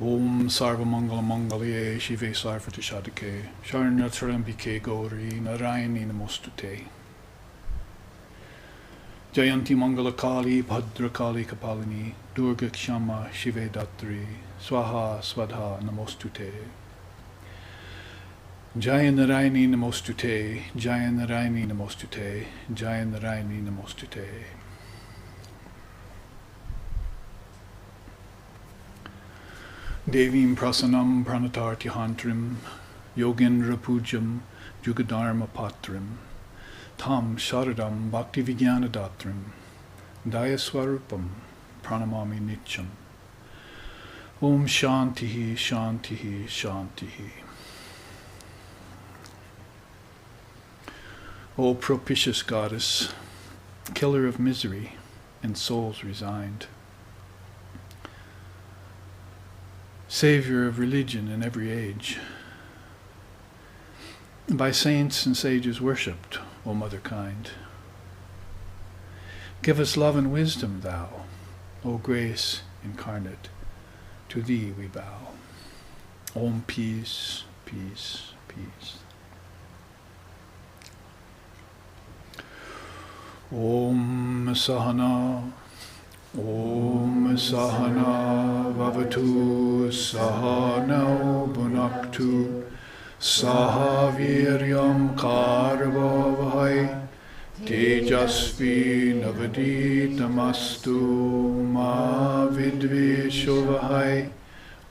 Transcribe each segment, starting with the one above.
Om Sarva Mangala Mangalye Shive Sarvati Shadike Sharnatrambike Gauri Narayani Namostute Jayanti Mangala Kali Bhadra Kali Kapalini Durga Kshama Shive Datri Swaha Swadha Namostute Jaya Narayani Namostute Jaya Narayani Namostute Jaya Narayani Namostute. Devim Prasanam Pranatarti Hantrim Yogendra Pujam Jugadharma Patrim Tam Sharadam Bhakti Vijnana Datrim Dayaswarupam Pranamami Nityam. Om Shantihi Shantihi Shantihi. O propitious goddess, killer of misery and souls resigned, savior of religion in every age, by saints and sages worshipped, O mother kind. Give us love and wisdom, thou, O grace incarnate, to thee we bow. Om peace, peace, peace. Om Sahana, Om Sahana Vavatu Sahana Bhunaktu Sahaviryam Karvavahai Tejasvi Navaditamastu Ma Vidveshuvahai.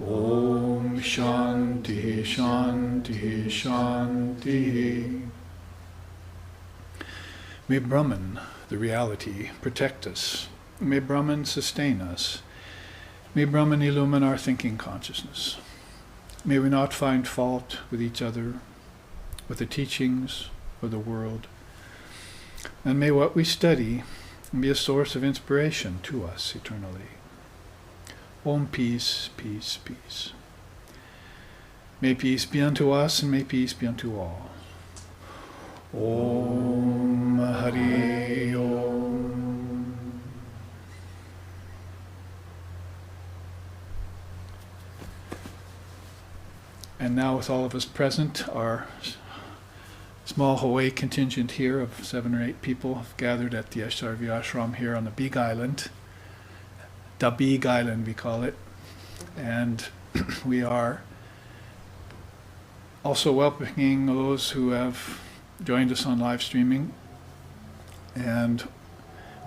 Om Shanti Shanti Shanti. May Brahman, the reality, protect us. May Brahman sustain us. May Brahman illumine our thinking consciousness. May we not find fault with each other, with the teachings, or the world. And may what we study be a source of inspiration to us eternally. Om peace, peace, peace. May peace be unto us, and may peace be unto all. Om Hari Om. And now with all of us present, our small Hawaii contingent here of 7 or 8 people have gathered at the Esharvi Ashram here on the Big Island. The Big Island we call it. And we are also welcoming those who have joined us on live streaming, and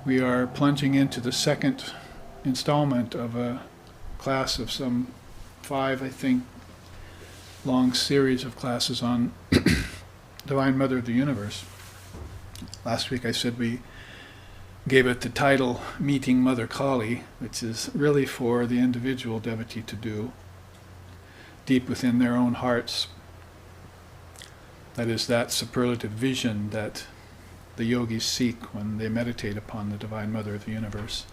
we are plunging into the second installment of a class of some 5, I think, long series of classes on Divine Mother of the Universe. Last week I said we gave it the title Meeting Mother Kali, which is really for the individual devotee to do deep within their own hearts. That is that superlative vision that the yogis seek when they meditate upon the Divine Mother of the Universe.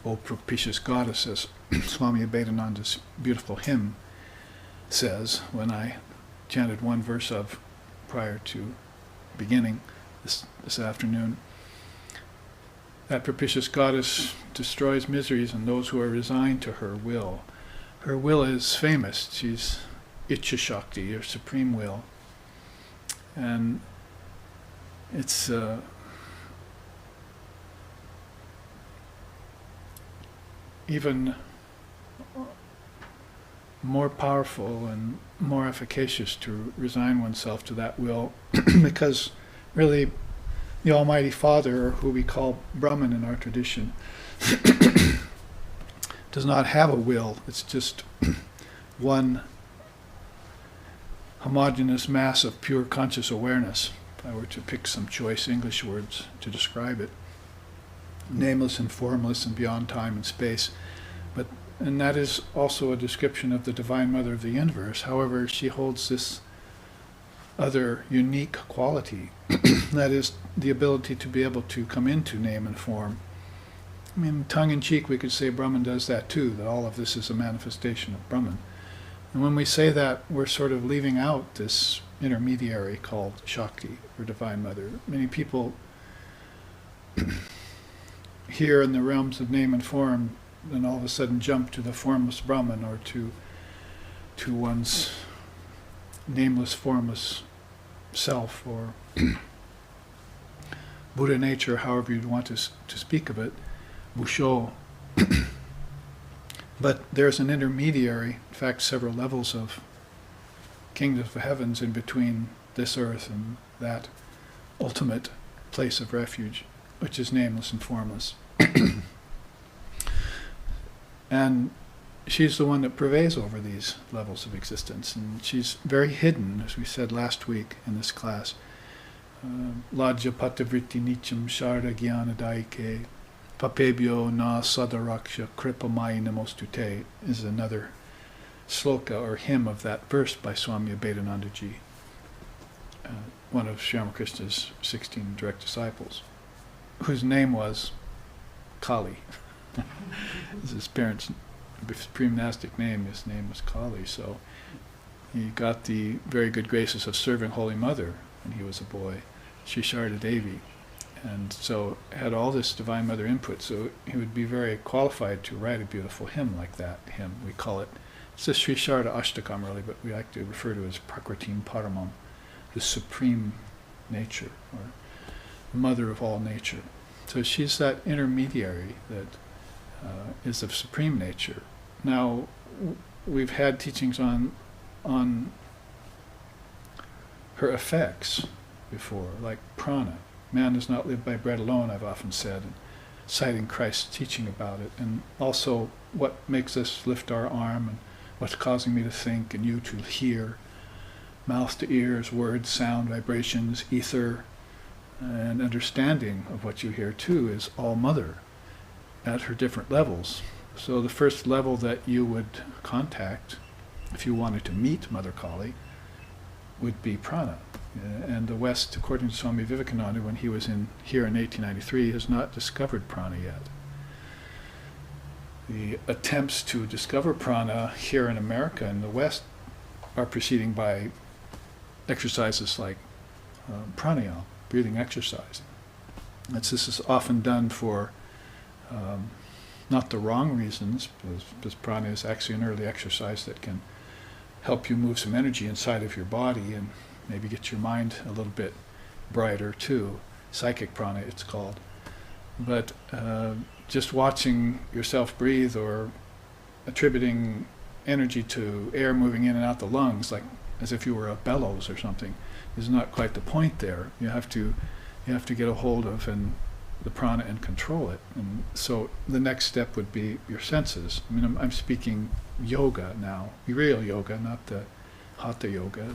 O propitious goddess, as Swami Abhedananda's beautiful hymn says, when I chanted one verse of prior to beginning this afternoon. That propitious goddess destroys miseries and those who are resigned to her will. Her will is famous. She's Icha Shakti, or supreme will. And it's even more powerful and more efficacious to resign oneself to that will because really the Almighty Father, who we call Brahman in our tradition, does not have a will. It's just one homogeneous mass of pure conscious awareness, if I were to pick some choice English words to describe it. Nameless and formless and beyond time and space. And that is also a description of the Divine Mother of the Universe. However, she holds this other unique quality, that is the ability to be able to come into name and form. I mean, tongue-in-cheek, we could say Brahman does that too, that all of this is a manifestation of Brahman. And when we say that, we're sort of leaving out this intermediary called Shakti, or Divine Mother. Many people here in the realms of name and form then all of a sudden jump to the formless Brahman or to to one's nameless, formless self, or Buddha nature, however you'd want to speak of it, Busho. But there's an intermediary, in fact, several levels of kingdoms of heavens in between this earth and that ultimate place of refuge, which is nameless and formless. And she's the one that prevails over these levels of existence, and she's very hidden, as we said last week in this class. Lajya patavritti nicham sharda jnana daike papebhyo na sadaraksha kripamai namostute is another sloka or hymn of that verse by Swami Advaitanandaji, one of Sri Ramakrishna's 16 direct disciples, whose name was Kali. His parents' supreme monastic name, his name was Kali, so he got the very good graces of serving Holy Mother when he was a boy, Sri Sharda Devi, and so had all this Divine Mother input, so he would be very qualified to write a beautiful hymn like that hymn. We call it, it's the Sri Sharda Ashtakam really, but we like to refer to it as Prakritim Paramam, the supreme nature, or the mother of all nature. So she's that intermediary that is of supreme nature. Now, we've had teachings on her effects before, like prana. Man does not live by bread alone, I've often said, and citing Christ's teaching about it, and also what makes us lift our arm, and what's causing me to think and you to hear. Mouth to ears, words, sound, vibrations, ether, and understanding of what you hear too is all Mother at her different levels. So the first level that you would contact if you wanted to meet Mother Kali would be prana. And the West, according to Swami Vivekananda, when he was here in 1893, has not discovered prana yet. The attempts to discover prana here in America and the West are proceeding by exercises like pranayama, breathing exercise. This is often done for not the wrong reasons, because prana is actually an early exercise that can help you move some energy inside of your body and maybe get your mind a little bit brighter too. Psychic prana, it's called. But just watching yourself breathe or attributing energy to air moving in and out the lungs, like as if you were a bellows or something, is not quite the point there. You have to get a hold of the prana and control it. And so the next step would be your senses. I mean, I'm speaking yoga now, real yoga, not the hatha yoga.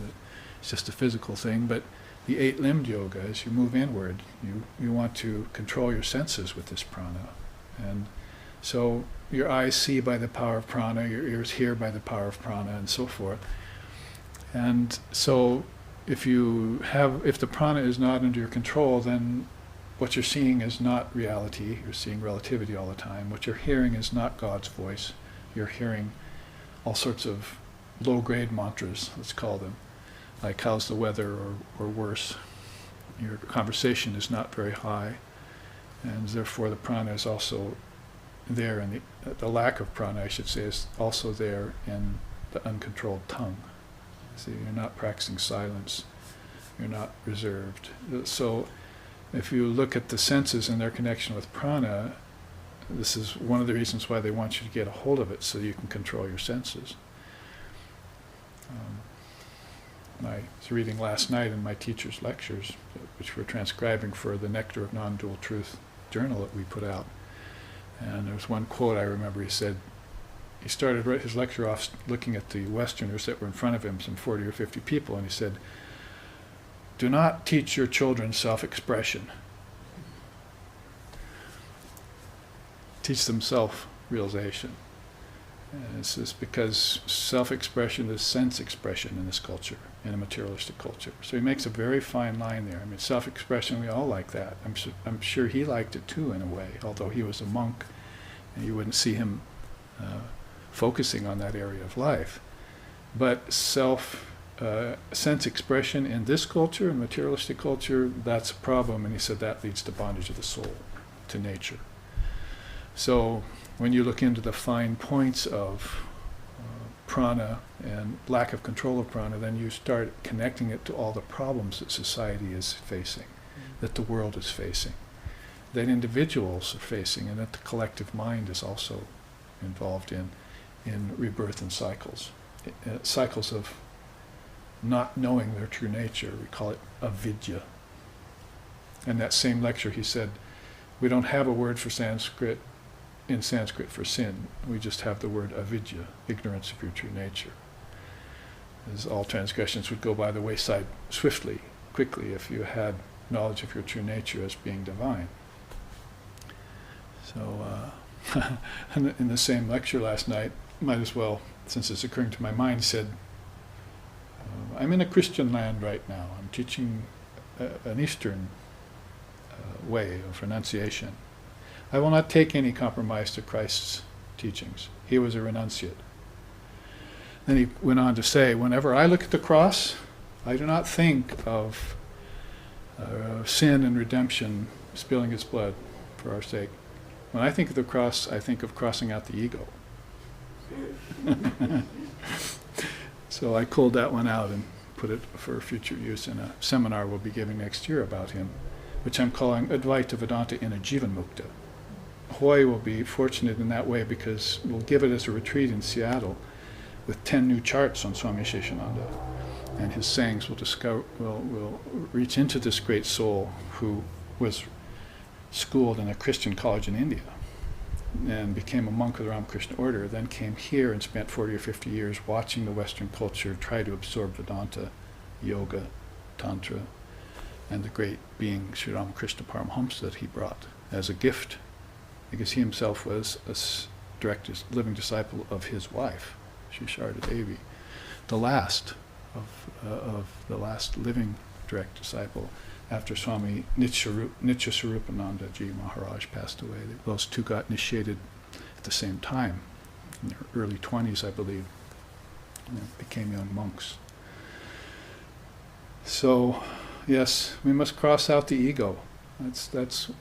It's just a physical thing, but the eight-limbed yoga, as you move inward, you want to control your senses with this prana. And so your eyes see by the power of prana, your ears hear by the power of prana, and so forth. And so if the prana is not under your control, then what you're seeing is not reality. You're seeing relativity all the time. What you're hearing is not God's voice. You're hearing all sorts of low-grade mantras, let's call them, like how's the weather, or worse. Your conversation is not very high, and therefore the prana is also there, and the lack of prana, I should say, is also there in the uncontrolled tongue. See, you're not practicing silence, you're not reserved. So if you look at the senses and their connection with prana, this is one of the reasons why they want you to get a hold of it, so you can control your senses. I was reading last night in my teacher's lectures, which we're transcribing for the Nectar of Non-Dual Truth journal that we put out. And there was one quote I remember. He said, he started his lecture off looking at the Westerners that were in front of him, some 40 or 50 people, and he said, "Do not teach your children self-expression. Teach them self-realization." And it's just because self-expression is sense-expression in this culture, in a materialistic culture. So he makes a very fine line there. I mean, self-expression, we all like that. I'm sure he liked it too, in a way, although he was a monk, and you wouldn't see him focusing on that area of life. But sense expression in this culture, in materialistic culture, that's a problem, and he said that leads to bondage of the soul, to nature. So when you look into the fine points of prana and lack of control of prana, then you start connecting it to all the problems that society is facing, that the world is facing, that individuals are facing, and that the collective mind is also involved in rebirth and cycles. Cycles of not knowing their true nature. We call it avidya. In that same lecture he said, we don't have a word for Sanskrit, in Sanskrit for sin. We just have the word avidya, ignorance of your true nature. As all transgressions would go by the wayside swiftly, quickly, if you had knowledge of your true nature as being divine. So, in the same lecture last night, might as well, since it's occurring to my mind, he said, I'm in a Christian land right now. I'm teaching an Eastern way of renunciation. I will not take any compromise to Christ's teachings. He was a renunciate. Then he went on to say, whenever I look at the cross, I do not think of sin and redemption spilling its blood for our sake. When I think of the cross, I think of crossing out the ego. So I culled that one out and put it for future use in a seminar we'll be giving next year about him, which I'm calling Advaita Vedanta in a Jivan Mukta. Hoy will be fortunate in that way because we'll give it as a retreat in Seattle with 10 new charts on Swami Sheshananda. And his sayings will reach into this great soul who was schooled in a Christian college in India and became a monk of the Ramakrishna order, then came here and spent 40 or 50 years watching the Western culture try to absorb Vedanta, yoga, Tantra, and the great being Sri Ramakrishna Paramahamsa that he brought as a gift, because he himself was a direct living disciple of his wife, Sri Sharda Devi, the last of the last living direct disciple after Swami Nityaswarupananda Ji Maharaj passed away. Those two got initiated at the same time, in their early 20s, I believe, and became young monks. So, yes, we must cross out the ego. That's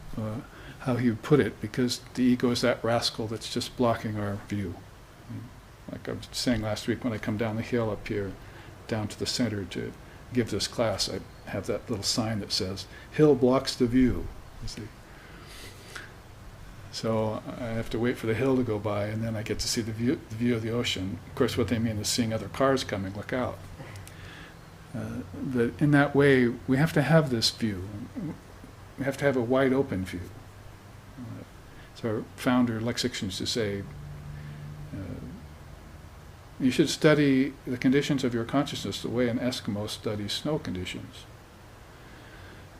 how he would put it, because the ego is that rascal that's just blocking our view. Like I was saying last week, when I come down the hill up here, down to the center to give this class, I have that little sign that says, "Hill blocks the view." You see? So I have to wait for the hill to go by, and then I get to see the view of the ocean. Of course, what they mean is seeing other cars coming. Look out. That in that way, we have to have this view. We have to have a wide open view. So our founder, Lexicon, used to say, you should study the conditions of your consciousness the way an Eskimo studies snow conditions.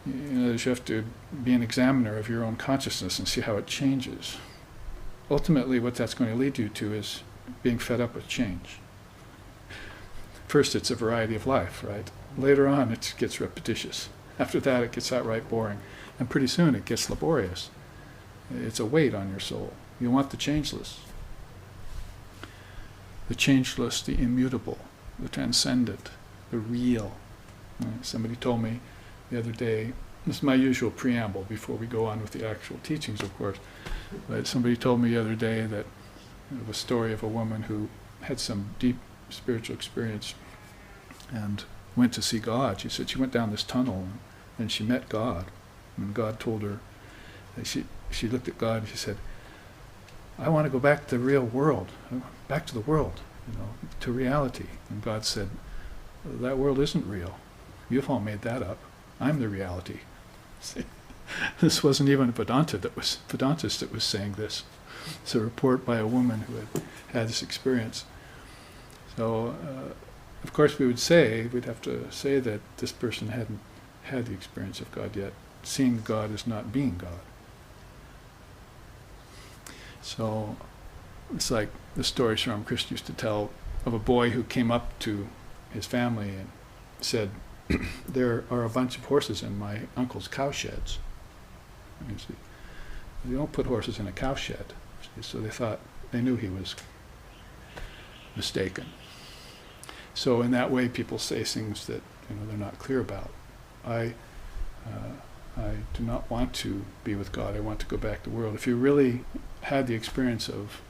You have to be an examiner of your own consciousness and see how it changes. Ultimately, what that's going to lead you to is being fed up with change. First, it's a variety of life, right? Later on, it gets repetitious. After that, it gets outright boring. And pretty soon, it gets laborious. It's a weight on your soul. You want the changeless. The changeless, the immutable, the transcendent, the real. Somebody told me the other day, this is my usual preamble before we go on with the actual teachings, of course, but somebody told me the other day that of a story of a woman who had some deep spiritual experience and went to see God. She said she went down this tunnel and she met God. And God told her, she looked at God and she said, I want to go back to the real world, back to the world, to reality. And God said, that world isn't real. You've all made that up. I'm the reality. See? This wasn't even a Vedantist that was saying this. It's a report by a woman who had this experience. So, of course, we'd have to say that this person hadn't had the experience of God yet. Seeing God is not being God. So, it's like the story Sri Ramakrishna used to tell of a boy who came up to his family and said, there are a bunch of horses in my uncle's cow sheds. You see, you don't put horses in a cow shed. So they knew he was mistaken. So in that way, people say things that they're not clear about. I do not want to be with God. I want to go back to the world. If you really had the experience of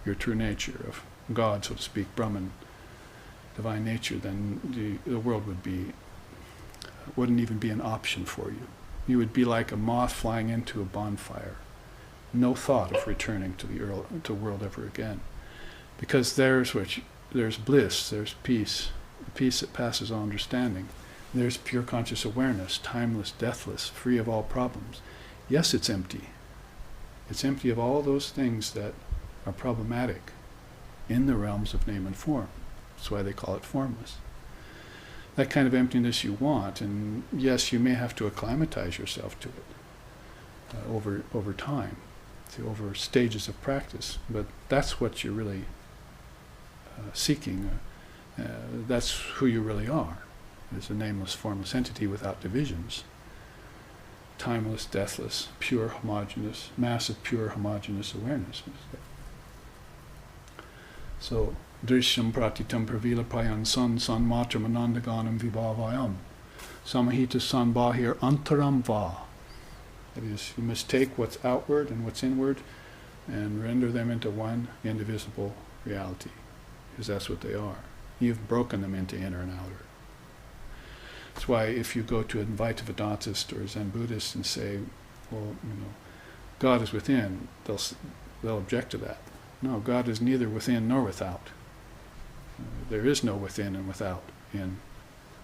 your true nature, of God, so to speak, Brahman, divine nature, then the world wouldn't even be an option for you. You would be like a moth flying into a bonfire. No thought of returning to the world ever again. Because there's bliss, there's peace, a peace that passes all understanding. There's pure conscious awareness, timeless, deathless, free of all problems. Yes, it's empty. It's empty of all those things that are problematic in the realms of name and form. That's why they call it formless. That kind of emptiness you want, and yes, you may have to acclimatize yourself to it over time, over stages of practice, but that's what you're really seeking. That's who you really are, is a nameless, formless entity without divisions. Timeless, deathless, pure, homogeneous, massive, pure, homogeneous awareness. So, Drishyam pratitam pravilapayam san matram anandaganam vibhavayam samahita san bahir antaram va. That is, you must take what's outward and what's inward and render them into one indivisible reality, because that's what they are. You've broken them into inner and outer. That's why if you go to an Advaita Vedantist or a Zen Buddhist and say, well, God is within, they'll object to that. No, God is neither within nor without. There is no within and without in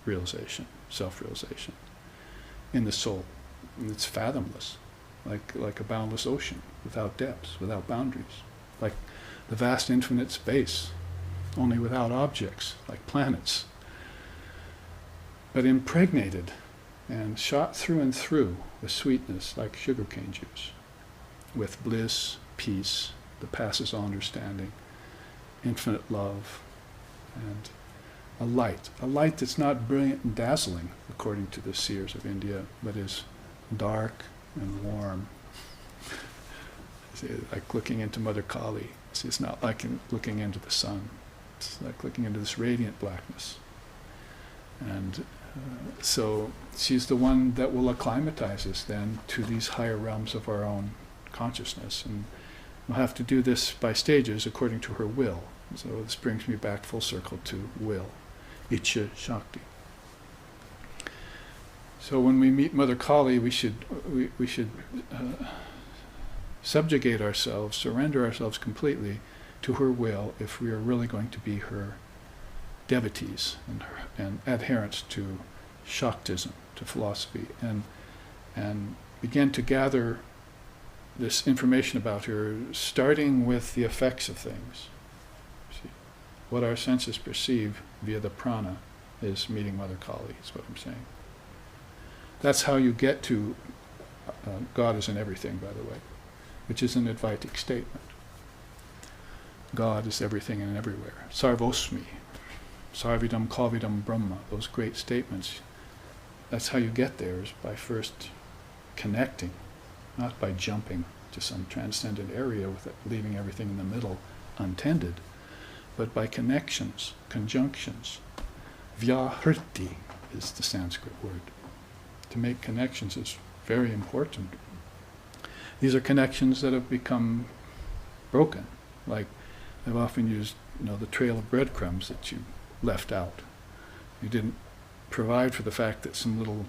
realization, self-realization, in the soul. And it's fathomless, like a boundless ocean, without depths, without boundaries, like the vast infinite space, only without objects, like planets, but impregnated and shot through and through with sweetness, like sugarcane juice, with bliss, peace that passes all understanding, infinite love, and a light that's not brilliant and dazzling, according to the seers of India, but is dark and warm. See, like looking into Mother Kali. See, it's not like looking into the sun. It's like looking into this radiant blackness. And so she's the one that will acclimatize us then to these higher realms of our own consciousness. And we'll have to do this by stages according to her will. So this brings me back full circle to will, Icha Shakti. So when we meet Mother Kali, we should subjugate ourselves, surrender ourselves completely to her will if we are really going to be her devotees and adherents to Shaktism, to philosophy, and begin to gather this information about her, starting with the effects of things. See, what our senses perceive via the prana is meeting Mother Kali, is what I'm saying. That's how you get to God is in everything, by the way, which is an Advaitic statement. God is everything and everywhere. Sarvosmi, Sarvidam Kavidam Brahma, those great statements. That's how you get there, is by first connecting, not by jumping to some transcendent area with it, leaving everything in the middle untended, but by connections, conjunctions. Vyahriti is the Sanskrit word. To make connections is very important. These are connections that have become broken. Like I've often used, the trail of breadcrumbs that you left out. You didn't provide for the fact that some little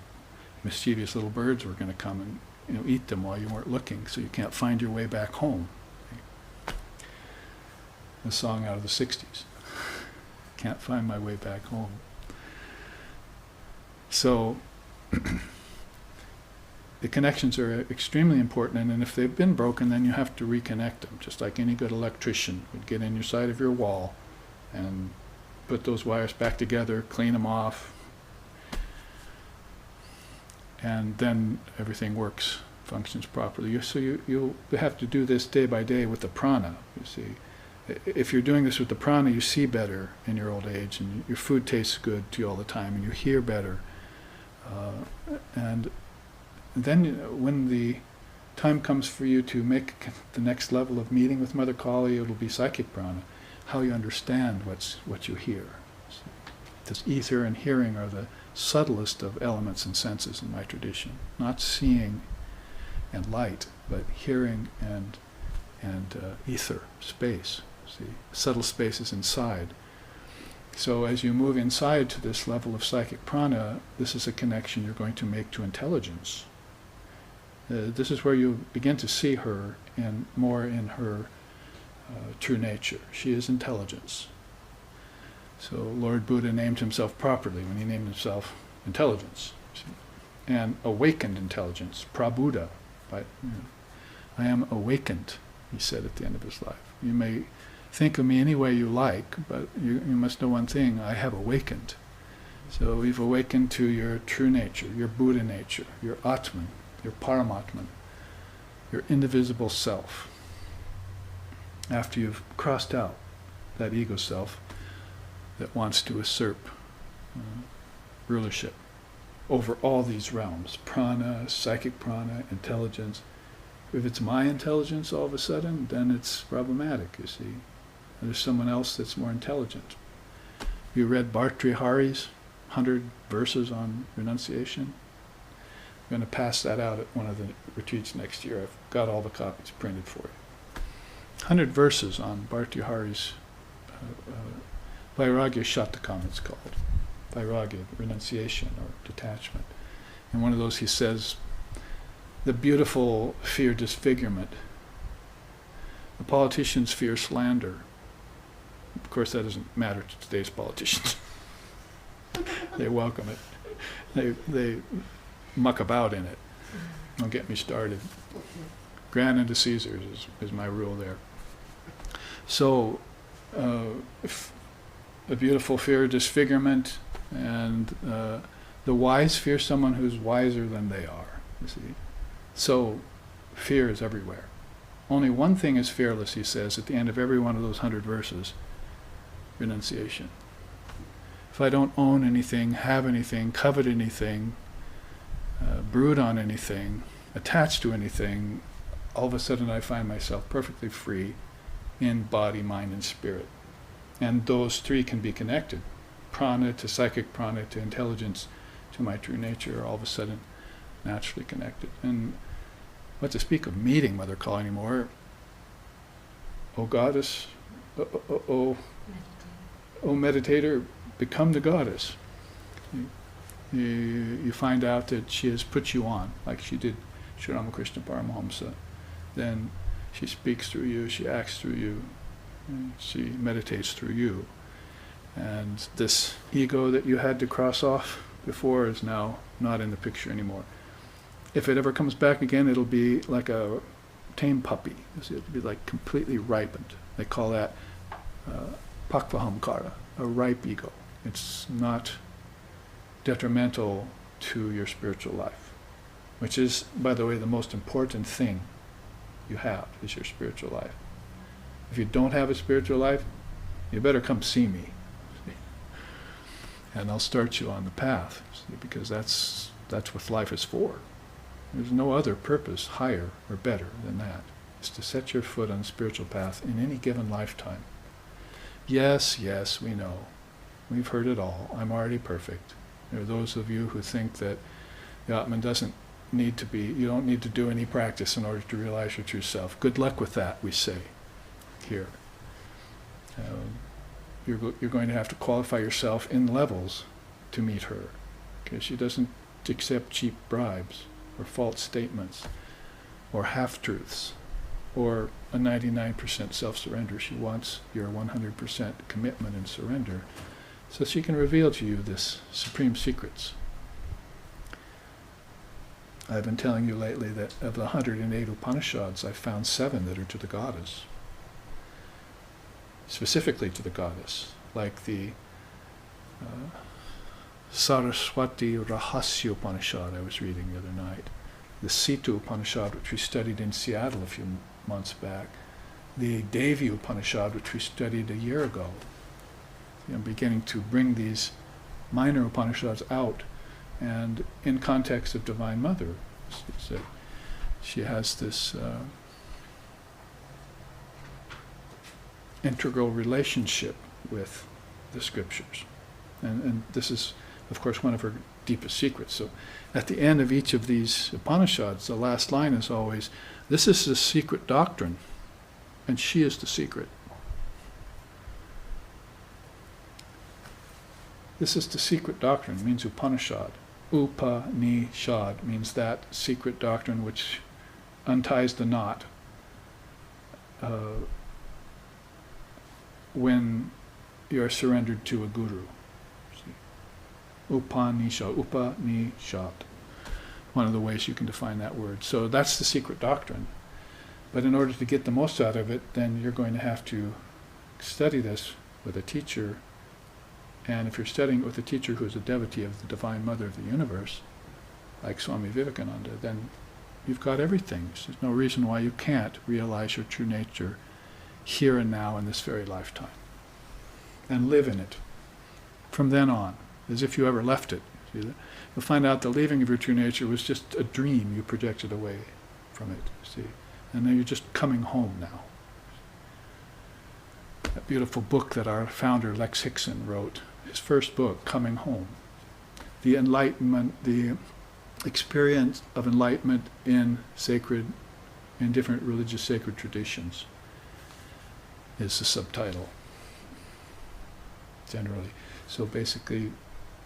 mischievous little birds were going to come and eat them while you weren't looking, so you can't find your way back home. A song out of the 60s. Can't find my way back home. So the connections are extremely important, and if they've been broken, then you have to reconnect them, just like any good electrician would get in your side of your wall and put those wires back together, clean them off, and then everything works, functions properly. So you'll have to do this day by day with the prana, you see. If you're doing this with the prana, you see better in your old age, and your food tastes good to you all the time, and you hear better. And then when the time comes for you to make the next level of meeting with Mother Kali, it'll be psychic prana, how you understand what you hear. This ether and hearing are the subtlest of elements and senses in my tradition. Not seeing and light, but hearing and ether, space. See, subtle spaces inside. So as you move inside to this level of psychic prana, this is a connection you're going to make to intelligence. This is where you begin to see her more in her true nature. She is intelligence. So Lord Buddha named himself properly when he named himself intelligence. See? And awakened intelligence, Prabuddha. I am awakened, he said at the end of his life. You may think of me any way you like, but you must know one thing, I have awakened. So we've awakened to your true nature, your Buddha nature, your Atman, your Paramatman, your indivisible self. After you've crossed out that ego self that wants to usurp rulership over all these realms, prana, psychic prana, intelligence. If it's my intelligence all of a sudden, then it's problematic, you see. There's someone else that's more intelligent. You read Bhartrihari's 100 verses on renunciation? I'm going to pass that out at one of the retreats next year. I've got all the copies printed for you. 100 verses on Bhartrihari's Vairagya Shatakam, it's called. Vairagya, renunciation or detachment. In one of those he says, the beautiful fear disfigurement. The politicians fear slander. Of course, that doesn't matter to today's politicians. They welcome it. They muck about in it. Don't get me started. Grant unto Caesar is my rule there. So, a beautiful fear of disfigurement, and the wise fear someone who's wiser than they are, you see. So, fear is everywhere. Only one thing is fearless, he says, at the end of every one of those 100 verses, renunciation. If I don't own anything, have anything, covet anything, brood on anything, attach to anything, all of a sudden I find myself perfectly free in body, mind, and spirit. And those three can be connected. Prana to psychic prana to intelligence to my true nature are all of a sudden naturally connected. And what to speak of meeting Mother Call anymore? O goddess, O meditator, become the goddess. You find out that she has put you on, like she did Sri Ramakrishna Paramahamsa. Then she speaks through you, she acts through you, she meditates through you. And this ego that you had to cross off before is now not in the picture anymore. If it ever comes back again, it'll be like a tame puppy. It'll be like completely ripened. They call that pakvahamkara, a ripe ego. It's not detrimental to your spiritual life, which is, by the way, the most important thing you have is your spiritual life. If you don't have a spiritual life, you better come see me. And I'll start you on the path, because that's what life is for. There's no other purpose higher or better than that. It's to set your foot on the spiritual path in any given lifetime. Yes, we know. We've heard it all. I'm already perfect. There are those of you who think that the Atman doesn't need to be, you don't need to do any practice in order to realize your true self. Good luck with that, we say here. You're going to have to qualify yourself in levels to meet her, because she doesn't accept cheap bribes or false statements or half-truths or a 99% self-surrender. She wants your 100% commitment and surrender so she can reveal to you this supreme secrets. I've been telling you lately that of the 108 Upanishads, I found 7 that are to the goddess. Specifically to the goddess, like the Saraswati Rahasya Upanishad I was reading the other night, the Sita Upanishad, which we studied in Seattle a few months back, the Devi Upanishad, which we studied a year ago. I'm beginning to bring these minor Upanishads out, and in context of Divine Mother, she has this integral relationship with the scriptures. And this is, of course, one of her deepest secrets. So at the end of each of these Upanishads, the last line is always, this is the secret doctrine, and she is the secret. This is the secret doctrine, means Upanishad. Upanishad means that secret doctrine which unties the knot when you're surrendered to a guru. Upanishad, one of the ways you can define that word. So that's the secret doctrine. But in order to get the most out of it, then you're going to have to study this with a teacher. And if you're studying it with a teacher who is a devotee of the Divine Mother of the Universe, like Swami Vivekananda, then you've got everything. There's no reason why you can't realize your true nature here and now in this very lifetime. And live in it from then on, as if you ever left it. You'll find out the leaving of your true nature was just a dream you projected away from it, see. And then you're just coming home now. That beautiful book that our founder Lex Hickson wrote, his first book, Coming Home. The enlightenment, the experience of enlightenment in different religious sacred traditions is the subtitle, generally. So basically,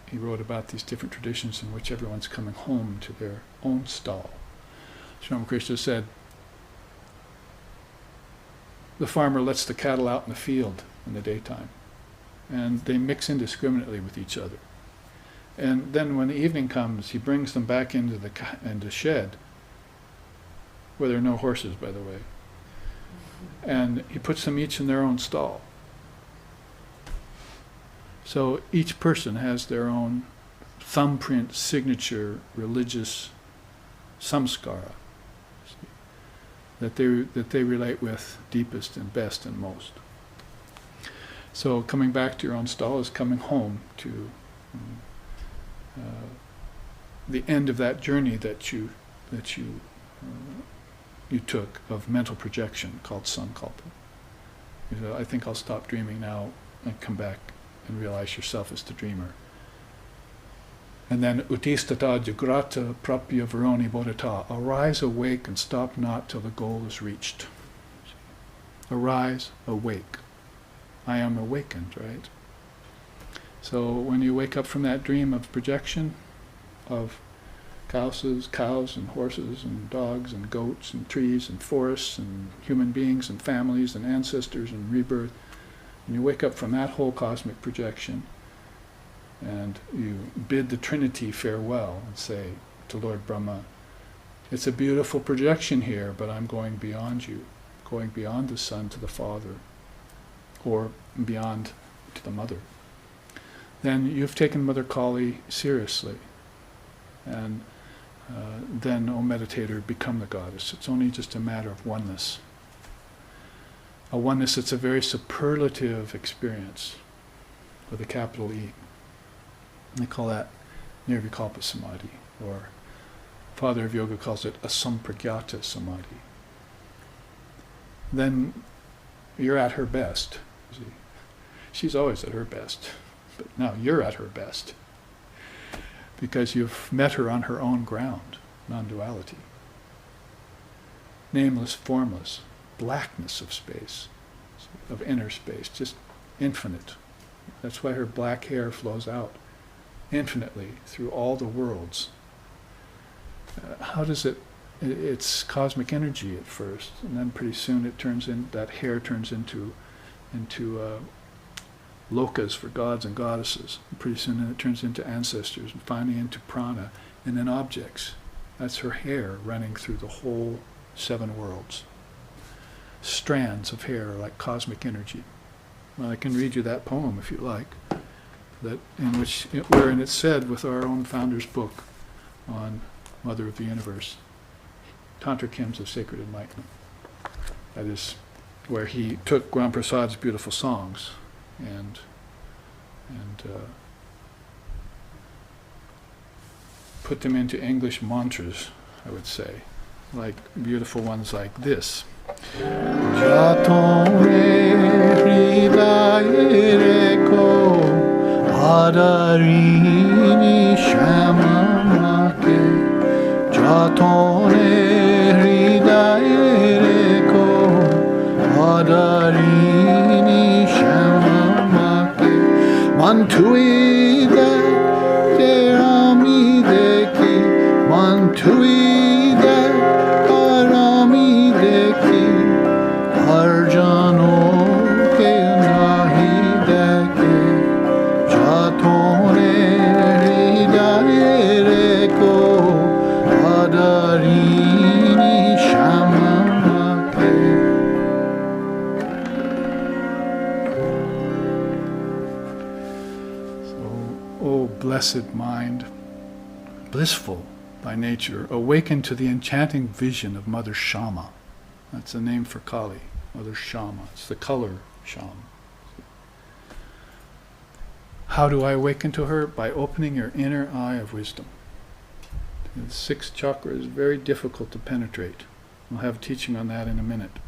he wrote about these different traditions in which everyone's coming home to their own stall. Sri Ramakrishna said, the farmer lets the cattle out in the field in the daytime, and they mix indiscriminately with each other. And then when the evening comes, he brings them back into the shed, where there are no horses, by the way, and he puts them each in their own stall. So each person has their own thumbprint, signature, religious samskara that they relate with deepest and best and most. So coming back to your own stall is coming home to the end of that journey that you took of mental projection called sankalpa. I think I'll stop dreaming now and come back and realize yourself as the dreamer. And then utistata jagrata prapya varoni bodhata. Arise, awake, and stop not till the goal is reached. Arise, awake. I am awakened, right? So when you wake up from that dream of projection, of cows and horses and dogs and goats and trees and forests and human beings and families and ancestors and rebirth, and you wake up from that whole cosmic projection, and you bid the Trinity farewell and say to Lord Brahma, it's a beautiful projection here, but I'm going beyond you, going beyond the Son to the Father, or beyond to the Mother. Then you've taken Mother Kali seriously. And then, O meditator, become the goddess. It's only just a matter of oneness. A oneness that's a very superlative experience with a capital E. They call that Nirvikalpa Samadhi, or Father of Yoga calls it Asampragyata Samadhi. Then you're at her best. See? She's always at her best, but now you're at her best because you've met her on her own ground, non-duality. Nameless, formless, blackness of space, of inner space, just infinite. That's why her black hair flows out infinitely through all the worlds. How does it's cosmic energy at first, and then pretty soon that hair turns into lokas for gods and goddesses. And pretty soon it turns into ancestors, and finally into prana, and then objects. That's her hair running through the whole 7 worlds. Strands of hair like cosmic energy. Well, I can read you that poem if you like, wherein it's said with our own founder's book on Mother of the Universe, Tantric Hymns of Sacred Enlightenment. That is where he took Ram Prasad's beautiful songs and put them into English mantras, I would say, like beautiful ones like this. Jaton re hridaye reko adarini shamamake Jaton re hridaye reko adarini shamamake Mantui tui de parami dekhi arjano ke nahi dekhe jatone hridaya ko adarini shamake. So, oh blessed mind, blissful by nature, awaken to the enchanting vision of Mother Shama. That's a name for Kali, Mother Shama. It's the color Shama. How do I awaken to her? By opening your inner eye of wisdom. The sixth chakra is very difficult to penetrate. We'll have teaching on that in a minute.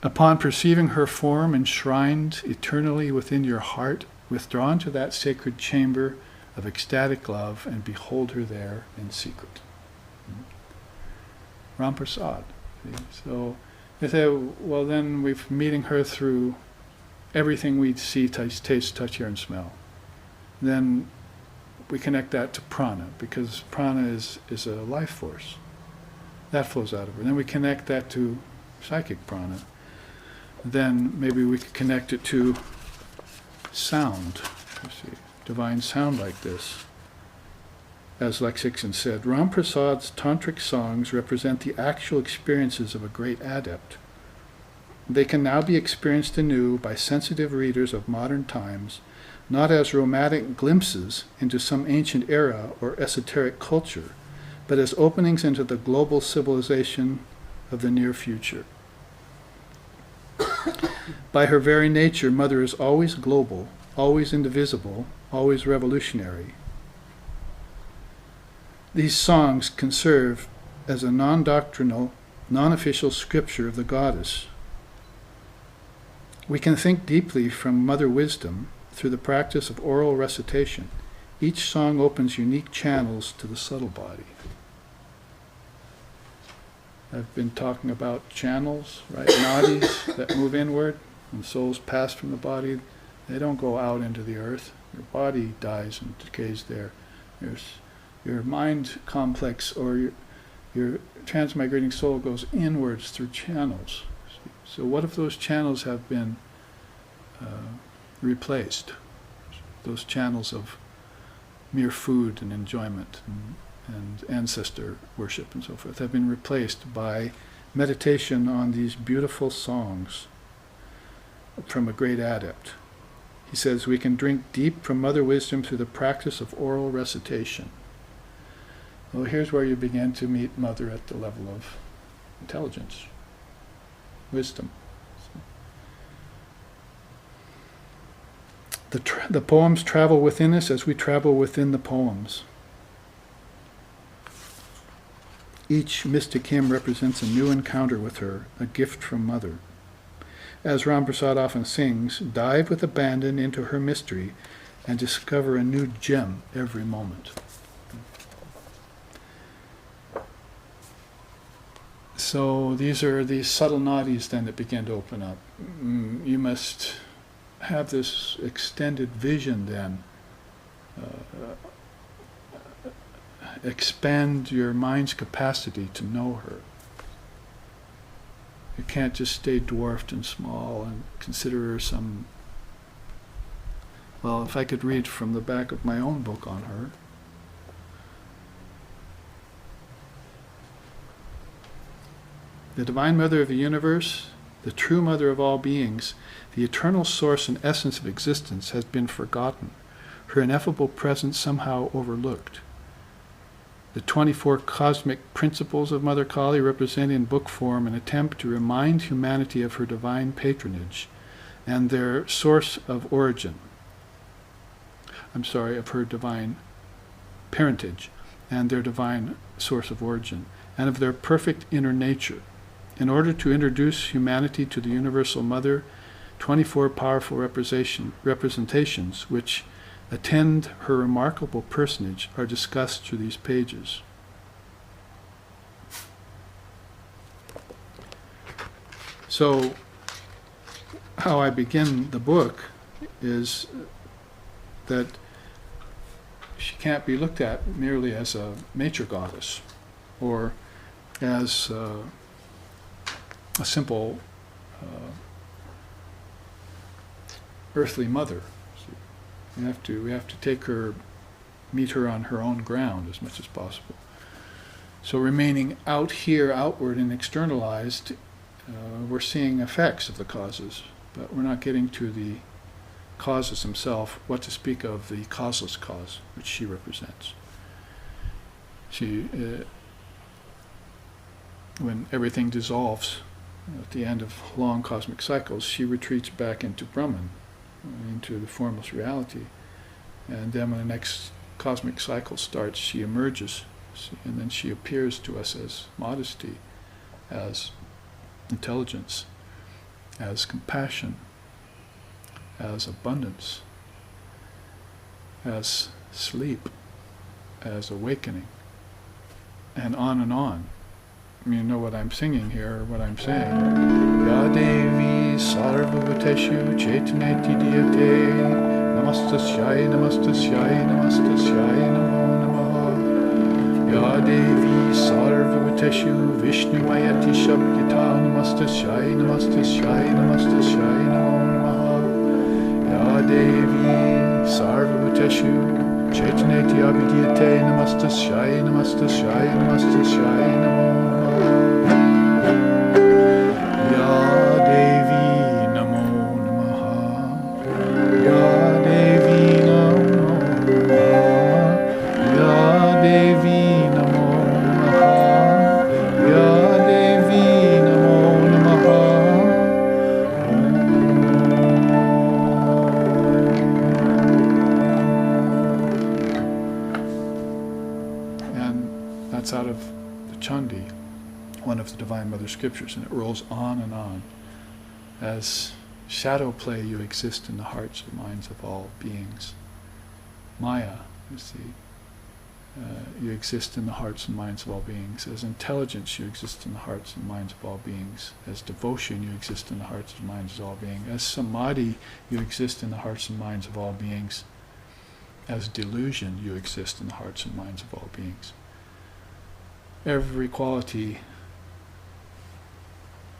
Upon perceiving her form enshrined eternally within your heart, withdraw into that sacred chamber of ecstatic love and behold her there in secret. Ram Prasad. So they say, well, then we're meeting her through everything we see, taste, touch, hear, and smell. Then we connect that to prana, because prana is a life force. That flows out of her. Then we connect that to psychic prana. Then maybe we could connect it to sound. Let's see. Divine sound like this. As Lexicon said, Ram Prasad's tantric songs represent the actual experiences of a great adept. They can now be experienced anew by sensitive readers of modern times, not as romantic glimpses into some ancient era or esoteric culture, but as openings into the global civilization of the near future. By her very nature, Mother is always global, always indivisible, always revolutionary. These songs can serve as a non-doctrinal, non-official scripture of the goddess. We can think deeply from Mother Wisdom through the practice of oral recitation. Each song opens unique channels to the subtle body. I've been talking about channels, right? Nadis that move inward. When souls pass from the body, they don't go out into the earth. Your body dies and decays there. Your mind complex or your transmigrating soul goes inwards through channels. So what if those channels have been replaced? Those channels of mere food and enjoyment and ancestor worship and so forth have been replaced by meditation on these beautiful songs from a great adept. He says we can drink deep from Mother Wisdom through the practice of oral recitation. Well, here's where you begin to meet Mother at the level of intelligence, wisdom. The poems travel within us as we travel within the poems. Each mystic hymn represents a new encounter with her, a gift from Mother. As Ram Prasad often sings, dive with abandon into her mystery and discover a new gem every moment. So these are these subtle nadis then that begin to open up. You must have this extended vision then. Expand your mind's capacity to know her. You can't just stay dwarfed and small and consider her some... Well, if I could read from the back of my own book on her. The Divine Mother of the Universe, the true Mother of all beings, the eternal source and essence of existence, has been forgotten, her ineffable presence somehow overlooked. The 24 cosmic principles of Mother Kali represent in book form an attempt to remind humanity of her divine patronage and their source of origin. Of her divine parentage and their divine source of origin, and of their perfect inner nature. In order to introduce humanity to the Universal Mother, 24 powerful representations which attend her remarkable personage are discussed through these pages. So, how I begin the book is that she can't be looked at merely as a nature goddess or as a simple earthly mother. We have to take her, meet her on her own ground as much as possible. So remaining out here, outward and externalized, we're seeing effects of the causes, but we're not getting to the causes themselves, what to speak of the causeless cause, which she represents. She, when everything dissolves at the end of long cosmic cycles, she retreats back into Brahman, into the formless reality. And then when the next cosmic cycle starts, she emerges, and then she appears to us as modesty, as intelligence, as compassion, as abundance, as sleep, as awakening, and on and on. You know what I'm singing here, or what I'm saying. Ya Devi Sarvabhateshu Chetaneti Diyate Namastasyai Namastasyai Namastasyai Namo Namaha. Ya Devi Sarvabhateshu Vishnu Mayati Shabdita Namastasyai Namastasyai Namastasyai Namo Namaha. Ya Devi Sarvabhateshu Chetaneti Abhidiyate Namastasyai Namastasyai Namastasyai Namo Namaha. Out of the Chandi, one of the Divine Mother scriptures, and it rolls on and on. As shadow play, you exist in the hearts and minds of all beings. Maya, you exist in the hearts and minds of all beings. As intelligence, you exist in the hearts and minds of all beings. As devotion, you exist in the hearts and minds of all beings. As samadhi, you exist in the hearts and minds of all beings. As delusion, you exist in the hearts and minds of all beings. Every quality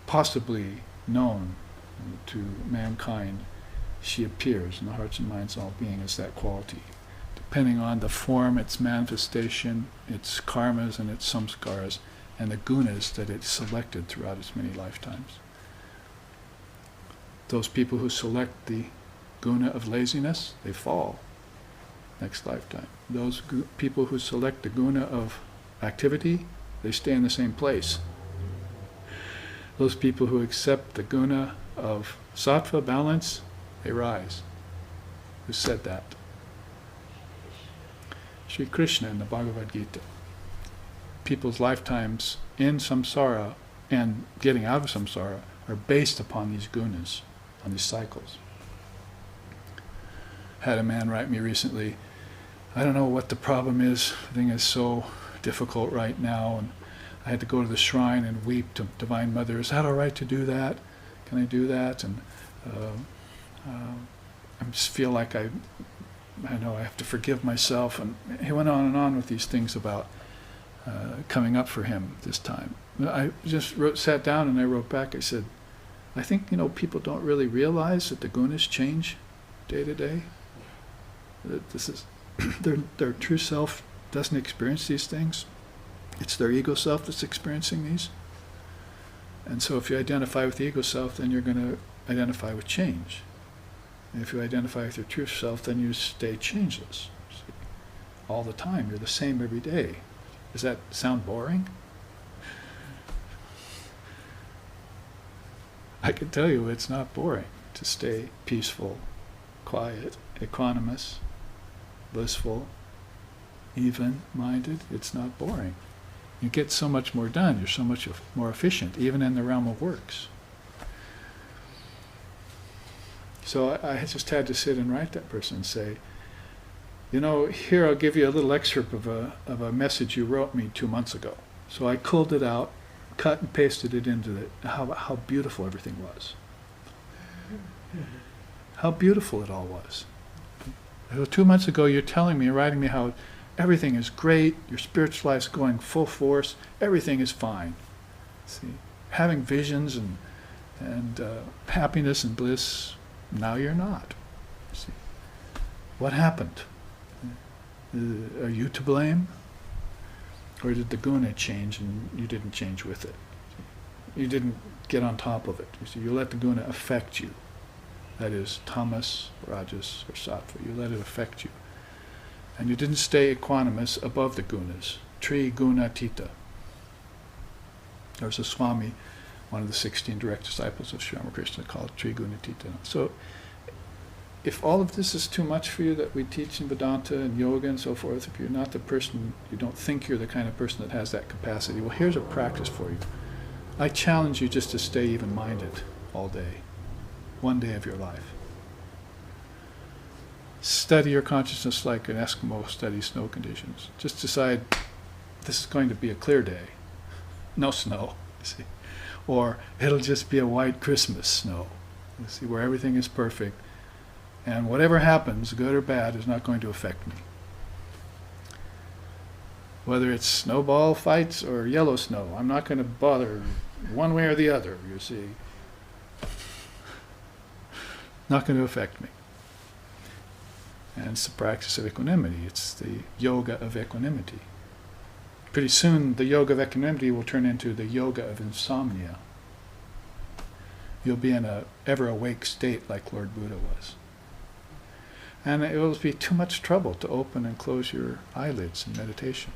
possibly known to mankind, she appears in the hearts and minds of all beings as that quality, depending on the form, its manifestation, its karmas and its samskaras, and the gunas that it selected throughout its many lifetimes. Those people who select the guna of laziness, they fall next lifetime. Those people who select the guna of activity, they stay in the same place. Those people who accept the guna of sattva, balance, they rise. Who said that? Sri Krishna in the Bhagavad Gita. People's lifetimes in samsara and getting out of samsara are based upon these gunas, on these cycles. Had a man write me recently, I don't know what the problem is, the thing is so difficult right now, and I had to go to the shrine and weep to Divine Mother. Is that all right to do that? Can I do that? And I just feel like I know I have to forgive myself. And he went on and on with these things about coming up for him this time. I just sat down and I wrote back. I said, I think people don't really realize that the gunas change day to day. That this is their true self doesn't experience these things. It's their ego self that's experiencing these. And so if you identify with the ego self, then you're going to identify with change. And if you identify with your true self, then you stay changeless. See? All the time. You're the same every day. Does that sound boring? I can tell you it's not boring to stay peaceful, quiet, equanimous, blissful, even-minded. It's not boring. You get so much more done. You're so much more efficient, even in the realm of works. So I just had to sit and write that person and say, here I'll give you a little excerpt of a message you wrote me 2 months ago. So I culled it out, cut and pasted it into it. How beautiful everything was. How beautiful it all was. So 2 months ago, you're telling me, writing me how everything is great, your spiritual life's going full force, everything is fine. See, having visions and happiness and bliss. Now you're not. See, what happened? Are you to blame? Or did the guna change and you didn't change with it? You didn't get on top of it. You see, you let the guna affect you. That is tamas, rajas, or sattva. You let it affect you. And you didn't stay equanimous above the gunas. Tri guna tita. There was a Swami, one of the 16 direct disciples of Sri Ramakrishna, called Tri guna tita. So if all of this is too much for you that we teach in Vedanta and yoga and so forth, if you're not the person, you don't think you're the kind of person that has that capacity, well, here's a practice for you. I challenge you just to stay even-minded all day, one day of your life. Study your consciousness like an Eskimo studies snow conditions. Just decide, this is going to be a clear day. No snow, you see. Or it'll just be a white Christmas snow, you see, where everything is perfect. And whatever happens, good or bad, is not going to affect me. Whether it's snowball fights or yellow snow, I'm not going to bother one way or the other, you see. Not going to affect me. And it's the practice of equanimity. It's the yoga of equanimity. Pretty soon, the yoga of equanimity will turn into the yoga of insomnia. You'll be in an ever-awake state like Lord Buddha was. And it will be too much trouble to open and close your eyelids in meditation.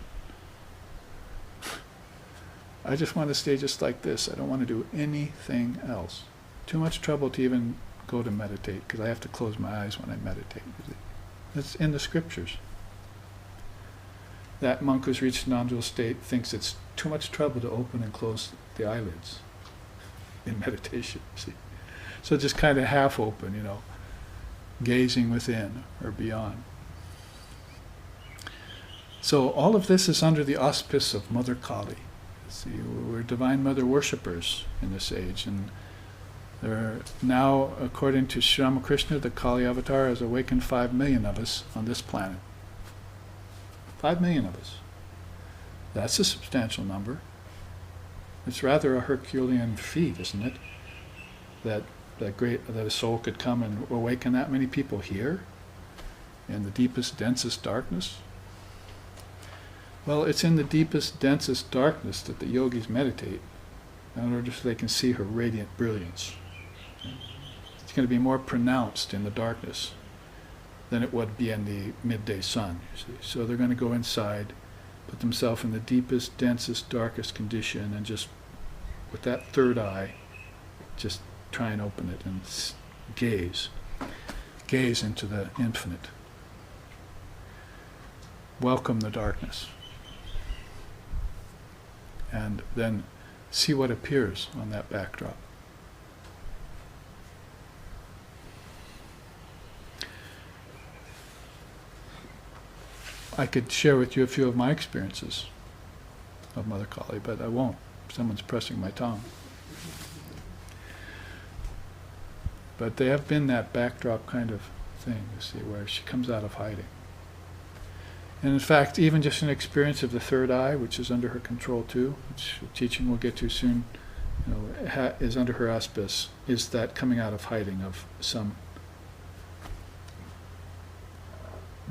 I just want to stay just like this. I don't want to do anything else. Too much trouble to even go to meditate, because I have to close my eyes when I meditate. It's in the scriptures. That monk who's reached non-dual state thinks it's too much trouble to open and close the eyelids in meditation, see. So just kind of half open, you know, gazing within or beyond. So all of this is under the auspice of Mother Kali. See, we're Divine Mother worshippers in this age, and there are now, according to Sri Ramakrishna, the Kali Avatar has awakened 5 million of us on this planet. 5 million of us. That's a substantial number. It's rather a Herculean feat, isn't it? That a soul could come and awaken that many people here in the deepest, densest darkness. Well, it's in the deepest, densest darkness that the yogis meditate in order so they can see her radiant brilliance. It's going to be more pronounced in the darkness than it would be in the midday sun, you see. So they're going to go inside, put themselves in the deepest, densest, darkest condition, and just, with that third eye, just try and open it and gaze into the infinite. Welcome the darkness. And then see what appears on that backdrop. I could share with you a few of my experiences of Mother Kali, but I won't. Someone's pressing my tongue. But they have been that backdrop kind of thing, you see, where she comes out of hiding. And in fact, even just an experience of the third eye, which is under her control too, which teaching we'll get to soon, you know, is under her auspice, is that coming out of hiding of some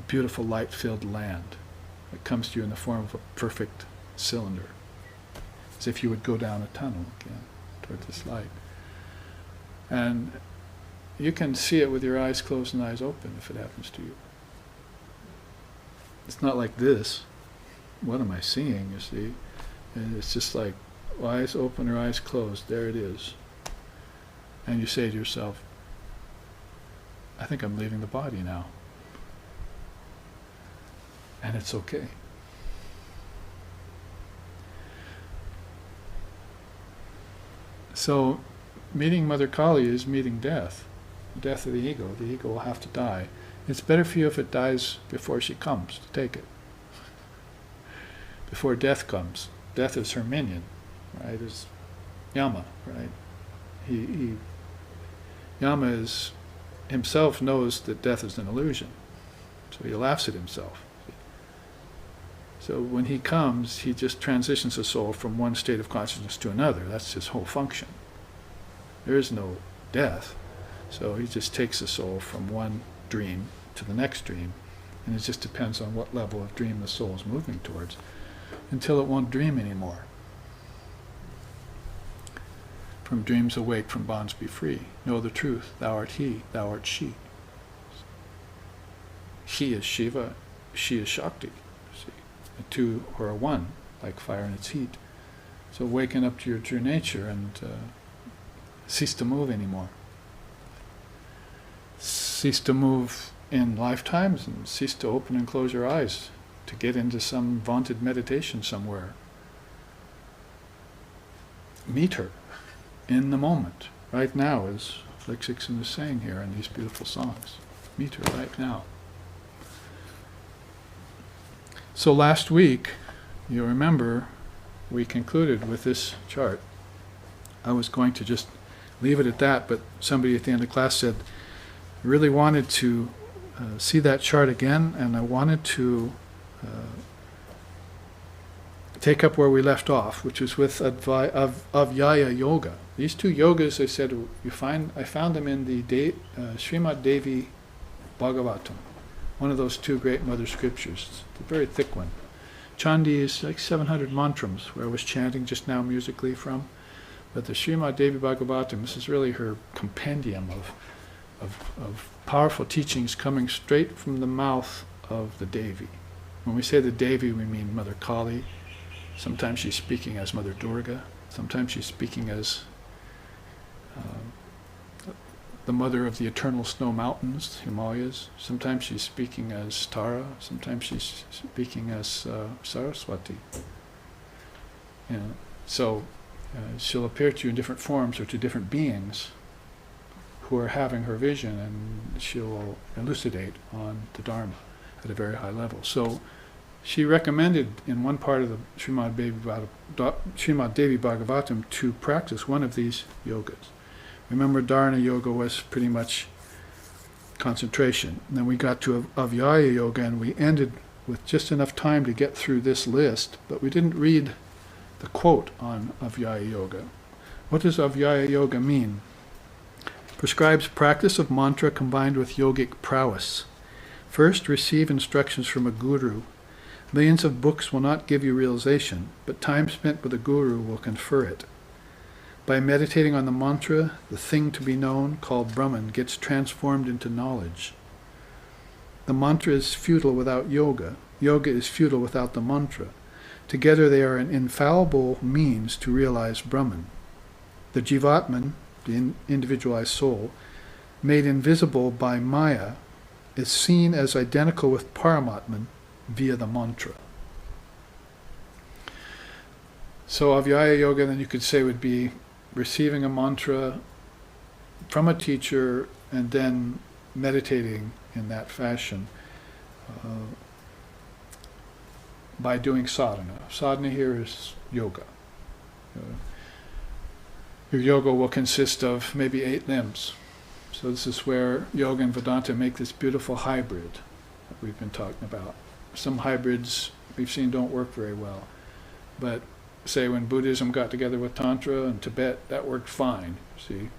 beautiful light-filled land that comes to you in the form of a perfect cylinder, as if you would go down a tunnel again toward this light. And you can see it with your eyes closed and eyes open if it happens to you. It's not like this. What am I seeing, you see? And it's just like eyes open or eyes closed, there it is. And you say to yourself, I think I'm leaving the body now. And it's okay. So, meeting Mother Kali is meeting death. The death of the ego. The ego will have to die. It's better for you if it dies before she comes to take it. Before death comes. Death is her minion, right? Is Yama, right? Yama himself knows that death is an illusion. So he laughs at himself. So when he comes, he just transitions the soul from one state of consciousness to another. That's his whole function. There is no death. So he just takes the soul from one dream to the next dream, and it just depends on what level of dream the soul is moving towards, until it won't dream anymore. From dreams awake, from bonds be free. Know the truth. Thou art he, thou art she. He is Shiva, she is Shakti. See? The two are one, like fire and its heat. So waken up to your true nature and cease to move anymore. Cease to move in lifetimes and cease to open and close your eyes to get into some vaunted meditation somewhere. Meet her in the moment, right now, as Lixixin is saying here in these beautiful songs. Meet her right now. So last week, you remember, we concluded with this chart. I was going to just leave it at that, but somebody at the end of class said, I really wanted to see that chart again, and I wanted to take up where we left off, which is with Avyaya Yoga. These two yogas, I said, I found them in the Srimad Devi Bhagavatam, one of those two great mother scriptures. It's a very thick one. Chandi is like 700 mantras, where I was chanting just now musically from. But the Srimad Devi Bhagavatam, this is really her compendium of powerful teachings coming straight from the mouth of the Devi. When we say the Devi, we mean Mother Kali. Sometimes she's speaking as Mother Durga. Sometimes she's speaking as the mother of the eternal snow mountains, Himalayas. Sometimes she's speaking as Tara. Sometimes she's speaking as Saraswati. So she'll appear to you in different forms or to different beings who are having her vision, and she'll elucidate on the Dharma at a very high level. So she recommended in one part of the Srimad Devi Bhagavatam to practice one of these yogas. Remember, Dharana Yoga was pretty much concentration. And then we got to Avyaya Yoga, and we ended with just enough time to get through this list, but we didn't read the quote on Avyaya Yoga. What does Avyaya Yoga mean? Prescribes practice of mantra combined with yogic prowess. First, receive instructions from a guru. Millions of books will not give you realization, but time spent with a guru will confer it. By meditating on the mantra, the thing to be known, called Brahman, gets transformed into knowledge. The mantra is futile without yoga. Yoga is futile without the mantra. Together they are an infallible means to realize Brahman. The Jivatman, the individualized soul, made invisible by Maya, is seen as identical with Paramatman via the mantra. So Avyaya Yoga, then you could say, would be receiving a mantra from a teacher and then meditating in that fashion by doing sadhana. Sadhana here is yoga. Your yoga will consist of maybe 8 limbs. So this is where yoga and Vedanta make this beautiful hybrid that we've been talking about. Some hybrids we've seen don't work very well, but say when Buddhism got together with Tantra in Tibet, that worked fine, see?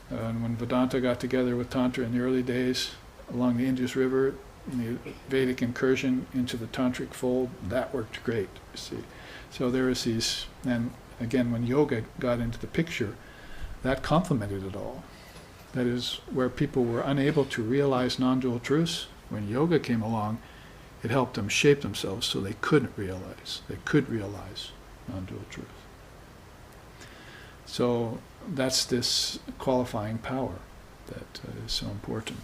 And when Vedanta got together with Tantra in the early days along the Indus River, in the Vedic incursion into the Tantric fold, that worked great, see? So there is these, and again, when yoga got into the picture, that complemented it all. That is, where people were unable to realize non-dual truths, when yoga came along, it helped them shape themselves so they couldn't realize. They could realize non-dual truth. So that's this qualifying power that is so important.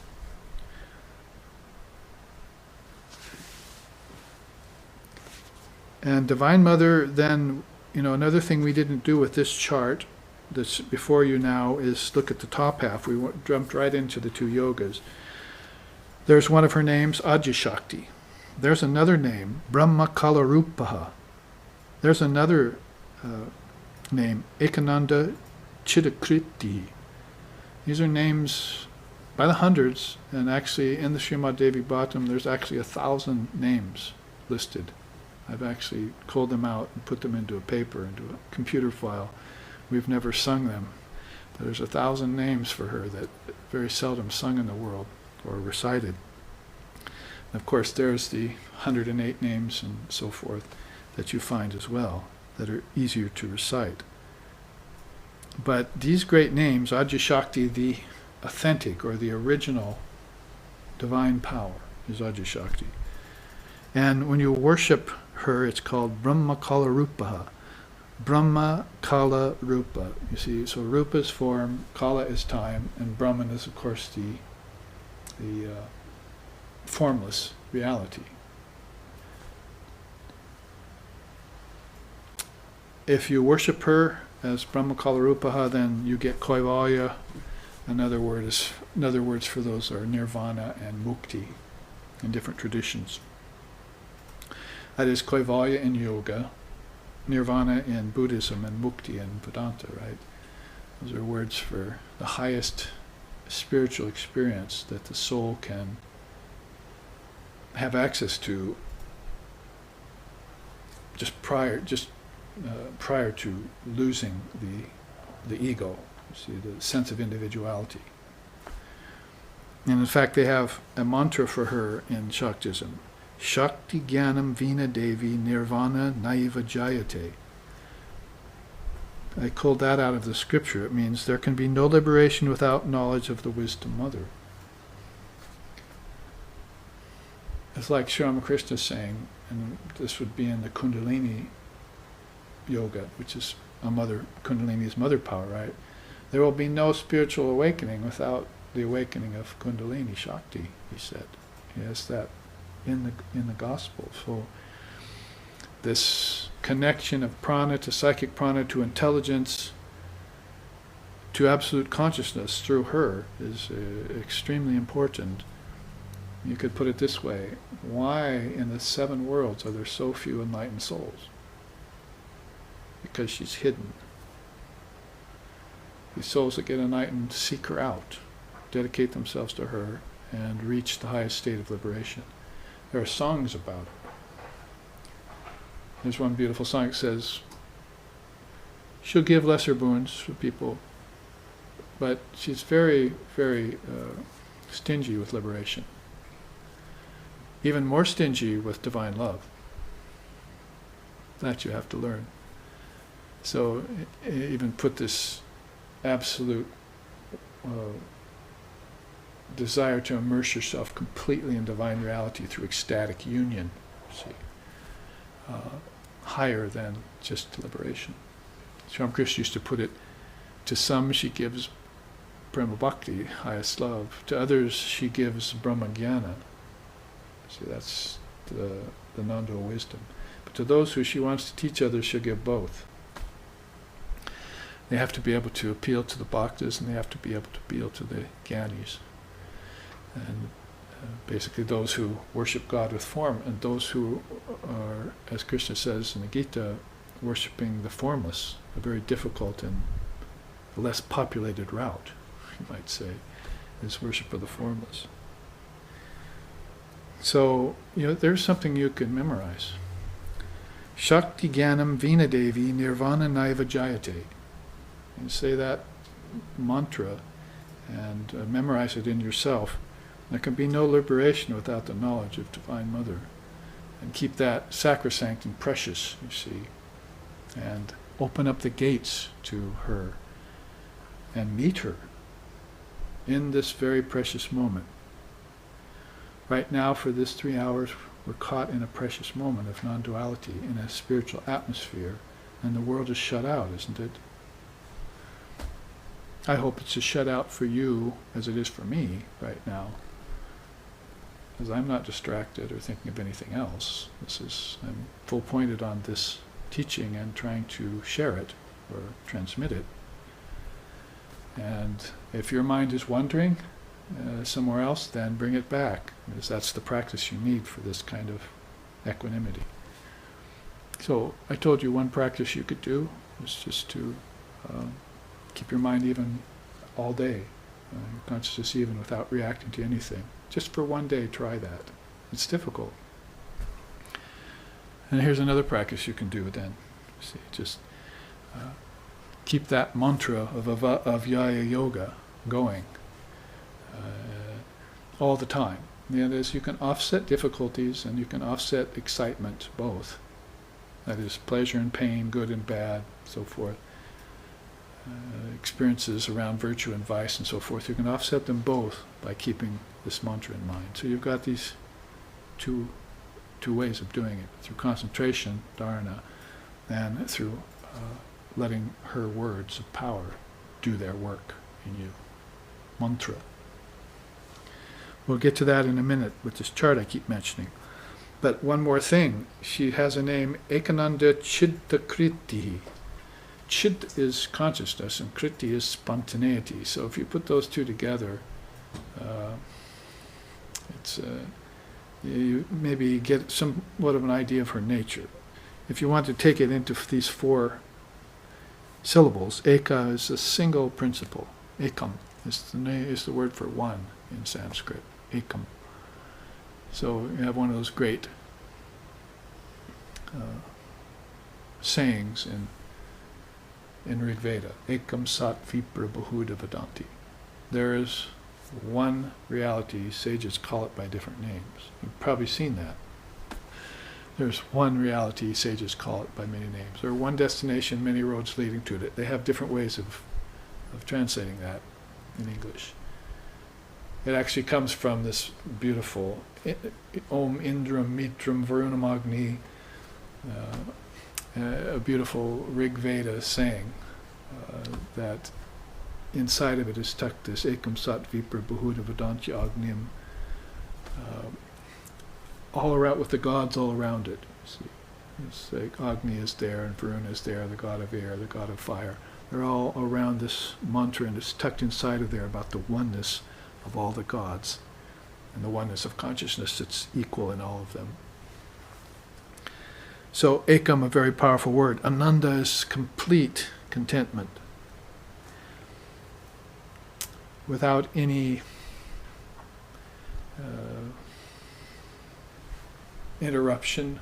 And Divine Mother, then, another thing we didn't do with this chart that's before you now is look at the top half. We jumped right into the 2 yogas. There's one of her names, Ajishakti. There's another name, Brahma Kalarupaha. There's another name, Ekananda Chidakriti. These are names by the hundreds, and actually in the Srimad Devi Bhattam there's actually 1,000 names listed. I've actually culled them out and put them into a paper, into a computer file. We've never sung them, but there's 1,000 names for her that very seldom sung in the world or recited. And of course there's the 108 names and so forth that you find as well that are easier to recite. But these great names, Ajya Shakti, the authentic or the original divine power is Ajya Shakti. And when you worship her, it's called Brahma Kala Rupaha. Brahma Kala Rupa. You see, so Rupa is form, Kala is time, and Brahman is of course the formless reality. If you worship her as Brahma Kala Rupaha, then you get Kaivalya. Another words for those are nirvana and mukti in different traditions. That is Kaivalya in yoga, nirvana in Buddhism, and mukti in Vedanta, right? Those are words for the highest spiritual experience that the soul can have access to prior to losing the ego, you see, the sense of individuality. And in fact, they have a mantra for her in Shaktism. Shakti Jnanam Vina Devi Nirvana Naiva Jayate. I pulled that out of the scripture. It means there can be no liberation without knowledge of the wisdom mother. It's like Sri Ramakrishna saying, and this would be in the Kundalini yoga, which is Kundalini is mother power, right? There will be no spiritual awakening without the awakening of Kundalini Shakti, he said. He has that in the gospel. So this connection of prana to psychic prana to intelligence to absolute consciousness through her is extremely important. You could put it this way: why in the 7 worlds are there so few enlightened souls? Because she's hidden. These souls that get enlightened seek her out, dedicate themselves to her, and reach the highest state of liberation. There are songs about it. There's one beautiful song that says, she'll give lesser boons for people, but she's very, very stingy with liberation. Even more stingy with divine love. That you have to learn. So even put this absolute desire to immerse yourself completely in divine reality through ecstatic union, see, higher than just liberation. Sri Ramakrishna used to put it, to some she gives Prema Bhakti, highest love, to others she gives Brahma Jnana. See, that's the non-dual wisdom. But to those who she wants to teach others, she'll give both. They have to be able to appeal to the bhaktas, and they have to be able to appeal to the jnanis. And basically those who worship God with form, and those who are, as Krishna says in the Gita, worshipping the formless, a very difficult and less populated route, you might say, is worship of the formless. So, there's something you can memorize. Shakti Jnanam Vina Devi Nirvana Naiva Jayate. You say that mantra and memorize it in yourself. There can be no liberation without the knowledge of Divine Mother. And keep that sacrosanct and precious, you see. And open up the gates to her and meet her in this very precious moment. Right now, for this 3 hours, we're caught in a precious moment of non-duality, in a spiritual atmosphere, and the world is shut out, isn't it? I hope it's a shut out for you as it is for me right now, because I'm not distracted or thinking of anything else. I'm full pointed on this teaching and trying to share it or transmit it. And if your mind is wandering somewhere else, then bring it back, because that's the practice you need for this kind of equanimity. So I told you one practice you could do is just to keep your mind even all day consciousness even without reacting to anything. Just for one day, try that. It's difficult. And here's another practice you can do then. See, just keep that mantra of Yaya Yoga going all the time. That is, you can offset difficulties and you can offset excitement, both. That is, pleasure and pain, good and bad, so forth. Experiences around virtue and vice and so forth. You can offset them both by keeping this mantra in mind. So you've got these two ways of doing it, through concentration, dharana, and through letting her words of power do their work in you. Mantra. We'll get to that in a minute with this chart I keep mentioning. But one more thing, she has a name, Ekananda Chittakriti. Chit is consciousness and kriti is spontaneity. So if you put those two together, you maybe get somewhat of an idea of her nature. If you want to take it into these 4 syllables, eka is a single principle. Ekam is the word for one in Sanskrit. Ekam. So you have one of those great sayings in Rig Veda. Ekam sat vipra bahuda vadanti. There is one reality. Sages call it by different names. You've probably seen that. There's one reality. Sages call it by many names. Or one destination, many roads leading to it. They have different ways of translating that in English. It actually comes from this beautiful Om Indram Mitram Varunam Agni, a beautiful Rig Veda saying that inside of it is tucked this Ekam Sat Vipra Bahuda Vedantya Agnim, all around, with the gods all around it. See, it's like Agni is there, and Varuna is there, the god of air, the god of fire. They're all around this mantra, and it's tucked inside of there about the oneness of all the gods, and the oneness of consciousness that's equal in all of them. So Ekam, a very powerful word. Ananda is complete contentment, without any interruption,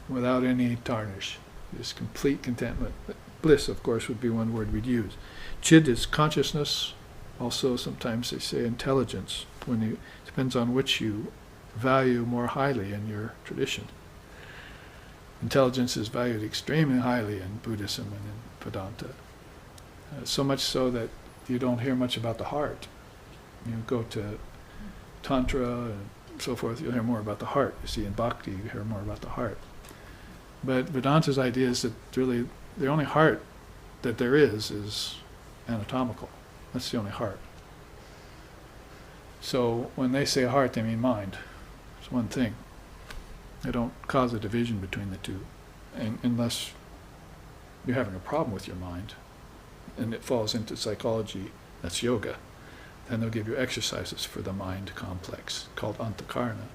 without any tarnish. Just complete contentment. Bliss, of course, would be one word we'd use. Chid is consciousness. Also, sometimes they say intelligence. Depends on which you value more highly in your tradition. Intelligence is valued extremely highly in Buddhism and in Vedanta. So much so that you don't hear much about the heart. You go to Tantra and so forth, you'll hear more about the heart. You see, in Bhakti, you hear more about the heart. But Vedanta's idea is that really the only heart that there is anatomical. That's the only heart. So when they say heart, they mean mind. It's one thing. They don't cause a division between the two, unless you're having a problem with your mind, and it falls into psychology, that's yoga. Then they'll give you exercises for the mind complex, called antakarna.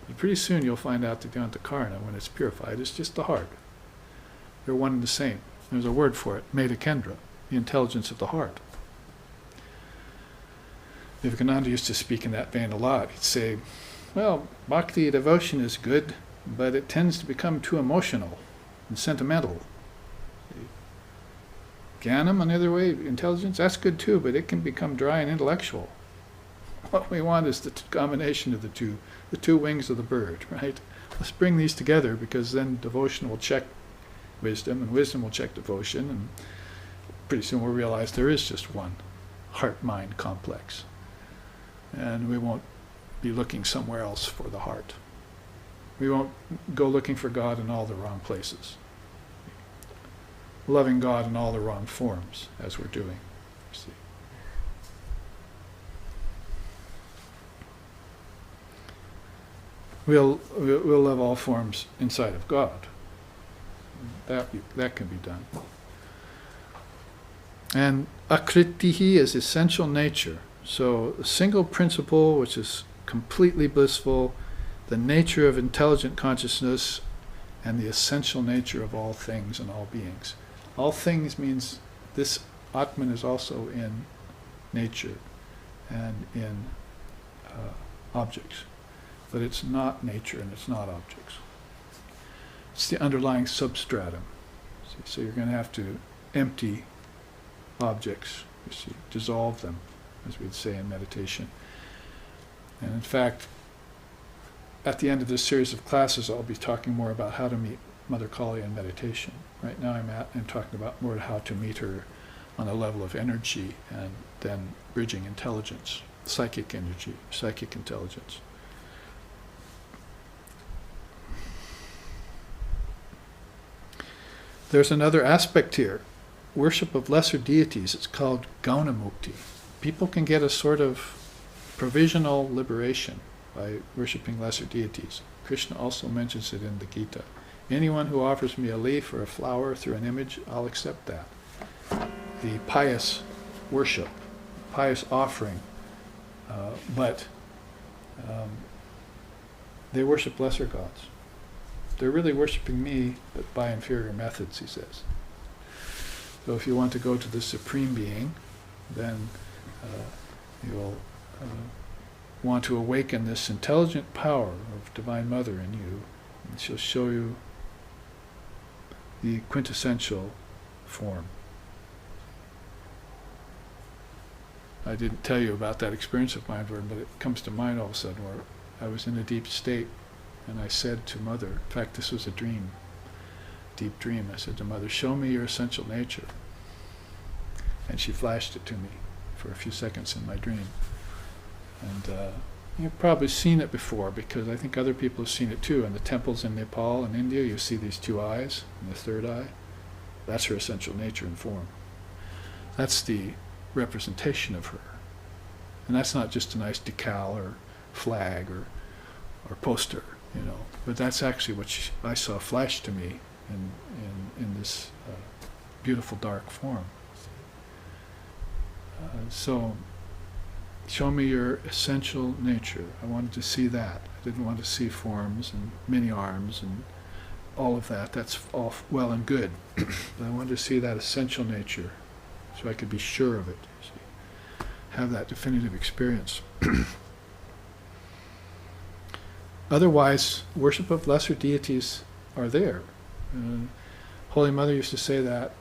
But pretty soon you'll find out that the antakarna, when it's purified, is just the heart. They're one and the same. There's a word for it, Meda Kendra, the intelligence of the heart. Vivekananda used to speak in that vein a lot. He'd say, well, bhakti devotion is good, but it tends to become too emotional and sentimental. Jnanam, on the other way, intelligence, that's good too, but it can become dry and intellectual. What we want is the combination of the two wings of the bird, right? Let's bring these together, because then devotion will check wisdom, and wisdom will check devotion, and pretty soon we'll realize there is just one heart-mind complex. And we won't be looking somewhere else for the heart. We won't go looking for God in all the wrong places. Loving God in all the wrong forms, as we're doing, you see. We'll love all forms inside of God. That can be done. And akritihi is essential nature. So a single principle, which is completely blissful, the nature of intelligent consciousness, and the essential nature of all things and all beings. All things means this Atman is also in nature and in objects. But it's not nature and it's not objects. It's the underlying substratum. See, so you're going to have to empty objects, you see, dissolve them, as we'd say in meditation. And in fact, at the end of this series of classes, I'll be talking more about how to meet Mother Kali in meditation. Right now I'm talking about more how to meet her on a level of energy and then bridging intelligence, psychic energy, psychic intelligence. There's another aspect here. Worship of lesser deities. It's called Gaunamukti. People can get a sort of provisional liberation by worshipping lesser deities. Krishna also mentions it in the Gita. Anyone who offers me a leaf or a flower through an image, I'll accept that. The pious worship, pious offering, but they worship lesser gods. They're really worshiping me, but by inferior methods, he says. So if you want to go to the Supreme Being, then you'll want to awaken this intelligent power of Divine Mother in you, and she'll show you the quintessential form. I didn't tell you about that experience of mine, but it comes to mind all of a sudden, where I was in a deep state, and I said to Mother, in fact this was a dream, deep dream, I said to Mother, show me your essential nature. And she flashed it to me for a few seconds in my dream. And you've probably seen it before, because I think other people have seen it too. In the temples in Nepal and India, you see these two eyes, and the third eye. That's her essential nature and form. That's the representation of her. And that's not just a nice decal or flag or poster, you know, but that's actually what I saw flash to me in this beautiful dark form. So, show me your essential nature. I wanted to see that. I didn't want to see forms and many arms and all of that. That's all well and good. But I wanted to see that essential nature so I could be sure of it, you see. Have that definitive experience. Otherwise, worship of lesser deities are there. Holy Mother used to say that.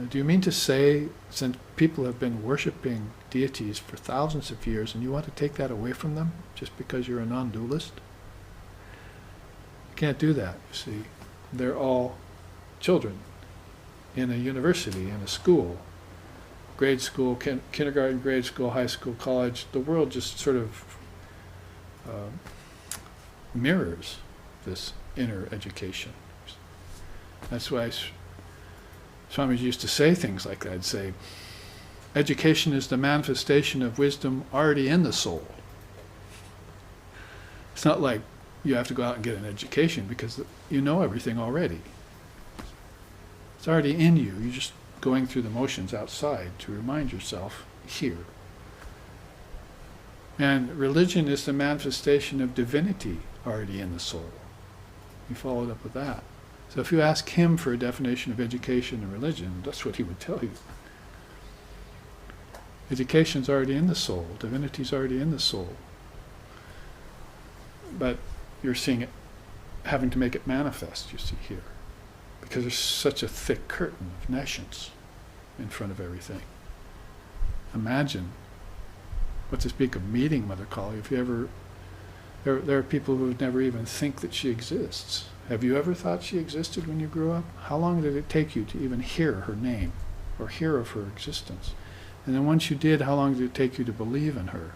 Do you mean to say, since people have been worshipping deities for thousands of years, and you want to take that away from them just because you're a non-dualist? You can't do that, you see. They're all children in a university, in a school, grade school, kindergarten, grade school, high school, college. The world just sort of mirrors this inner education. That's why Swamiji used to say things like that. He'd say, education is the manifestation of wisdom already in the soul. It's not like you have to go out and get an education, because you know everything already. It's already in you. You're just going through the motions outside to remind yourself here. And religion is the manifestation of divinity already in the soul. You followed up with that. So if you ask him for a definition of education and religion, that's what he would tell you. Education's already in the soul. Divinity's already in the soul. But you're seeing it, having to make it manifest, you see here. Because there's such a thick curtain of nescience in front of everything. Imagine, what to speak of meeting Mother Kali, if you ever, there are people who would never even think that she exists. Have you ever thought she existed when you grew up? How long did it take you to even hear her name or hear of her existence? And then once you did, how long did it take you to believe in her?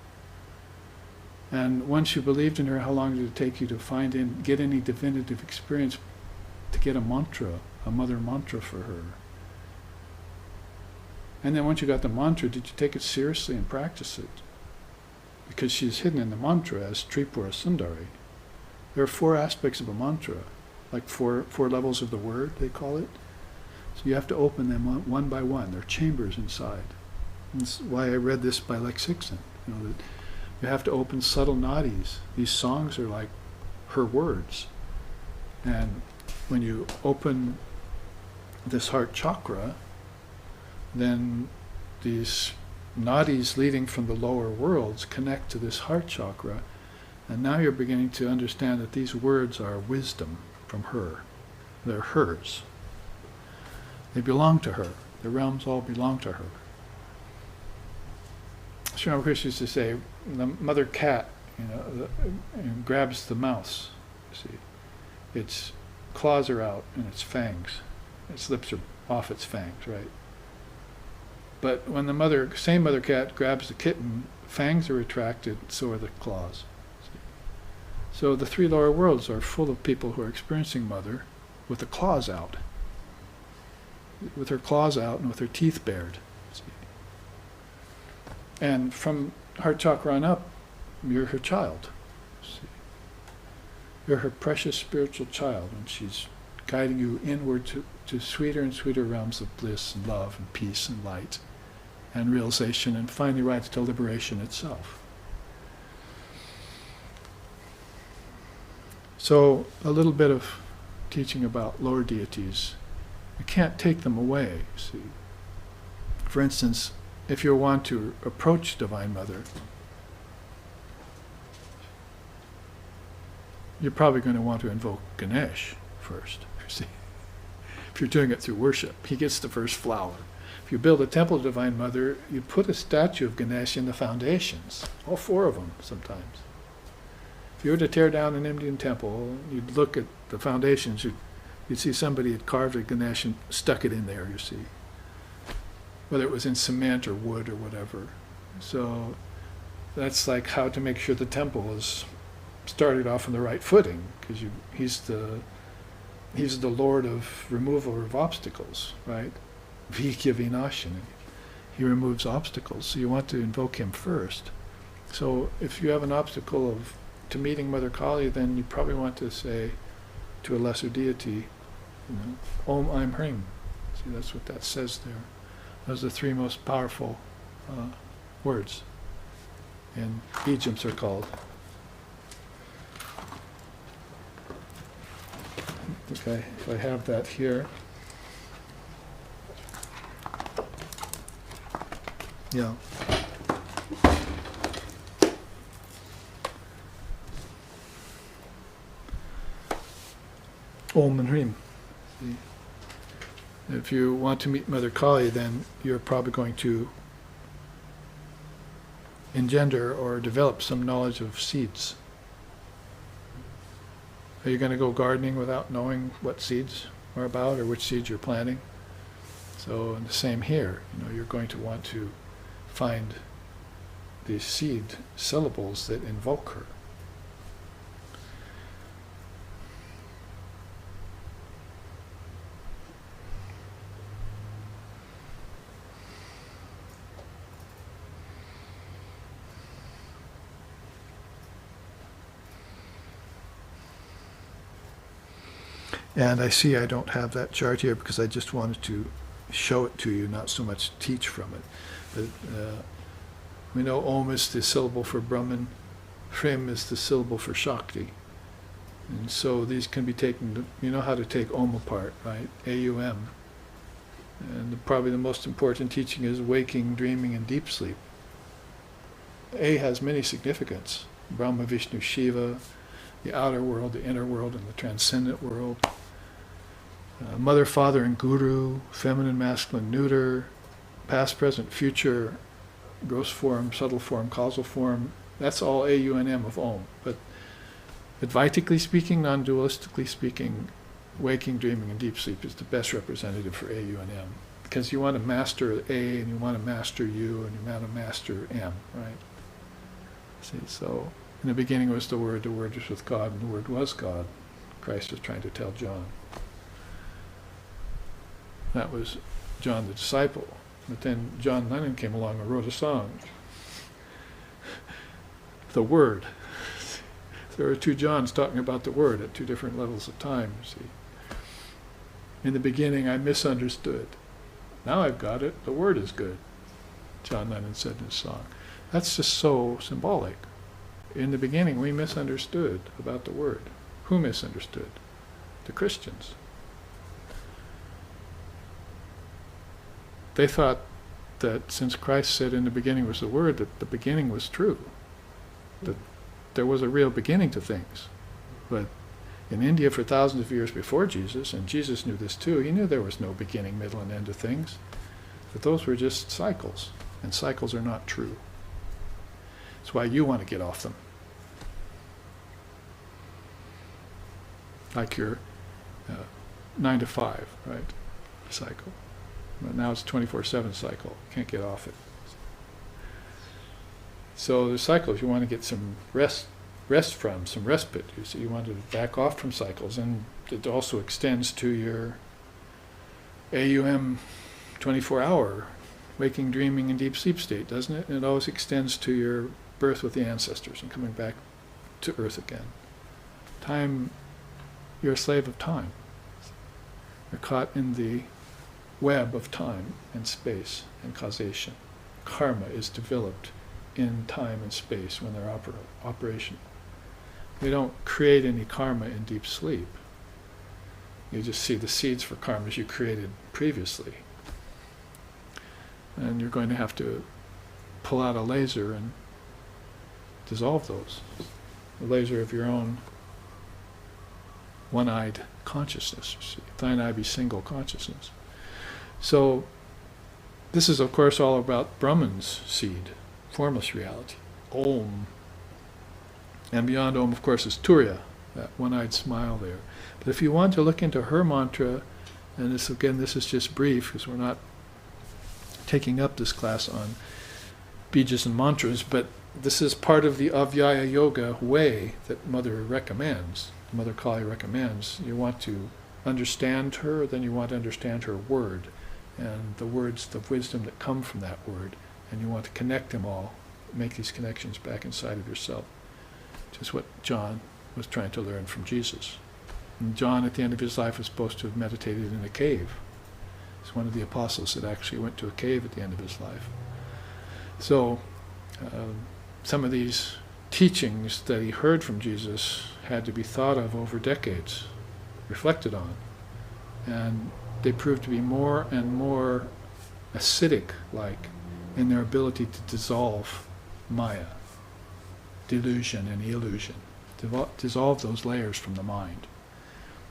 And once you believed in her, how long did it take you to get any definitive experience, to get a mantra, a mother mantra for her? And then once you got the mantra, did you take it seriously and practice it? Because she's hidden in the mantra as Tripura Sundari. There are 4 aspects of a mantra, like four levels of the word, they call it. So you have to open them one by one. There are chambers inside. And that's why I read this by Lexixen. You know, that you have to open subtle nadis. These songs are like her words. And when you open this heart chakra, then these nadis leading from the lower worlds connect to this heart chakra, and now you're beginning to understand that these words are wisdom from her. They're hers. They belong to her. The realms all belong to her. Sri Ramakrishna used to say, the mother cat, grabs the mouse. See, its claws are out and its fangs, its lips are off its fangs, right? But when the same mother cat grabs the kitten, fangs are retracted, so are the claws. See? So the three lower worlds are full of people who are experiencing mother with the claws out, with her claws out and with her teeth bared. See? And from heart chakra on up, you're her child. See? You're her precious spiritual child, and she's guiding you inward to sweeter and sweeter realms of bliss and love and peace and light and realization, and finally rides to liberation itself. So a little bit of teaching about lower deities. You can't take them away, see. For instance, if you want to approach Divine Mother, you're probably going to want to invoke Ganesh first, see. If you're doing it through worship, he gets the first flower. If you build a temple to Divine Mother, you put a statue of Ganesh in the foundations, all four of them sometimes. If you were to tear down an Indian temple, you'd look at the foundations, you'd see somebody had carved a Ganesh and stuck it in there, you see. Whether it was in cement or wood or whatever. So that's like how to make sure the temple is started off on the right footing, because he's the Lord of removal of obstacles, right? Vikya Vinashini. He removes obstacles, so you want to invoke him first. So if you have an obstacle to meeting Mother Kali, then you probably want to say to a lesser deity, Om Aim Hrim. See, that's what that says there. Those are the three most powerful words. And Bijams are called. Okay, if I have that here. Yeah. Om and Hrim. If you want to meet Mother Kali, then you're probably going to engender or develop some knowledge of seeds. Are you going to go gardening without knowing what seeds are about or which seeds you're planting? So the same here, you're going to want to find the seed syllables that invoke her. And I see I don't have that chart here because I just wanted to show it to you, not so much teach from it. But we know Om is the syllable for Brahman, Hrim is the syllable for Shakti. And so these can be taken, you know how to take Om apart, right? A-U-M. And probably the most important teaching is waking, dreaming, and deep sleep. A has many significance. Brahma, Vishnu, Shiva, the outer world, the inner world, and the transcendent world. Mother, father, and guru, feminine, masculine, neuter, past, present, future, gross form, subtle form, causal form. That's all A-U-N-M of Om. But Advaitically speaking, non-dualistically speaking, waking, dreaming, and deep sleep is the best representative for A-U-N-M. Because you want to master A, and you want to master U, and you want to master M, right? See, so in the beginning was the Word was with God, and the Word was God. Christ was trying to tell John. That was John the disciple. But then John Lennon came along and wrote a song. The Word. There are two Johns talking about the Word at two different levels of time, you see. In the beginning I misunderstood. Now I've got it. The Word is good, John Lennon said in his song. That's just so symbolic. In the beginning we misunderstood about the Word. Who misunderstood? The Christians. They thought that since Christ said in the beginning was the Word, that the beginning was true, that there was a real beginning to things. But in India for thousands of years before Jesus, and Jesus knew this too, he knew there was no beginning, middle, and end to things, that those were just cycles, and cycles are not true. That's why you want to get off them. Like your 9 to 5, right, cycle. But now it's 24/7 cycle. Can't get off it. So the cycles, you want to get some rest from, some respite. You want to back off from cycles, and it also extends to your AUM 24-hour waking, dreaming, and deep sleep state, doesn't it? And it always extends to your birth with the ancestors and coming back to Earth again. Time, you're a slave of time. You're caught in the web of time and space and causation. Karma is developed in time and space when they're operational. We don't create any karma in deep sleep. You just see the seeds for karmas you created previously. And you're going to have to pull out a laser and dissolve those. The laser of your own one-eyed consciousness. You see. Thine eye be single consciousness. So this is, of course, all about Brahman's seed, formless reality, Om. And beyond Om, of course, is Turiya, that one-eyed smile there. But if you want to look into her mantra, and this, again, this is just brief, because we're not taking up this class on bijas and mantras, but this is part of the Avyaya Yoga way that Mother recommends, Mother Kali recommends. You want to understand her, then you want to understand her word, and the words of wisdom that come from that word, and you want to connect them all, make these connections back inside of yourself, which is what John was trying to learn from Jesus. And John, at the end of his life, was supposed to have meditated in a cave. He's one of the apostles that actually went to a cave at the end of his life. So some of these teachings that he heard from Jesus had to be thought of over decades, reflected on, and they proved to be more and more acidic-like in their ability to dissolve Maya, delusion and illusion, dissolve those layers from the mind.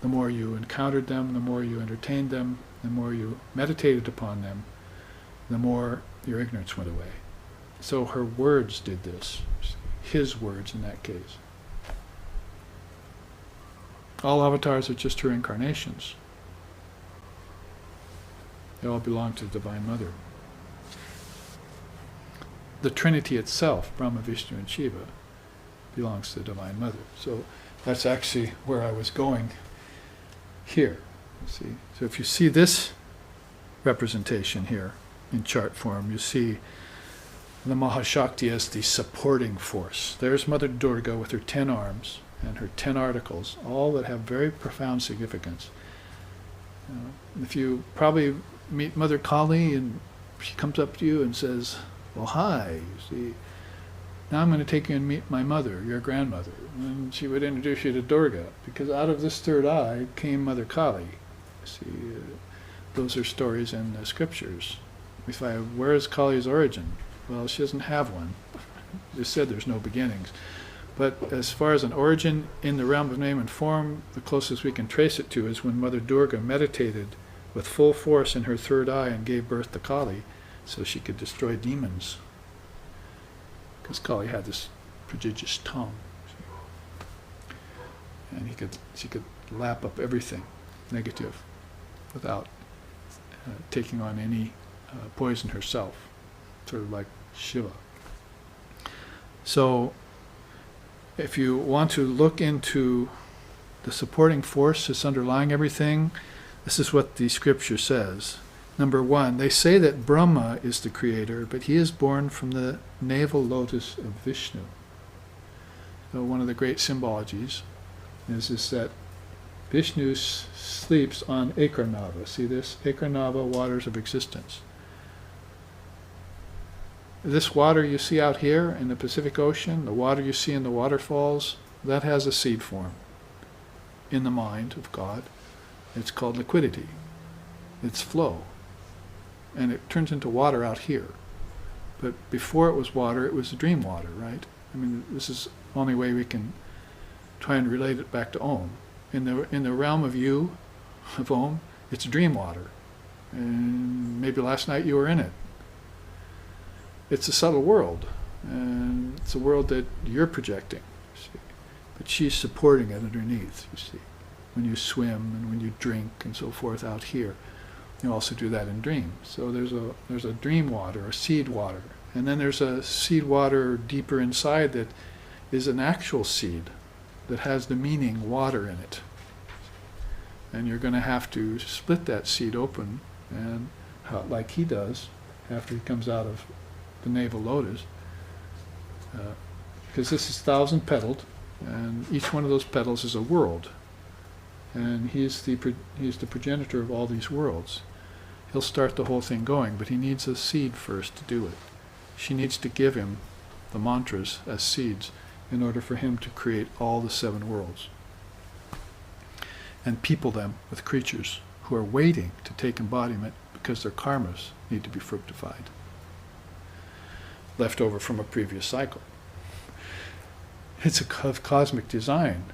The more you encountered them, the more you entertained them, the more you meditated upon them, the more your ignorance went away. So her words did this, his words in that case. All avatars are just her incarnations. They all belong to the Divine Mother. The Trinity itself, Brahma, Vishnu, and Shiva, belongs to the Divine Mother. So that's actually where I was going here. See? So if you see this representation here in chart form, you see the Mahashakti as the supporting force. There's Mother Durga with her 10 arms and her 10 articles, all that have very profound significance. If you probably meet Mother Kali and she comes up to you and says, well, hi, you see, now I'm going to take you and meet my mother, your grandmother. And she would introduce you to Durga, because out of this third eye came Mother Kali. See, those are stories in the scriptures. Where is Kali's origin? Well, she doesn't have one. They said there's no beginnings. But as far as an origin in the realm of name and form, the closest we can trace it to is when Mother Durga meditated with full force in her third eye and gave birth to Kali so she could destroy demons. Because Kali had this prodigious tongue. And she could lap up everything negative without taking on any poison herself, sort of like Shiva. So if you want to look into the supporting force that's underlying everything, this is what the scripture says. Number one, they say that Brahma is the creator, but he is born from the navel lotus of Vishnu. So one of the great symbologies is that Vishnu sleeps on Akarnava. See this? Akarnava, waters of existence. This water you see out here in the Pacific Ocean, the water you see in the waterfalls, that has a seed form in the mind of God. It's called liquidity. It's flow. and it turns into water out here. But before it was water, it was dream water, right? I mean, this is the only way we can try and relate it back to Om. In the realm of you, of Om, it's dream water. And maybe last night you were in it. It's a subtle world, and it's a world that you're projecting, you see. But she's supporting it underneath, you see. When you swim and when you drink and so forth out here, you also do that in dreams. So there's a dream water, a seed water, and then there's a seed water deeper inside that is an actual seed that has the meaning water in it. And you're going to have to split that seed open, and like he does after he comes out of the navel lotus, because this is 1,000 petaled, and each one of those petals is a world, and he's the progenitor of all these worlds. He'll start the whole thing going, but he needs a seed first to do it. She needs to give him the mantras as seeds in order for him to create all the 7 worlds and people them with creatures who are waiting to take embodiment because their karmas need to be fructified, left over from a previous cycle. It's a cosmic design.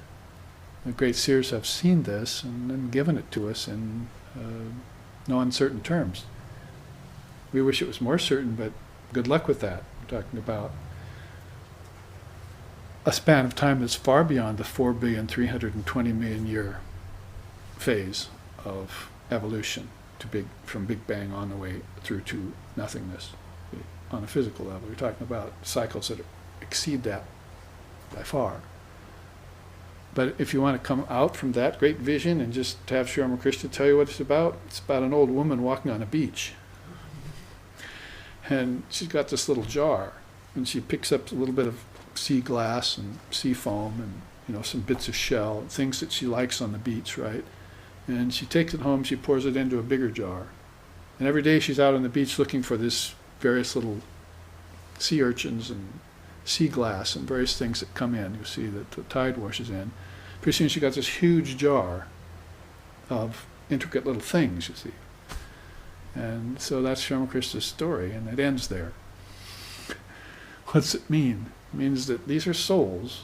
The great seers have seen this and then given it to us in no uncertain terms. We wish it was more certain, but good luck with that. We're talking about a span of time that's far beyond the 4,320,000,000 year phase of evolution from Big Bang on the way through to nothingness on a physical level. We're talking about cycles that exceed that by far. But if you want to come out from that great vision and just have Sri Ramakrishna tell you what it's about an old woman walking on a beach. And she's got this little jar, and she picks up a little bit of sea glass and sea foam and some bits of shell, things that she likes on the beach, right? And she takes it home, she pours it into a bigger jar. And every day she's out on the beach looking for this various little sea urchins and sea glass and various things that come in. You see that the tide washes in. Pretty soon she got this huge jar of intricate little things, you see. And so that's Ramakrishna's story, and it ends there. What's it mean? It means that these are souls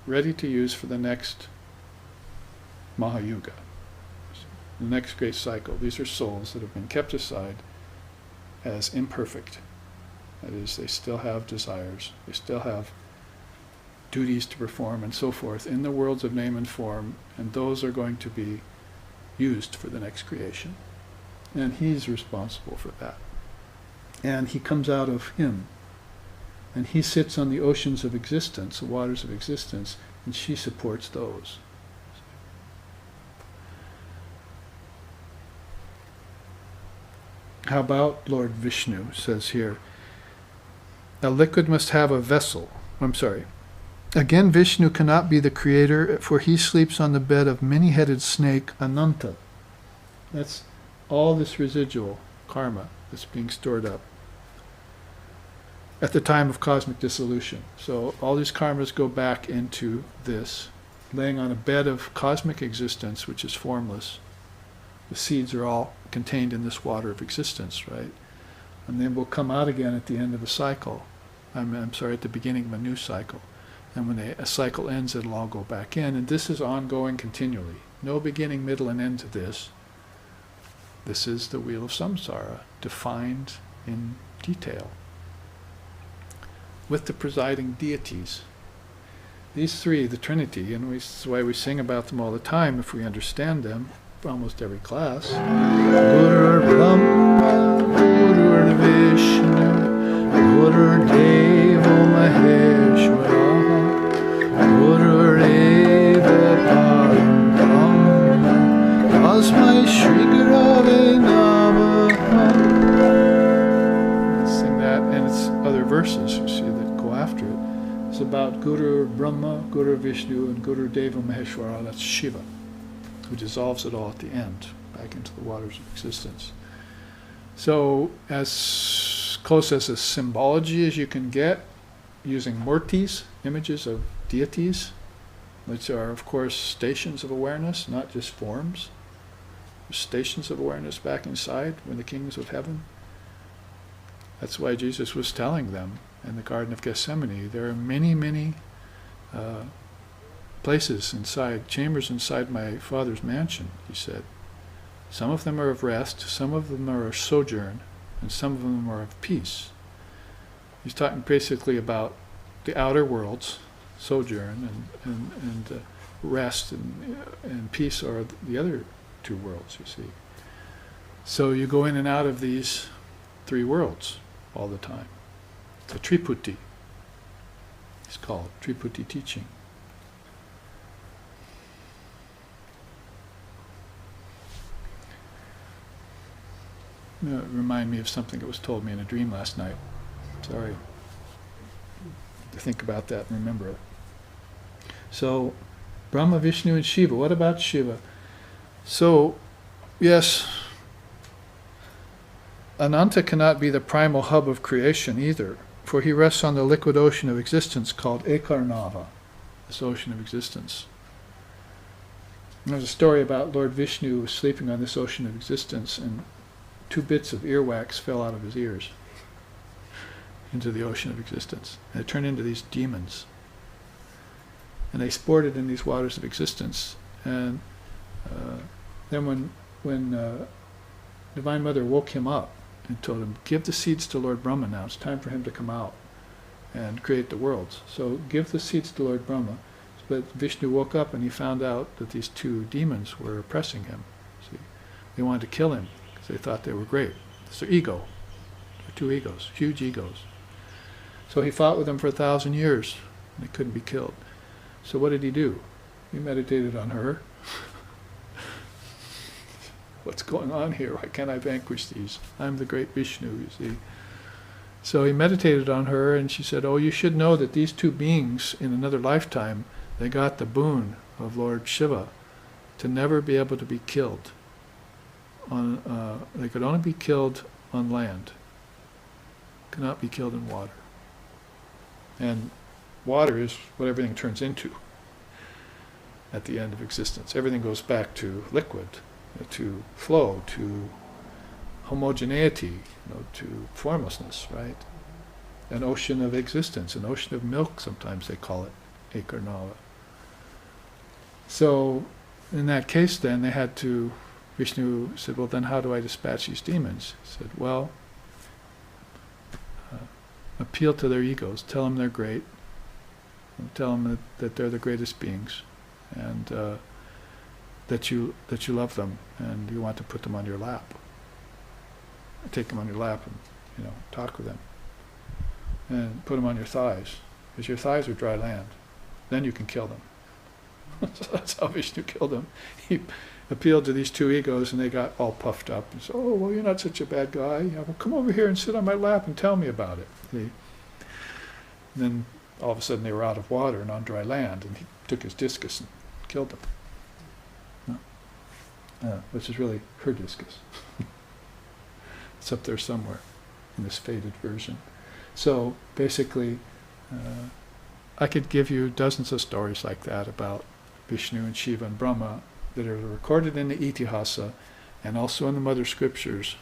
ready to use for the next Mahayuga, the next great cycle. These are souls that have been kept aside as imperfect. That is, they still have desires, they still have duties to perform and so forth in the worlds of name and form, and those are going to be used for the next creation. And he's responsible for that. And he comes out of him. And he sits on the oceans of existence, the waters of existence, and she supports those. How about Lord Vishnu says here, a liquid must have a vessel. Again, Vishnu cannot be the creator, for he sleeps on the bed of many-headed snake Ananta. That's all this residual karma that's being stored up at the time of cosmic dissolution. So all these karmas go back into this, laying on a bed of cosmic existence, which is formless. The seeds are all contained in this water of existence, right? And then will come out again at the end of a cycle. At the beginning of a new cycle. And when a cycle ends, it'll all go back in. And this is ongoing continually. No beginning, middle, and end to this. This is the wheel of samsara, defined in detail, with the presiding deities. These three, the Trinity, and this is why we sing about them all the time if we understand them, for almost every class. Guru Brahma, Guru Vishnu, Guru Deva Maheshwara, Guru Eva Param Brahma, Tasmai Shri Gurave Namaha. Sing that, and it's other verses, you see, that go after it. It's about Guru Brahma, Guru Vishnu, and Guru Deva Maheshwara, that's Shiva, who dissolves it all at the end, back into the waters of existence. So, as close as a symbology as you can get, using murtis, images of deities, which are, of course, stations of awareness, not just forms. Stations of awareness back inside, when the kings of heaven. That's why Jesus was telling them in the Garden of Gethsemane, there are many, many places inside, chambers inside my Father's mansion, he said. Some of them are of rest, some of them are of sojourn, and some of them are of peace. He's talking basically about the outer worlds, sojourn, and rest and peace are the other two worlds, you see. So you go in and out of these three worlds all the time. The Triputi. It's called Triputi teaching. Remind me of something that was told me in a dream last night. Sorry. To think about that and remember it. So, Brahma, Vishnu, and Shiva. What about Shiva? So, yes, Ananta cannot be the primal hub of creation either, for he rests on the liquid ocean of existence called Ekarnava, this ocean of existence. And there's a story about Lord Vishnu sleeping on this ocean of existence, and 2 bits of earwax fell out of his ears into the ocean of existence. And it turned into these demons. And they sported in these waters of existence. And then when Divine Mother woke him up and told him, give the seeds to Lord Brahma now, it's time for him to come out and create the worlds. So give the seeds to Lord Brahma. But Vishnu woke up and he found out that these 2 demons were oppressing him. See, they wanted to kill him because they thought they were great. It's their ego. They're 2 egos, huge egos. So he fought with them for 1,000 years and they couldn't be killed. So what did he do? He meditated on her. What's going on here? Why can't I vanquish these? I'm the great Vishnu, you see. So he meditated on her and she said, oh, you should know that these 2 beings in another lifetime, they got the boon of Lord Shiva to never be able to be killed. They could only be killed on land. Could not be killed in water. And water is what everything turns into at the end of existence. Everything goes back to liquid, to flow, to homogeneity, to formlessness, right? An ocean of existence, an ocean of milk, sometimes they call it, Ekarnava. So, in that case then, they had to, Vishnu said, well then how do I dispatch these demons? He said, well, appeal to their egos, tell them they're great, and tell them that they're the greatest beings, and that you love them, and you want to put them on your lap. Take them on your lap and, talk with them. And put them on your thighs, because your thighs are dry land. Then you can kill them. So that's how Vishnu killed them. He appealed to these 2 egos, and they got all puffed up. And said, oh, well, you're not such a bad guy. Well, come over here and sit on my lap and tell me about it. And then all of a sudden they were out of water and on dry land, and he took his discus and killed them. Which is really her discus. It's up there somewhere in this faded version. So basically, I could give you dozens of stories like that about Vishnu and Shiva and Brahma that are recorded in the Itihasa and also in the Mother Scriptures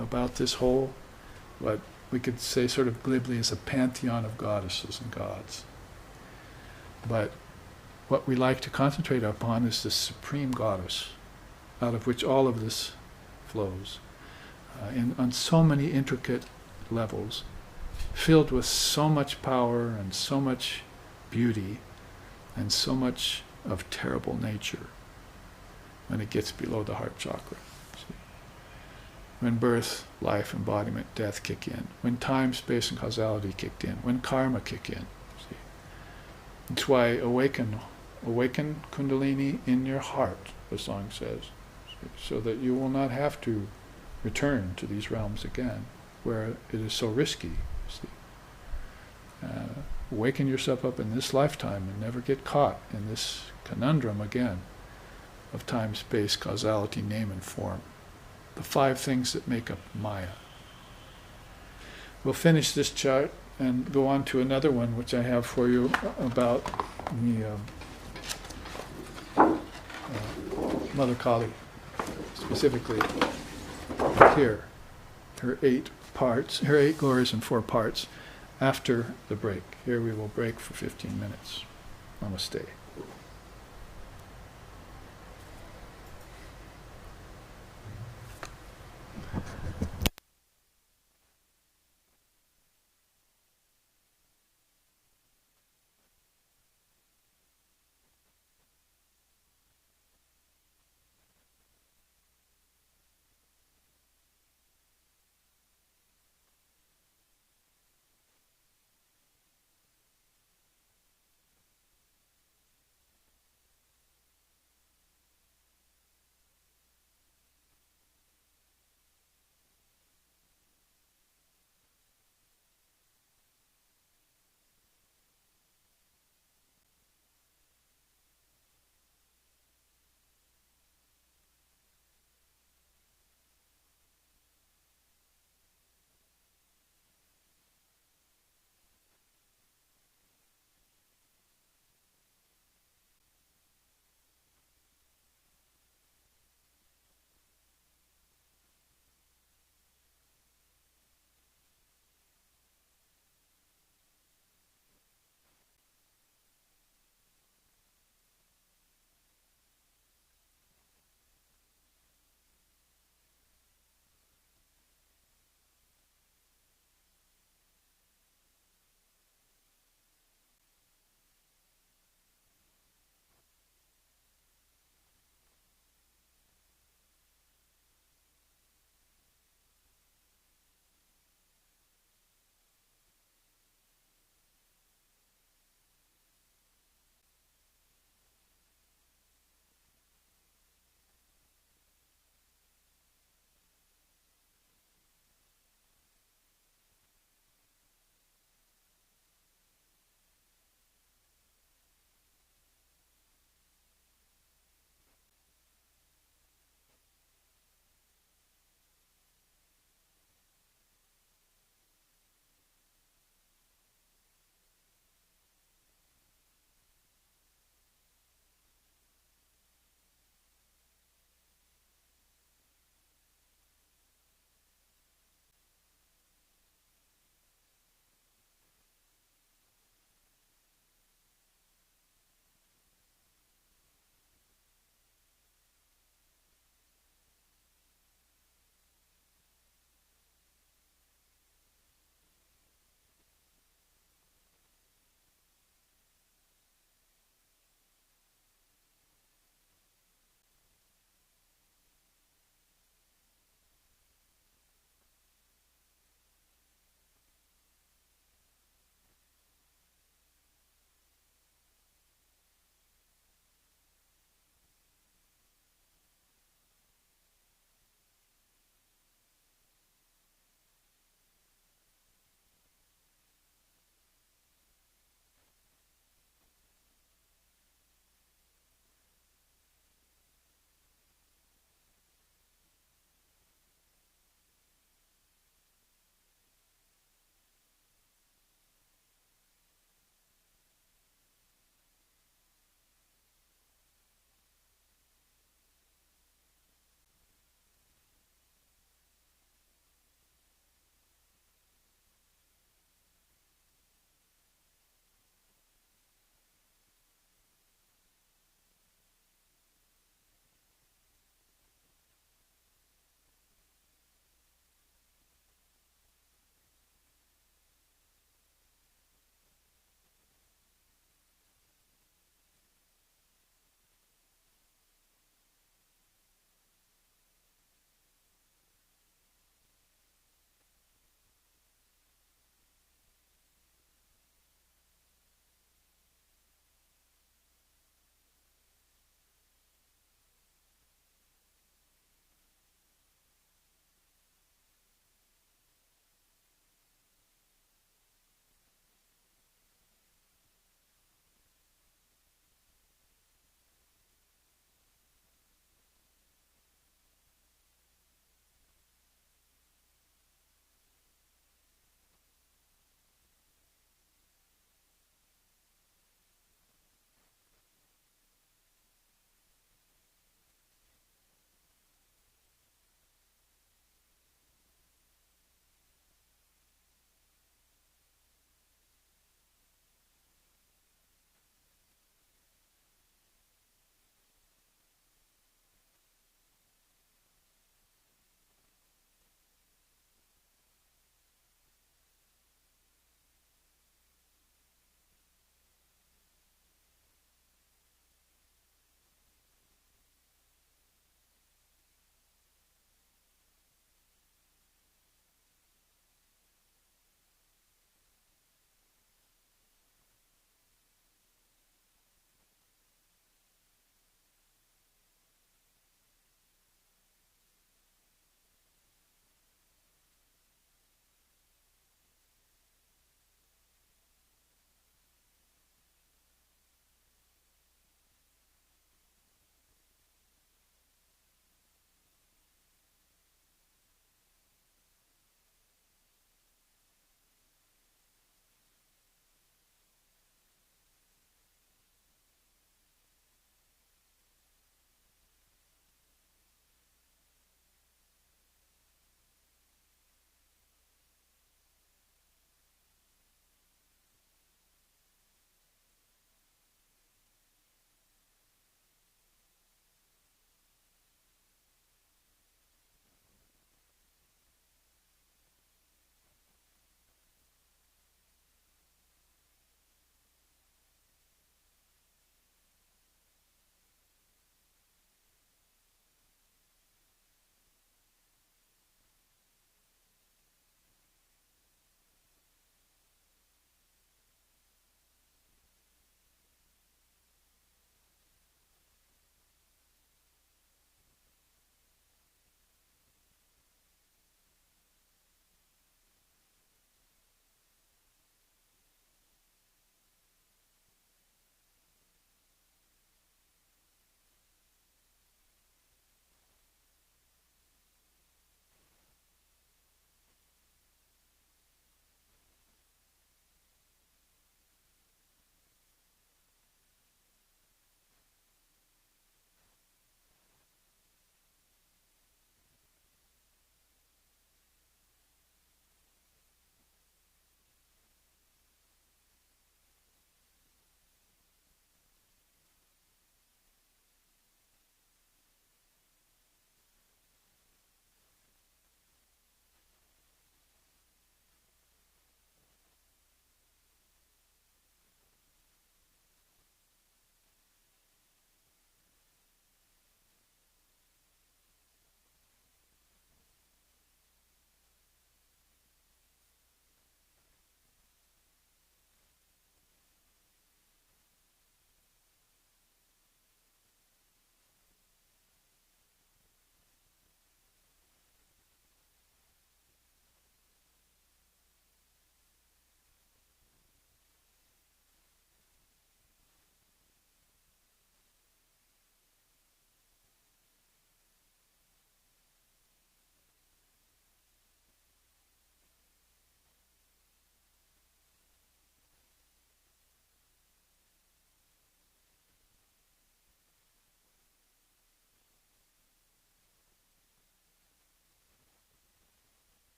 about this whole, what we could say sort of glibly is a pantheon of goddesses and gods. But what we like to concentrate upon is the supreme goddess, out of which all of this flows, on so many intricate levels, filled with so much power and so much beauty and so much of terrible nature when it gets below the heart chakra. See? When birth, life, embodiment, death kick in, when time, space, and causality kicked in, when karma kick in. See? That's why awaken Kundalini in your heart, the song says, so that you will not have to return to these realms again, where it is so risky. See? Awaken yourself up in this lifetime and never get caught in this conundrum again of time, space, causality, name, and form. The 5 things that make up Maya. We'll finish this chart and go on to another one which I have for you about the Mother Kali, specifically here, her 8 parts, here are 8 glories in 4 parts after the break. Here we will break for 15 minutes. Namaste.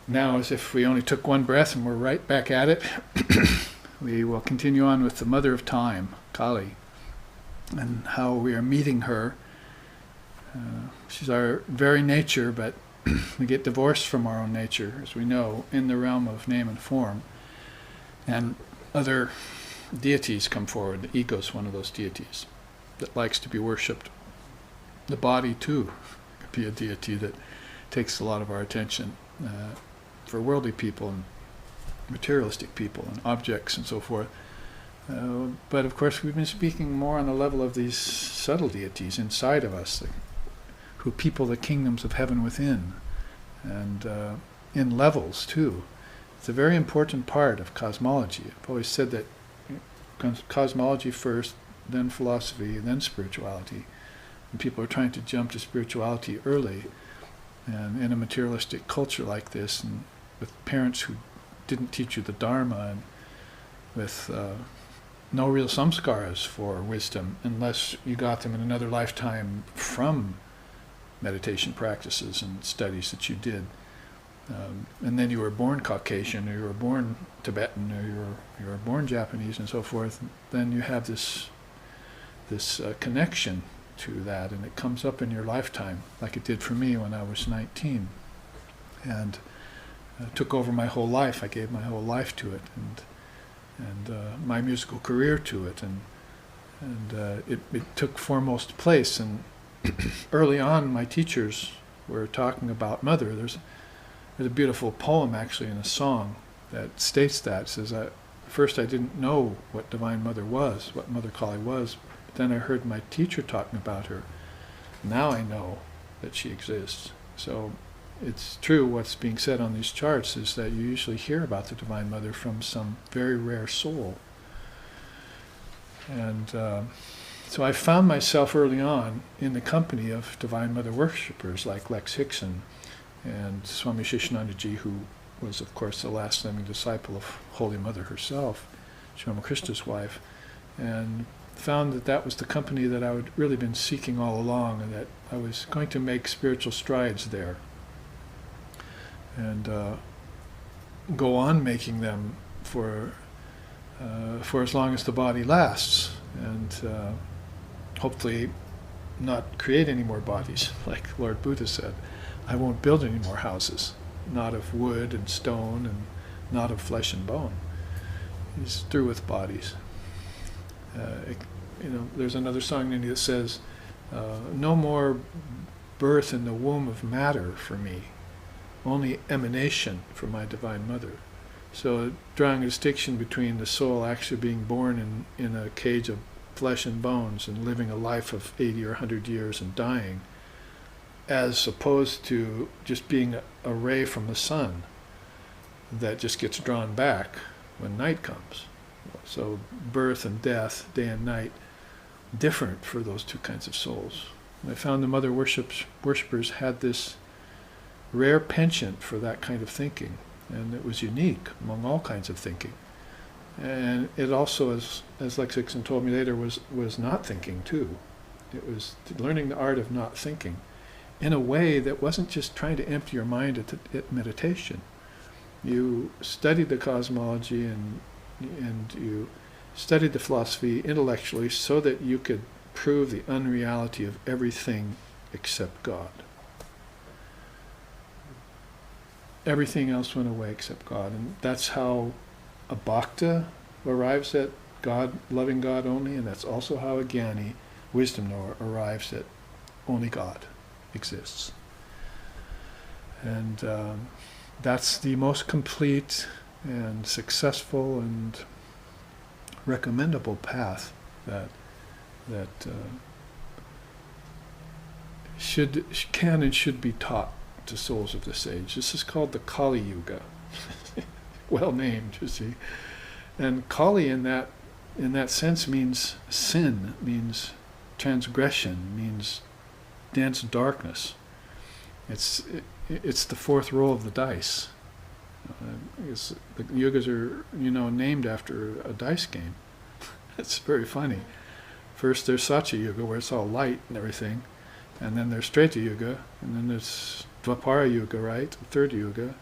now, as if we only took one breath and we're right back at it, we will continue on with the Mother of Time, Kali, and how we are meeting her. She's our very nature, but we get divorced from our own nature, as we know, in the realm of name and form. And other deities come forward. The ego is one of those deities that likes to be worshipped. The body, too, could be a deity that takes a lot of our attention for worldly people and materialistic people and objects and so forth. But of course, we've been speaking more on the level of these subtle deities inside of us, who people the kingdoms of heaven within, and in levels too. It's a very important part of cosmology. I've always said that cosmology first, then philosophy, then spirituality. And people are trying to jump to spirituality early, and in a materialistic culture like this, and with parents who didn't teach you the Dharma, and with no real samskaras for wisdom, unless you got them in another lifetime from meditation practices and studies that you did. And then you were born Caucasian, or you were born Tibetan, or you were born Japanese, and so forth. Then you have this connection to that, and it comes up in your lifetime, like it did for me when I was 19, and took over my whole life. I gave my whole life to it, and my musical career to it, and it took foremost place. And early on, my teachers were talking about Mother. There's a beautiful poem, actually, in a song that states that. It says, first I didn't know what Divine Mother was, what Mother Kali was, but then I heard my teacher talking about her. Now I know that she exists. So it's true, what's being said on these charts is that you usually hear about the Divine Mother from some very rare soul. And so I found myself early on in the company of Divine Mother worshippers like Lex Hickson and Swami Shishanandaji, who was, of course, the last living disciple of Holy Mother herself, Sri Ramakrishna's wife, and found that that was the company that I had really been seeking all along, and that I was going to make spiritual strides there, and go on making them for as long as the body lasts, and hopefully not create any more bodies, like Lord Buddha said. I won't build any more houses, not of wood and stone, and not of flesh and bone. He's through with bodies. There's another song in India that says, no more birth in the womb of matter for me, only emanation for my Divine Mother. So drawing a distinction between the soul actually being born in a cage of flesh and bones and living a life of 80 or 100 years and dying, as opposed to just being a ray from the sun that just gets drawn back when night comes. So birth and death, day and night, different for those two kinds of souls. And I found the Mother worshippers had this rare penchant for that kind of thinking, and it was unique among all kinds of thinking. And it also, as Lex Hickson told me later, was not thinking too. It was learning the art of not thinking in a way that wasn't just trying to empty your mind at meditation. You studied the cosmology and you studied the philosophy intellectually so that you could prove the unreality of everything except God. Everything else went away except God, and that's how a bhakta arrives at God, loving God only, and that's also how a jnani, wisdom knower, arrives at only God exists. And that's the most complete and successful and recommendable path that can and should be taught to souls of this age. This is called the Kali Yuga. Well named, you see. And Kali in that sense means sin, means transgression, means dense darkness. It's the fourth roll of the dice. The yugas are, named after a dice game. It's very funny. First there's Satya Yuga, where it's all light and everything, and then there's Treta Yuga, and then there's Dwapara Yuga, right? The third Yuga,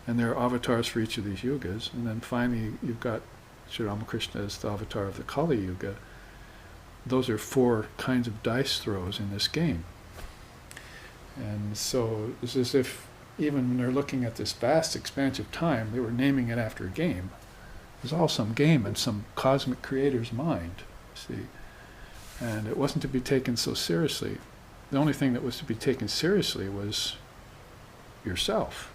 And there are avatars for each of these yugas. And then finally, you've got Sri Ramakrishna as the avatar of the Kali Yuga. Those are 4 kinds of dice throws in this game. And so it's as if even when they're looking at this vast expanse of time, they were naming it after a game. It was all some game in some cosmic creator's mind, see. And it wasn't to be taken so seriously. The only thing that was to be taken seriously was yourself.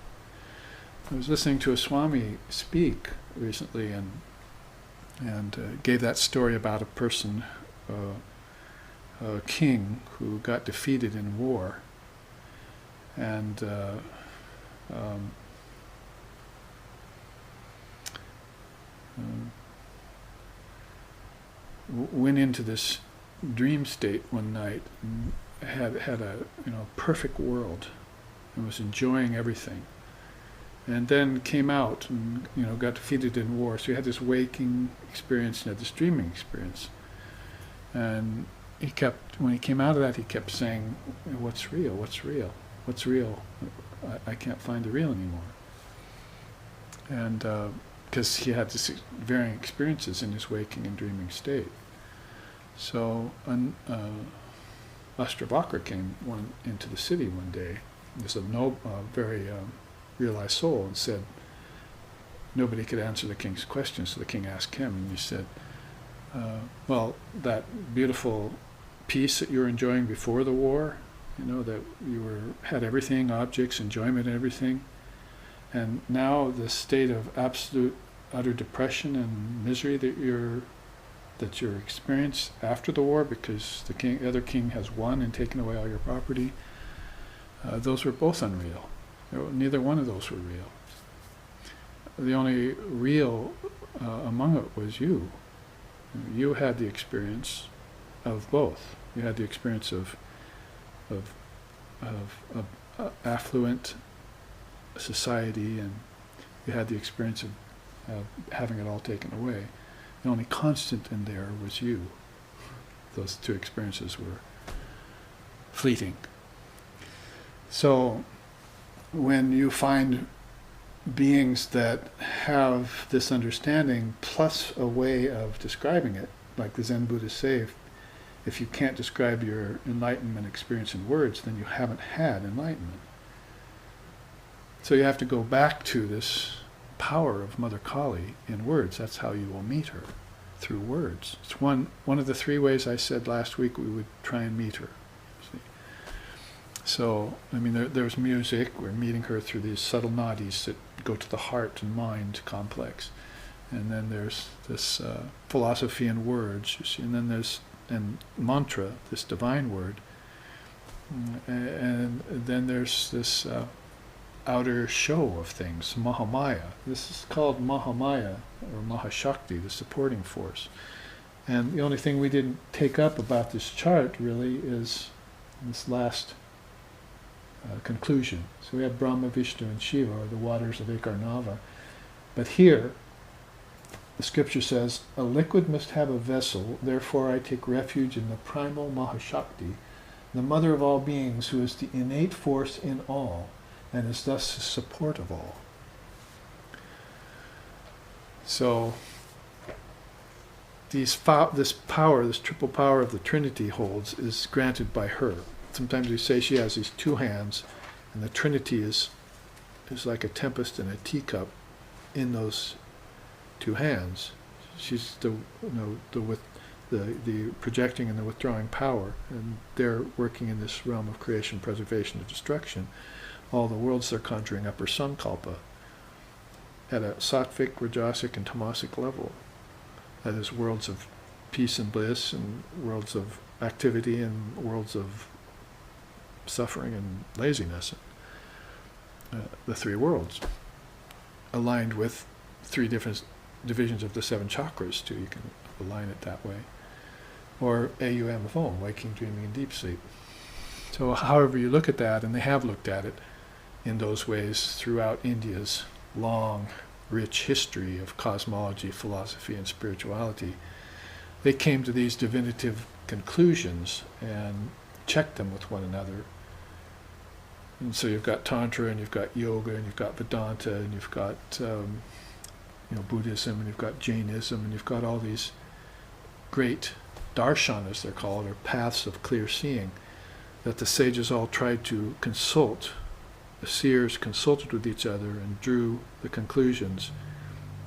I was listening to a Swami speak recently and gave that story about a person, a king who got defeated in war, and went into this dream state one night and had a perfect world and was enjoying everything, and then came out and got defeated in war. So he had this waking experience and had this dreaming experience, and when he came out of that, he kept saying, "What's real? What's real? What's real? I can't find the real anymore." And because he had this varying experiences in his waking and dreaming state. So Ashtabakra came into the city one day. This is a very realized soul, and said nobody could answer the king's question. So the king asked him, and he said, well, that beautiful peace that you were enjoying before the war, that you had everything, objects, enjoyment, and everything, and now the state of absolute utter depression and misery that you're experienced after the war, because the other king has won and taken away all your property, those were both unreal. Neither one of those were real. The only real among it was you. You had the experience of both. You had the experience of affluent society, and you had the experience of having it all taken away. The only constant in there was you. Those 2 experiences were fleeting. So when you find beings that have this understanding plus a way of describing it, like the Zen Buddhists say, if you can't describe your enlightenment experience in words, then you haven't had enlightenment. So you have to go back to this power of Mother Kali in words. That's how you will meet her, through words. It's one of the 3 ways I said last week we would try and meet her. See? So, there's music. We're meeting her through these subtle nadis that go to the heart and mind complex. And then there's this philosophy in words, you see. And then there's mantra, this divine word. And then there's this outer show of things, Mahamaya. This is called Mahamaya, or Mahashakti, the supporting force. And the only thing we didn't take up about this chart really is this last conclusion. So we have Brahma, Vishnu, and Shiva, or the waters of Ekarnava. But here, the scripture says, a liquid must have a vessel, therefore I take refuge in the primal Mahashakti, the mother of all beings, who is the innate force in all, and is thus the support of all. So this power, this triple power of the Trinity holds, is granted by her. Sometimes we say she has these 2 hands, and the Trinity is like a tempest in a teacup in those 2 hands. She's the projecting and the withdrawing power, and they're working in this realm of creation, preservation, and destruction. All the worlds they're conjuring up are sankalpa at a sattvic, rajasic, and tamasic level. That is, worlds of peace and bliss, and worlds of activity, and worlds of suffering and laziness. The 3 worlds, aligned with 3 different divisions of the 7 chakras, too. You can align it that way. Or AUM of Om, waking, dreaming, and deep sleep. So however you look at that, and they have looked at it in those ways throughout India's long, rich history of cosmology, philosophy, and spirituality, they came to these divinative conclusions and checked them with one another And so you've got Tantra, and you've got Yoga, and you've got Vedanta, and you've got Buddhism, and you've got Jainism, and you've got all these great darshanas, they're called, or paths of clear seeing, that the sages all tried to consult. The seers consulted with each other and drew the conclusions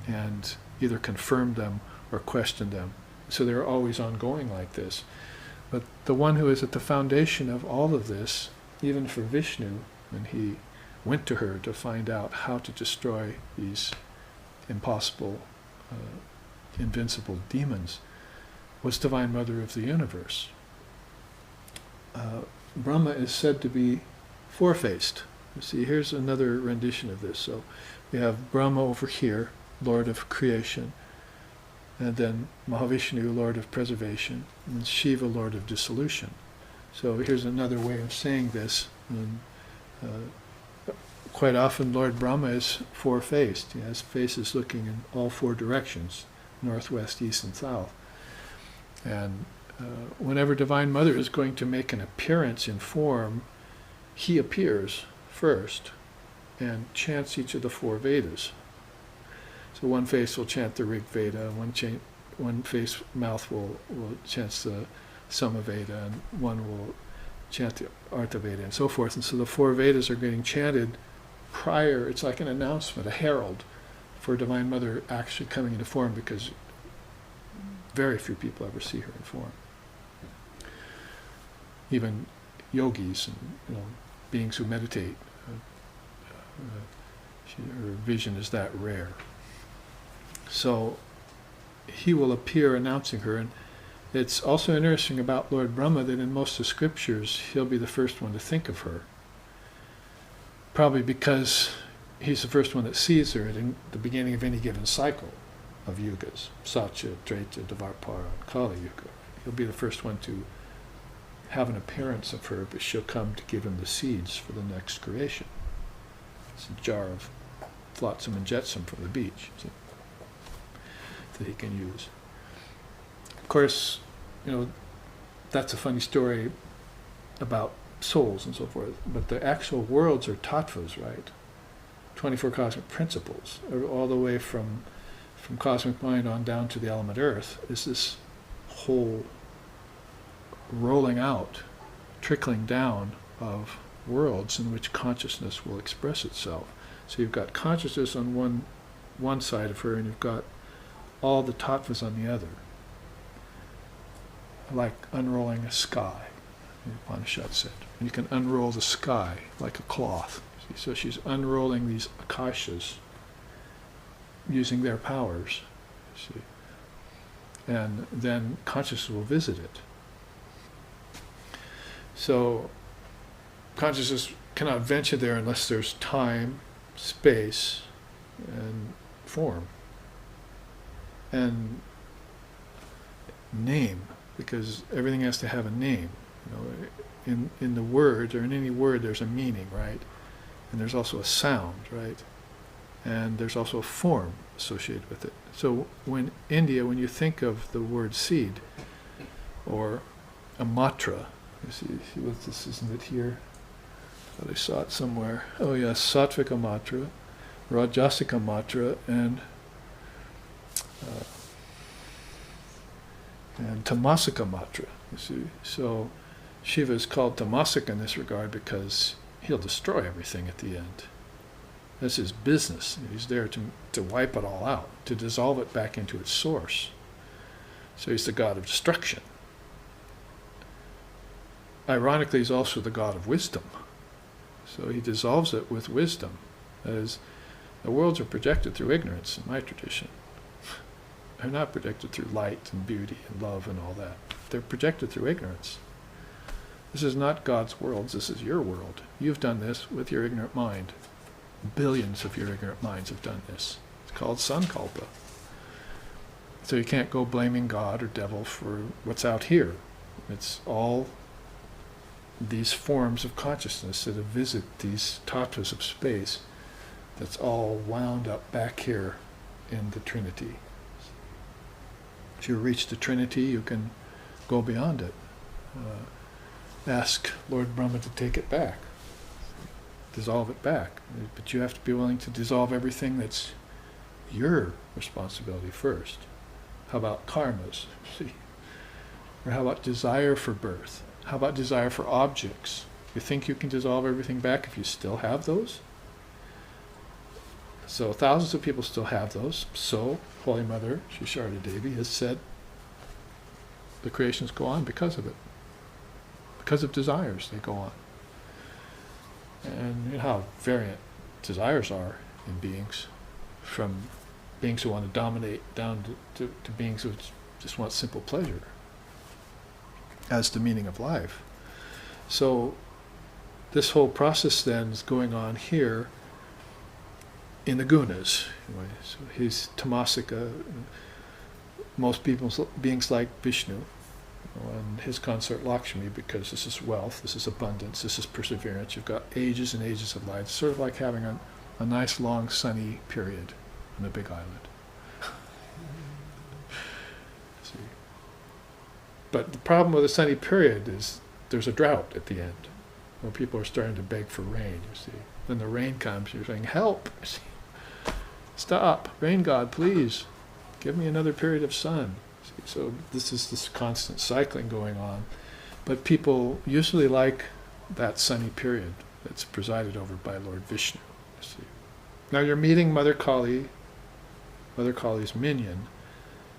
and either confirmed them or questioned them. So they're always ongoing like this. But the one who is at the foundation of all of this, even for Vishnu, when he went to her to find out how to destroy these impossible, invincible demons, was Divine Mother of the Universe. Brahma is said to be four-faced. You see, here's another rendition of this. So we have Brahma over here, Lord of creation, and then Mahavishnu, Lord of preservation, and Shiva, Lord of dissolution. So here's another way of saying this. And, quite often Lord Brahma is four-faced. He has faces looking in all four directions, north, west, east, and south. And whenever Divine Mother is going to make an appearance in form, he appears first and chants each of the four Vedas. So one face will chant the Rig Veda, one face mouth will chant the Sama Veda, and one will chant the Artha Veda, and so forth. And so the four Vedas are getting chanted prior. It's like an announcement, a herald, for Divine Mother actually coming into form, because very few people ever see her in form. Even yogis and beings who meditate, her vision is that rare. So he will appear announcing her, and it's also interesting about Lord Brahma that in most of the scriptures he'll be the first one to think of her. Probably because he's the first one that sees her at the beginning of any given cycle of yugas, Satya, Treta, Dvarpara, and Kali Yuga. He'll be the first one to have an appearance of her, but she'll come to give him the seeds for the next creation. It's a jar of flotsam and jetsam from the beach that he can use. Of course, that's a funny story about souls and so forth, but the actual worlds are tattvas, right? 24 cosmic principles, all the way from cosmic mind on down to the element earth, is this whole rolling out, trickling down of worlds in which consciousness will express itself. So you've got consciousness on one side of her, and you've got all the tattvas on the other, like unrolling a sky, the Upanishad said. And you can unroll the sky like a cloth. See? So she's unrolling these akashas using their powers, see, and then consciousness will visit it. So consciousness cannot venture there unless there's time, space, and form, and name, because everything has to have a name. In the word, or in any word, there's a meaning, right? And there's also a sound, right? And there's also a form associated with it. So when you think of the word seed, or a matra, you see what this, isn't it here? I thought I saw it somewhere. Oh yes, Sattvika matra, Rajasika matra, and Tamasika matra, you see. So Shiva is called Tamasika in this regard because he'll destroy everything at the end. That's his business. He's there to wipe it all out, to dissolve it back into its source. So he's the god of destruction. Ironically, he's also the god of wisdom. So he dissolves it with wisdom. That is, the worlds are projected through ignorance in my tradition. They're not projected through light and beauty and love and all that. They're projected through ignorance. This is not God's worlds, this is your world. You've done this with your ignorant mind. Billions of your ignorant minds have done this. It's called sankalpa. So you can't go blaming God or devil for what's out here. It's all these forms of consciousness that visit these tattvas of space, that's all wound up back here in the Trinity. If you reach the Trinity, you can go beyond it. Ask Lord Brahma to take it back. dissolve it back. But you have to be willing to dissolve everything that's your responsibility first. How about karmas? See? Or how about desire for birth? How about desire for objects? You think you can dissolve everything back if you still have those? So thousands of people still have those. So Holy Mother, Sri Sharda Devi, has said the creations go on because of it. Because of desires, they go on. And you know how variant desires are in beings, from beings who want to dominate down to beings who just want simple pleasure as the meaning of life. So this whole process then is going on here in the gunas. Anyway, so he's tamasika. Most beings like Vishnu and his consort Lakshmi, because this is wealth, this is abundance, this is perseverance. You've got ages and ages of life. It's sort of like having a nice long sunny period on a big island. See? But the problem with a sunny period is there's a drought at the end, where people are starting to beg for rain, you see. Then the rain comes, you're saying, help! Stop! Rain God, please! Give me another period of sun. See? So this is this constant cycling going on. But people usually like that sunny period that's presided over by Lord Vishnu. You see. Now you're meeting Mother Kali, Mother Kali's minion,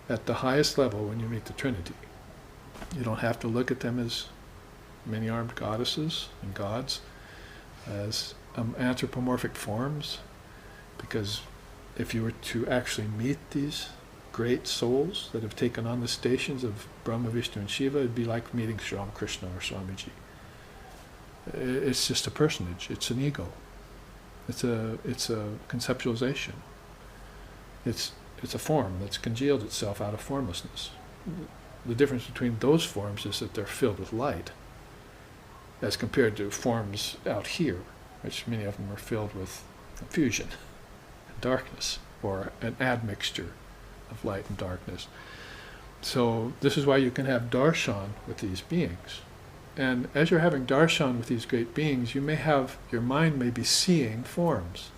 at the highest level when you meet the Trinity. You don't have to look at them as many-armed goddesses and gods, as anthropomorphic forms, because if you were to actually meet these great souls that have taken on the stations of Brahma, Vishnu, and Shiva, it'd be like meeting Sri Ramakrishna or Swamiji. It's just a personage. It's an ego. It's a conceptualization. It's a form that's congealed itself out of formlessness. The difference between those forms is that they're filled with light, as compared to forms out here, which many of them are filled with confusion and darkness, or an admixture of light and darkness. So this is why you can have darshan with these beings. And as you're having darshan with these great beings, your mind may be seeing forms.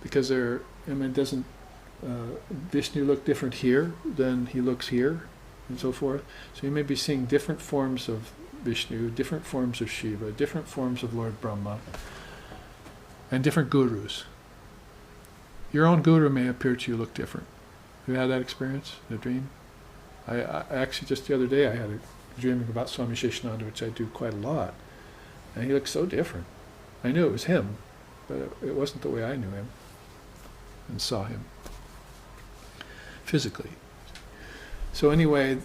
Because doesn't Vishnu look different here than he looks here, and so forth? So you may be seeing different forms of Vishnu, different forms of Shiva, different forms of Lord Brahma, and different gurus. Your own guru may appear to you look different. Have you had that experience in a dream? I actually, just the other day, I had a dreaming about Swami Sheshananda, which I do quite a lot, and he looked so different. I knew it was him, but it wasn't the way I knew him and saw him physically. So anyway,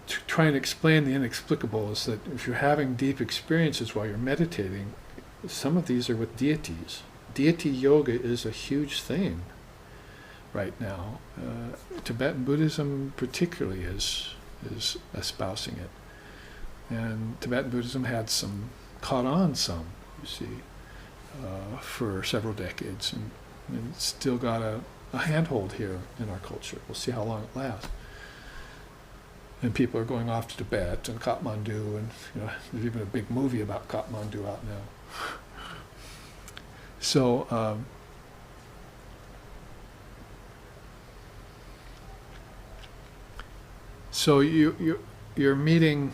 to try and explain the inexplicable is that if you're having deep experiences while you're meditating, some of these are with deities. Deity yoga is a huge thing right now. Tibetan Buddhism particularly is espousing it. And Tibetan Buddhism had caught on some, you see, for several decades, and it's still got a handhold here in our culture. We'll see how long it lasts. And people are going off to Tibet and Kathmandu, and there's even a big movie about Kathmandu out now. So you're meeting,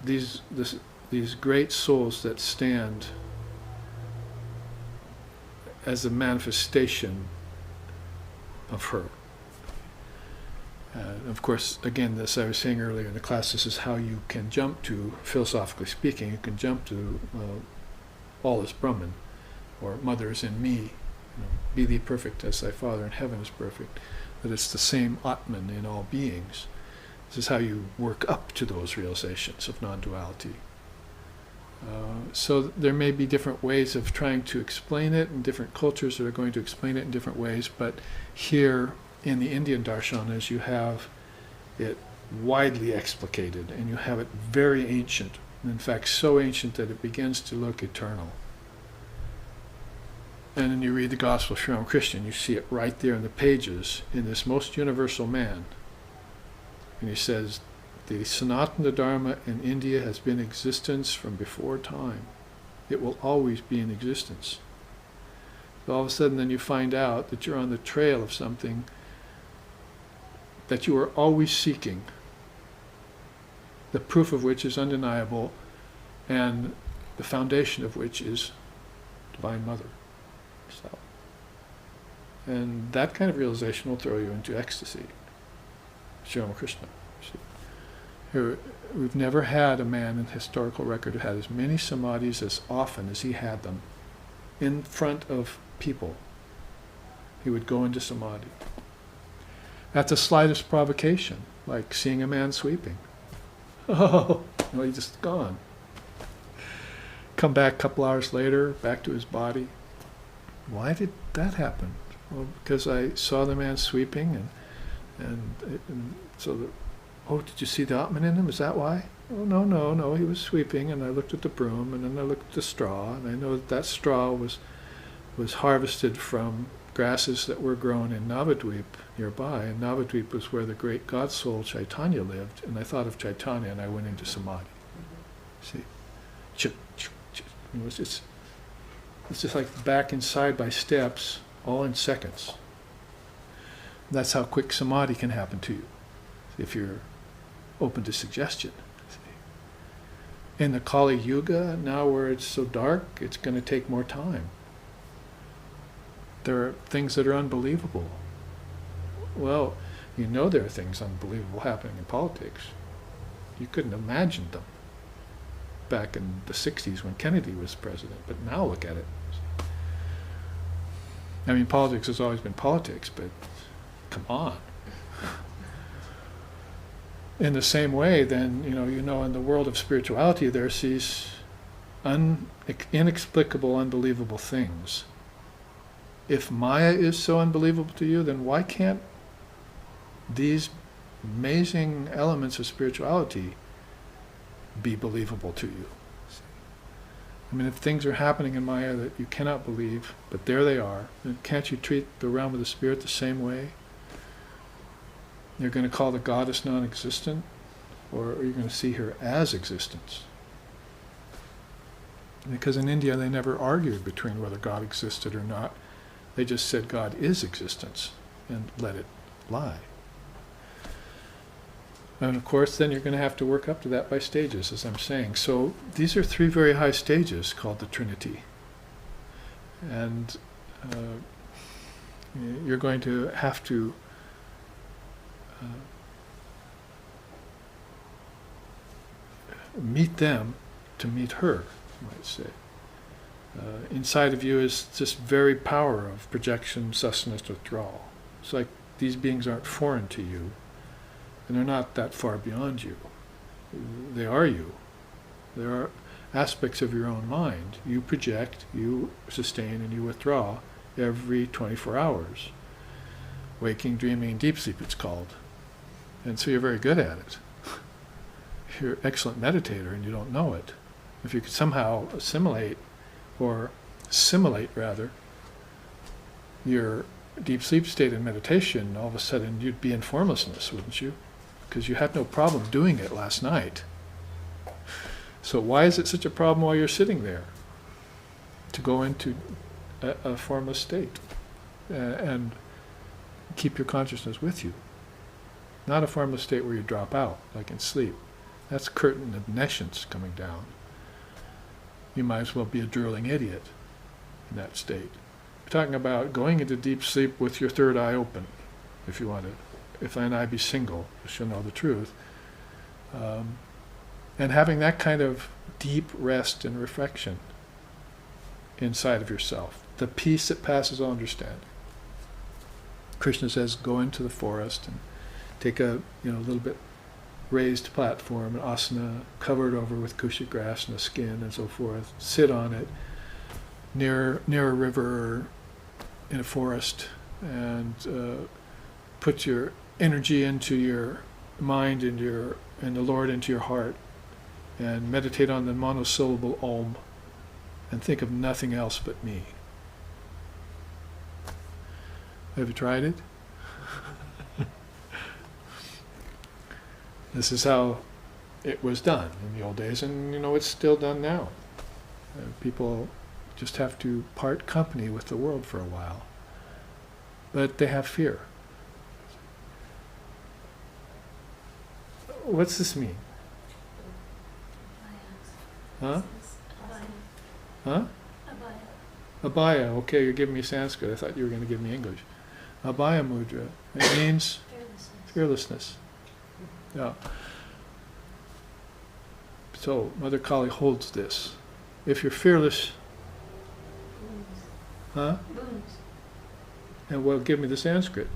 these great souls that stand as a manifestation of her. Of course, again, as I was saying earlier in the class, this is how you can jump to, philosophically speaking, you can jump to all is Brahman, or Mother is in me, be thee perfect as thy Father in heaven is perfect, that it's the same Atman in all beings. This is how you work up to those realizations of non-duality. So there may be different ways of trying to explain it, and different cultures that are going to explain it in different ways, but here in the Indian darshanas you have it widely explicated, and you have it very ancient, and in fact so ancient that it begins to look eternal. And then you read the Gospel of Sri Ramakrishna, and you see it right there in the pages, in this most universal man. And he says, the Sanatana Dharma in India has been in existence from before time. It will always be in existence. So all of a sudden then you find out that you're on the trail of something that you are always seeking, the proof of which is undeniable, and the foundation of which is Divine Mother. So, and that kind of realization will throw you into ecstasy. Sri Ramakrishna. We've never had a man in historical record who had as many samadhis as often as he had them in front of people. He would go into samadhi. At the slightest provocation, like seeing a man sweeping. Oh, well, he's just gone. Come back a couple hours later, back to his body. Why did that happen? Well, because I saw the man sweeping, and so the, oh, did you see the Atman in him? Is that why? Oh, no, he was sweeping, and I looked at the broom, and then I looked at the straw, and I know that straw was harvested from grasses that were grown in Navadvip nearby, and Navadvip was where the great God soul Chaitanya lived, and I thought of Chaitanya, and I went into samadhi. See? It's just like back inside by steps, all in seconds. That's how quick samadhi can happen to you, if you're open to suggestion. In the Kali Yuga, now where it's so dark, it's going to take more time. There are things that are unbelievable. Well, you know there are things unbelievable happening in politics. You couldn't imagine them back in the 60s when Kennedy was president, but now look at it. I mean, politics has always been politics, but come on. In the same way, then, you know, in the world of spirituality, there's these inexplicable, unbelievable things. If Maya is so unbelievable to you, then why can't these amazing elements of spirituality be believable to you? I mean, if things are happening in Maya that you cannot believe, but there they are, then can't you treat the realm of the spirit the same way? You're going to call the goddess non-existent, or are you going to see her as existence? Because in India they never argued between whether God existed or not. They just said God is existence and let it lie. And of course then you're going to have to work up to that by stages, as I'm saying. So these are three very high stages called the Trinity. And you're going to have to meet them to meet her, you might say. Inside of you is this very power of projection, sustenance, withdrawal. It's like these beings aren't foreign to you, and they're not that far beyond you. They are you. They are aspects of your own mind. You project, you sustain, and you withdraw every 24 hours. Waking, dreaming, and deep sleep, it's called. And so you're very good at it. You're an excellent meditator and you don't know it. If you could somehow assimilate, or simulate rather, your deep sleep state in meditation, all of a sudden you'd be in formlessness, wouldn't you? Because you had no problem doing it last night. So why is it such a problem while you're sitting there? To go into a formless state and keep your consciousness with you. Not a formless state where you drop out, like in sleep. That's a curtain of nescience coming down. You might as well be a drooling idiot in that state. We're talking about going into deep sleep with your third eye open, if you want to. If thine eye be single, you shall know the truth. And having that kind of deep rest and reflection inside of yourself. The peace that passes all understanding. Krishna says, go into the forest and take a little bit raised platform, an asana, covered over with kusha grass and a skin and so forth. Sit on it near a river or in a forest, and put your energy into your mind and the Lord into your heart, and meditate on the monosyllable Om, and think of nothing else but me. Have you tried it? This is how it was done in the old days, and it's still done now. People just have to part company with the world for a while, but they have fear. What's this mean? Huh? Huh? Abhaya. Okay, you're giving me Sanskrit. I thought you were going to give me English. Abhaya mudra. It means fearlessness. Yeah. So Mother Kali holds this. If you're fearless, huh? And well, give me the Sanskrit.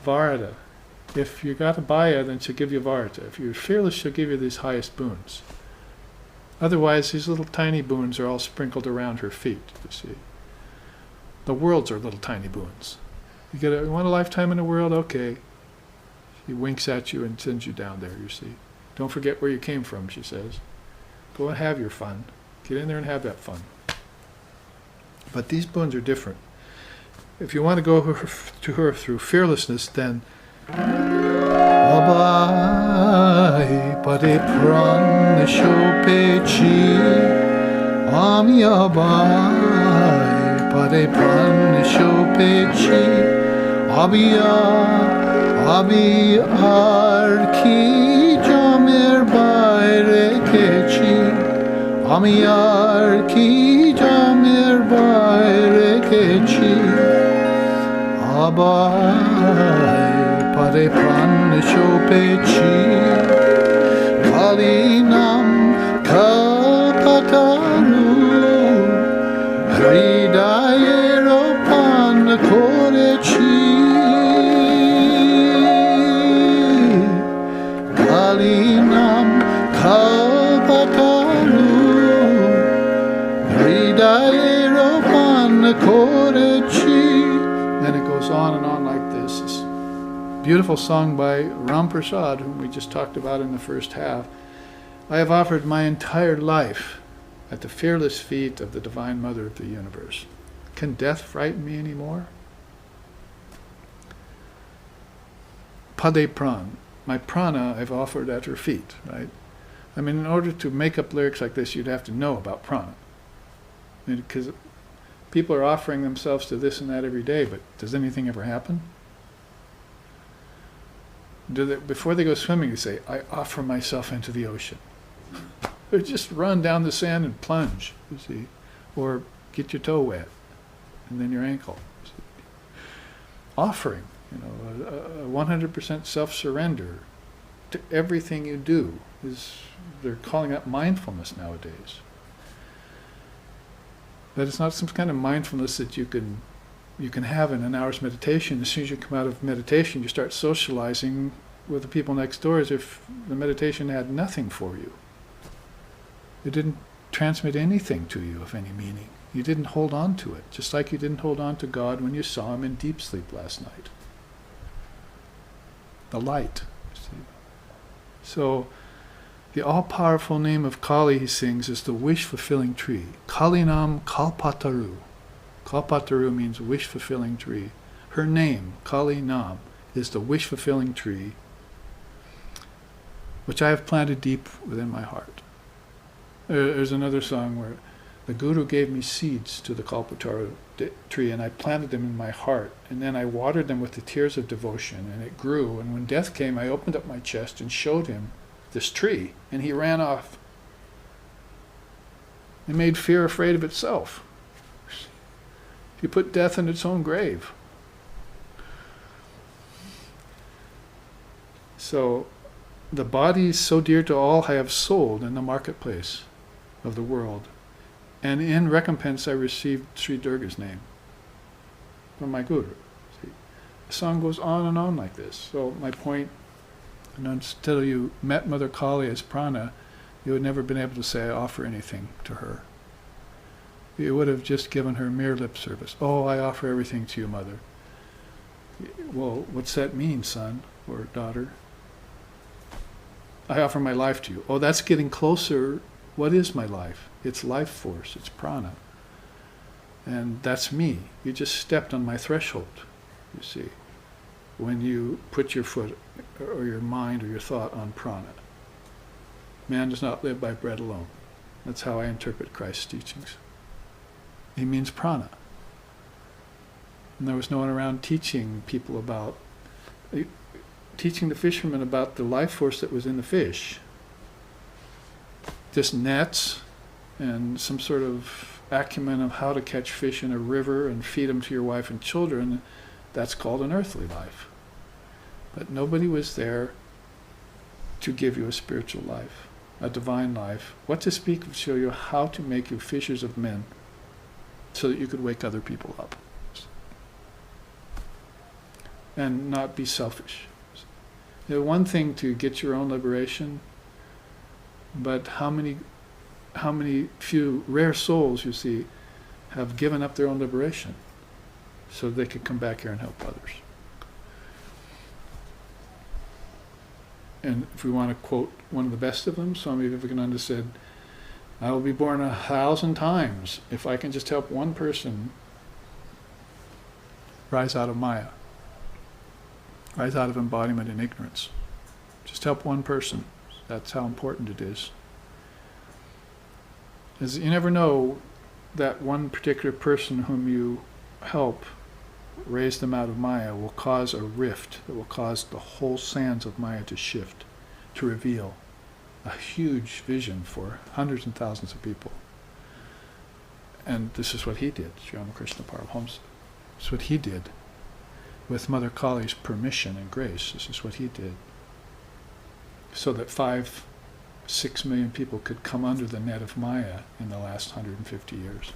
Varada. If you got Abhaya, then she'll give you Varta. If you're fearless, she'll give you these highest boons. Otherwise, these little tiny boons are all sprinkled around her feet, you see. The worlds are little tiny boons. You want a lifetime in the world? Okay. She winks at you and sends you down there, you see. Don't forget where you came from, she says. Go and have your fun. Get in there and have that fun. But these boons are different. If you want to go to her through fearlessness, then Abai pade pran shopechi Ami abai pade pran shopechi Abi arki jamer bayre kechi Ami arki jamer bayre kechi Abai pade pran shopechi Kalinam kalpataru Hridayero pan korechi Kalinam kalpataru Hridayero pan korechi. Then it goes on and on like this. This beautiful song by Ram Prasad, whom we just talked about in the first half. I have offered my entire life at the fearless feet of the Divine Mother of the Universe. Can death frighten me anymore? Pade pran. My prana I've offered at her feet, right? I mean, in order to make up lyrics like this, you'd have to know about prana. Because people are offering themselves to this and that every day, but does anything ever happen? Before they go swimming, they say, I offer myself into the ocean. Or just run down the sand and plunge, you see. Or get your toe wet, and then your ankle. Offering, a 100% self-surrender to everything you do. They're calling that mindfulness nowadays. But it's not some kind of mindfulness that you can have in an hour's meditation. As soon as you come out of meditation, you start socializing with the people next door as if the meditation had nothing for you. It didn't transmit anything to you of any meaning. You didn't hold on to it, just like you didn't hold on to God when you saw him in deep sleep last night. The light, you see. So, the all-powerful name of Kali, he sings, is the wish-fulfilling tree. Kalinam Kalpataru. Kalpataru means wish-fulfilling tree. Her name, Kali Nam, is the wish-fulfilling tree which I have planted deep within my heart. There's another song where the Guru gave me seeds to the Kalpataru tree, and I planted them in my heart, and then I watered them with the tears of devotion, and it grew, and when death came, I opened up my chest and showed him this tree, and he ran off. It made fear afraid of itself. You put death in its own grave. So, the bodies so dear to all I have sold in the marketplace of the world, and in recompense I received Sri Durga's name from my Guru. See? The song goes on and on like this. So my point, until you met Mother Kali as prana, you had never been able to say, I offer anything to her. You would have just given her mere lip service. Oh, I offer everything to you, Mother. Well, what's that mean, son or daughter? I offer my life to you. Oh, that's getting closer. What is my life? It's life force. It's prana. And that's me. You just stepped on my threshold. you see, when you put your foot or your mind or your thought on prana. Man does not live by bread alone. That's how I interpret Christ's teachings. He means prana. And there was no one around teaching people about, teaching the fishermen about the life force that was in the fish. Just nets and some sort of acumen of how to catch fish in a river and feed them to your wife and children, that's called an earthly life. But nobody was there to give you a spiritual life, a divine life. What to speak of show you how to make you fishers of men so that you could wake other people up and not be selfish. One thing to get your own liberation, but how many few rare souls, you see, have given up their own liberation so they could come back here and help others. And if we want to quote one of the best of them, Swami Vivekananda said, I will be born 1,000 times if I can just help one person rise out of Maya, rise out of embodiment and ignorance. Just help one person. That's how important it is. As you never know that one particular person whom you help raise them out of Maya will cause a rift that will cause the whole sands of Maya to shift, to reveal a huge vision for hundreds and thousands of people. And this is what he did, Sri Ramakrishna Paramahamsa. This is what he did. With Mother Kali's permission and grace, this is what he did. So that 5-6 million people could come under the net of Maya in the last 150 years.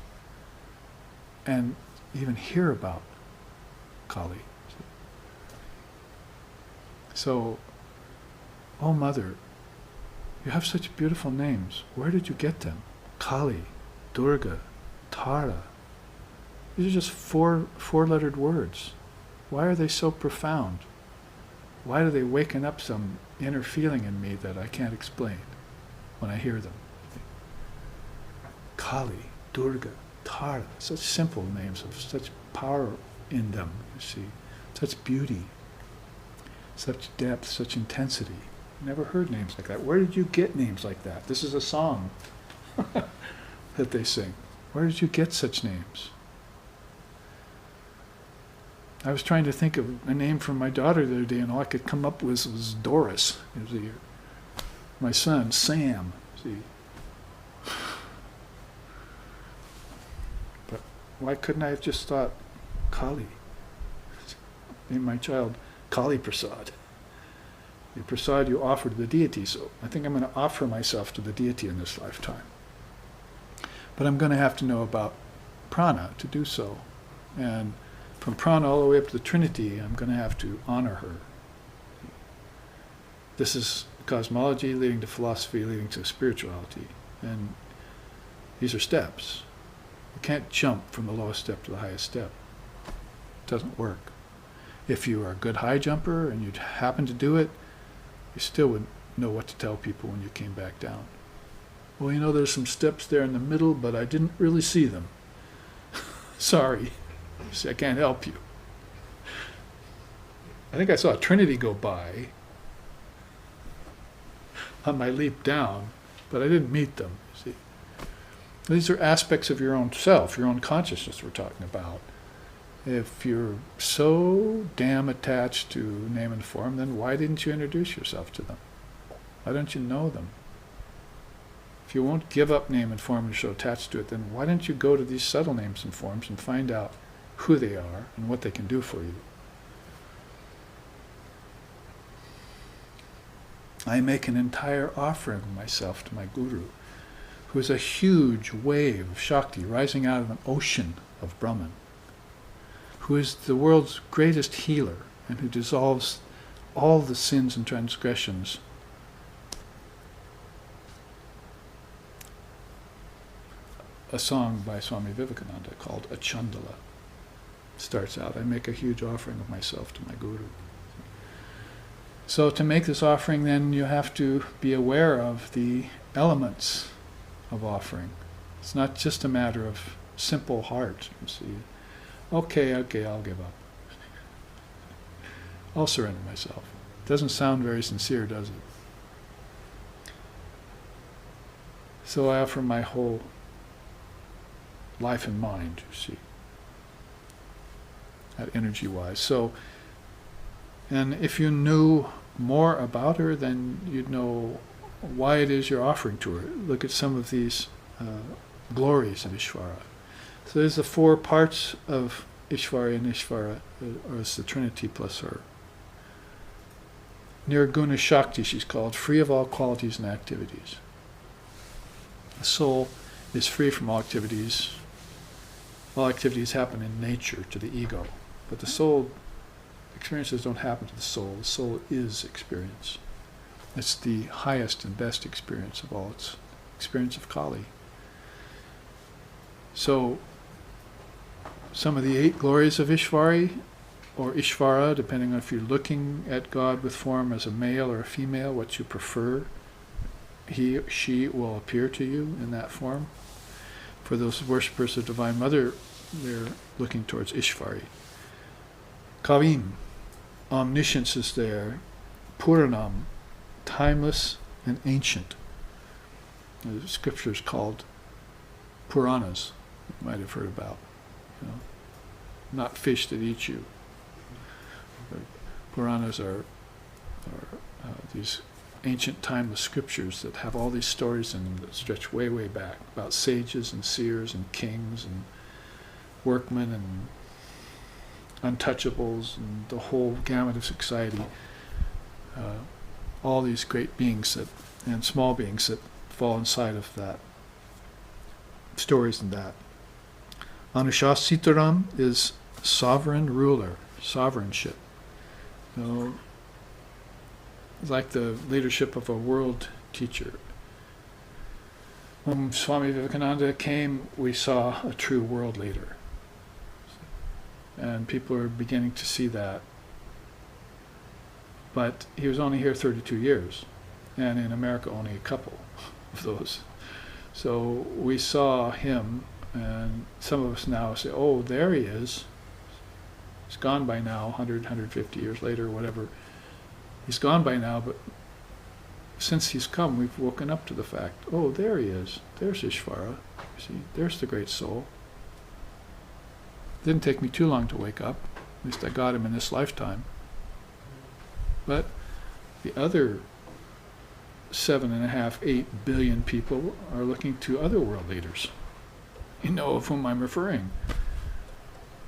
And even hear about Kali. So, oh Mother, you have such beautiful names. Where did you get them? Kali, Durga, Tara. These are just four-lettered words. Why are they so profound? Why do they waken up some inner feeling in me that I can't explain when I hear them? Kali, Durga, Tara, such simple names of such power in them, you see, such beauty, such depth, such intensity. Never heard names like that. Where did you get names like that? This is a song that they sing. Where did you get such names? I was trying to think of a name for my daughter the other day, and all I could come up with was Doris. My son, Sam. See. But why couldn't I have just thought Kali? Name my child Kali Prasad. The prasad you offer to the deity, so I think I'm going to offer myself to the deity in this lifetime. But I'm going to have to know about prana to do so. And from prana all the way up to the Trinity, I'm going to have to honor her. This is cosmology leading to philosophy, leading to spirituality. And these are steps. You can't jump from the lowest step to the highest step. It doesn't work. If you are a good high jumper and you happen to do it, you still wouldn't know what to tell people when you came back down. Well, you know, there's some steps there in the middle, but I didn't really see them. Sorry. See, I can't help you. I think I saw a Trinity go by on my leap down, but I didn't meet them, you see. These are aspects of your own self, your own consciousness we're talking about. If you're so damn attached to name and form, then why didn't you introduce yourself to them? Why don't you know them? If you won't give up name and form and you're so attached to it, then why don't you go to these subtle names and forms and find out who they are and what they can do for you? I make an entire offering of myself to my Guru, who is a huge wave of Shakti rising out of an ocean of Brahman, who is the world's greatest healer and who dissolves all the sins and transgressions. A song by Swami Vivekananda called A Chandala starts out, I make a huge offering of myself to my Guru. So to make this offering, then you have to be aware of the elements of offering. It's not just a matter of simple heart, you see. Okay, I'll give up. I'll surrender myself. Doesn't sound very sincere, does it? So I offer my whole life and mind, you see, that energy-wise. So, and if you knew more about her, then you'd know why it is you're offering to her. Look at some of these glories of Ishvara. So there's the 4 parts of Ishvara and Ishvara, or it's the Trinity plus her. Nirguna Shakti, she's called, free of all qualities and activities. The soul is free from all activities. All activities happen in nature to the ego, but the soul, experiences don't happen to the soul. The soul is experience. It's the highest and best experience of all. It's experience of Kali. So, some of the 8 glories of Ishvari, or Ishvara, depending on if you're looking at God with form as a male or a female, what you prefer, he, she will appear to you in that form. For those worshippers of Divine Mother, they're looking towards Ishvari. Kavim, omniscience is there. Puranam, timeless and ancient. The scripture is called Puranas, you might have heard about. You know, not fish that eat you. But Puranas are these ancient timeless scriptures that have all these stories in them that stretch way, way back about sages and seers and kings and workmen and untouchables and the whole gamut of society. All these great beings that, and small beings that fall inside of that, stories in that. Anushasitaram is sovereign ruler, sovereignship. You know, like the leadership of a world teacher. When Swami Vivekananda came, we saw a true world leader. And people are beginning to see that. But he was only here 32 years, and in America only a couple of those. So we saw him, and some of us now say, oh, there he is. He's gone by now, 100, 150 years later, whatever. He's gone by now, but since he's come, we've woken up to the fact, oh, there he is. There's Ishvara. You see, there's the great soul. Didn't take me too long to wake up. At least I got him in this lifetime. But the other 7.5, 8 billion people are looking to other world leaders. You know of whom I'm referring.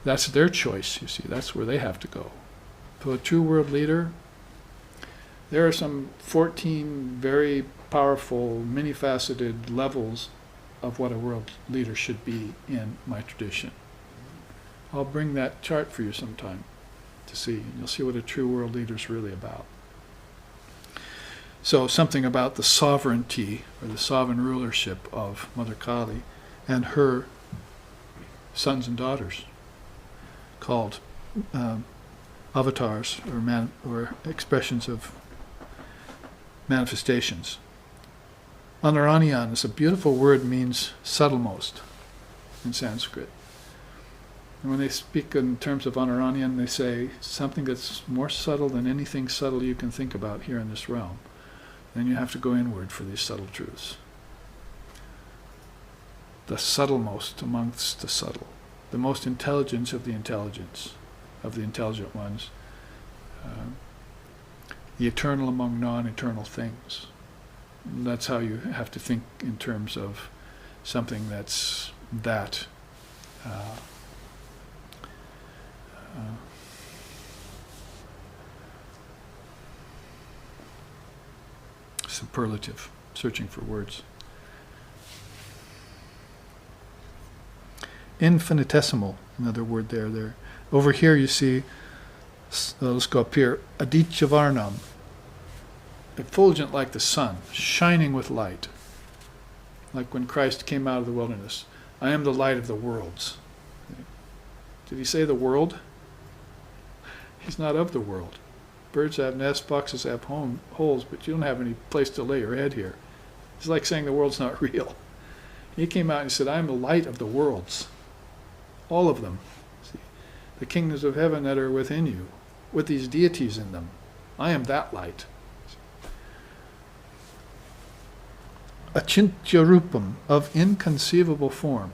That's their choice, you see. That's where they have to go. To a true world leader, there are some 14 very powerful, many-faceted levels of what a world leader should be in my tradition. I'll bring that chart for you sometime to see. And you'll see what a true world leader is really about. So something about the sovereignty or the sovereign rulership of Mother Kali and her sons and daughters, called avatars or expressions of manifestations. Anaraniyan is a beautiful word, means subtlemost in Sanskrit. And when they speak in terms of Anaraniyan, they say something that's more subtle than anything subtle you can think about here in this realm. Then you have to go inward for these subtle truths. The subtlemost amongst the subtle. The most intelligence of the intelligence, of the intelligent ones. The eternal among non-eternal things. And that's how you have to think in terms of something that's that superlative, searching for words. Infinitesimal, another word there. Over here you see, let's go up here, Adityavarnam, effulgent like the sun, shining with light. Like when Christ came out of the wilderness. I am the light of the worlds. Did he say the world? He's not of the world. Birds have nests, foxes have holes, but you don't have any place to lay your head here. It's like saying the world's not real. He came out and he said, I am the light of the worlds. All of them. See, the kingdoms of heaven that are within you with these deities in them. I am that light. Achintya rupam, of inconceivable form.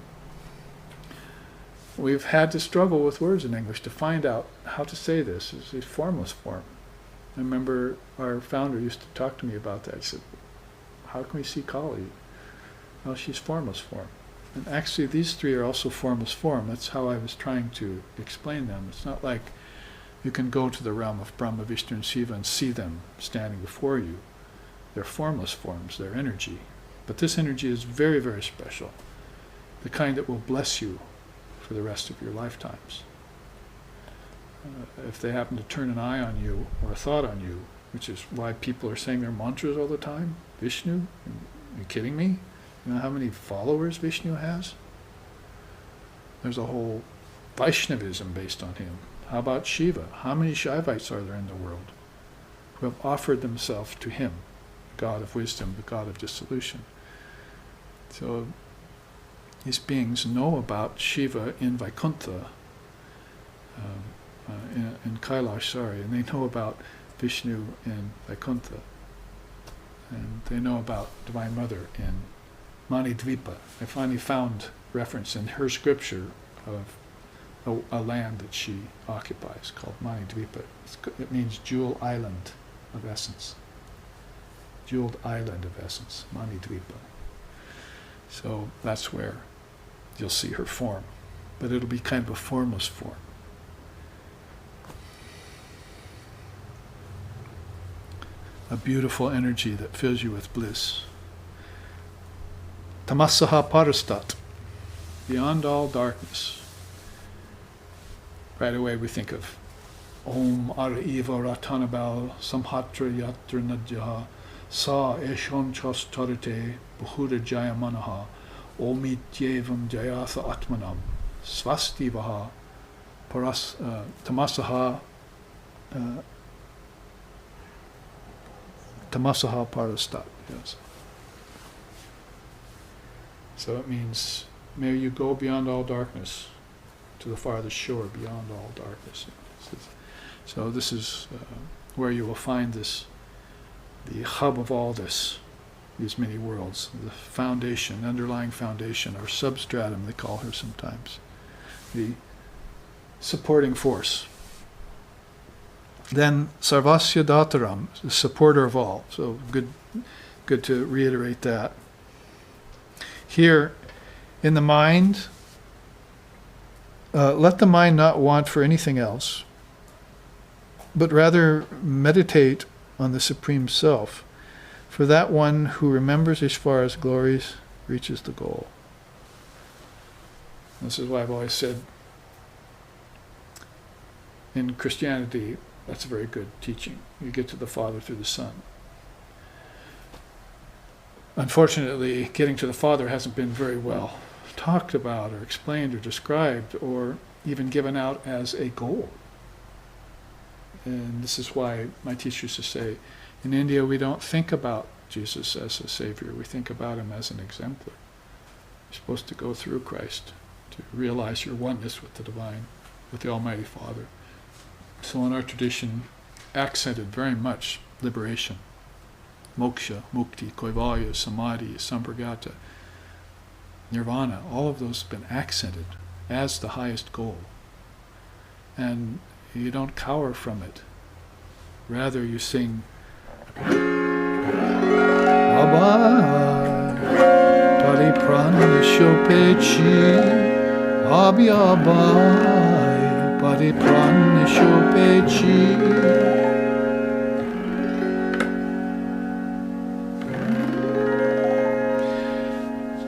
We've had to struggle with words in English to find out how to say this. It's a formless form. I remember our founder used to talk to me about that. He said, how can we see Kali? Well, she's formless form. And actually these three are also formless form. That's how I was trying to explain them. It's not like you can go to the realm of Brahma, Vishnu, and Shiva and see them standing before you. They're formless forms, they're energy. But this energy is very, very special. The kind that will bless you for the rest of your lifetimes. If they happen to turn an eye on you or a thought on you, which is why people are saying their mantras all the time, Vishnu, are you kidding me? You know how many followers Vishnu has? There's a whole Vaishnavism based on him. How about Shiva? How many Shaivites are there in the world who have offered themselves to him, the God of wisdom, the God of dissolution? So these beings know about Shiva in Vaikuntha, in Kailash, and they know about Vishnu in Vaikuntha, and they know about Divine Mother in Manidvipa. I finally found reference in her scripture of a land that she occupies called Manidvipa. It means jewel island of essence. Jeweled island of essence, Manidvipa. So that's where you'll see her form. But it'll be kind of a formless form. A beautiful energy that fills you with bliss. Tamasaha parastat, beyond all darkness. Right away we think of Om Ara Eva Ratanabal Samhatra Yatra Nadjaha Sa Eshon Chostarite Buhura Jayamanaha Omityevam Jayatha Atmanam Svastivaha Paras Tamasaha Tamasaha Parastat. Yes. So it means, may you go beyond all darkness to the farthest shore, beyond all darkness. So this is where you will find this, the hub of all this, these many worlds, the foundation, underlying foundation, or substratum, they call her sometimes, the supporting force. Then Sarvasya Dataram, the supporter of all. So good to reiterate that. Here, in the mind, let the mind not want for anything else, but rather meditate on the Supreme Self. For that one who remembers Ishvara's glories reaches the goal. This is why I've always said, in Christianity, that's a very good teaching. You get to the Father through the Son. Unfortunately, getting to the Father hasn't been very well talked about or explained or described or even given out as a goal. And this is why my teacher used to say, in India we don't think about Jesus as a Savior, we think about him as an exemplar. You're supposed to go through Christ to realize your oneness with the Divine, with the Almighty Father. So in our tradition, accented very much liberation. Moksha, mukti, kaivalya, samadhi, sampragata, nirvana, all of those have been accented as the highest goal. And you don't cower from it. Rather you sing Abai Pariprana Shopechi Abhyabai Pariprana Shopechi.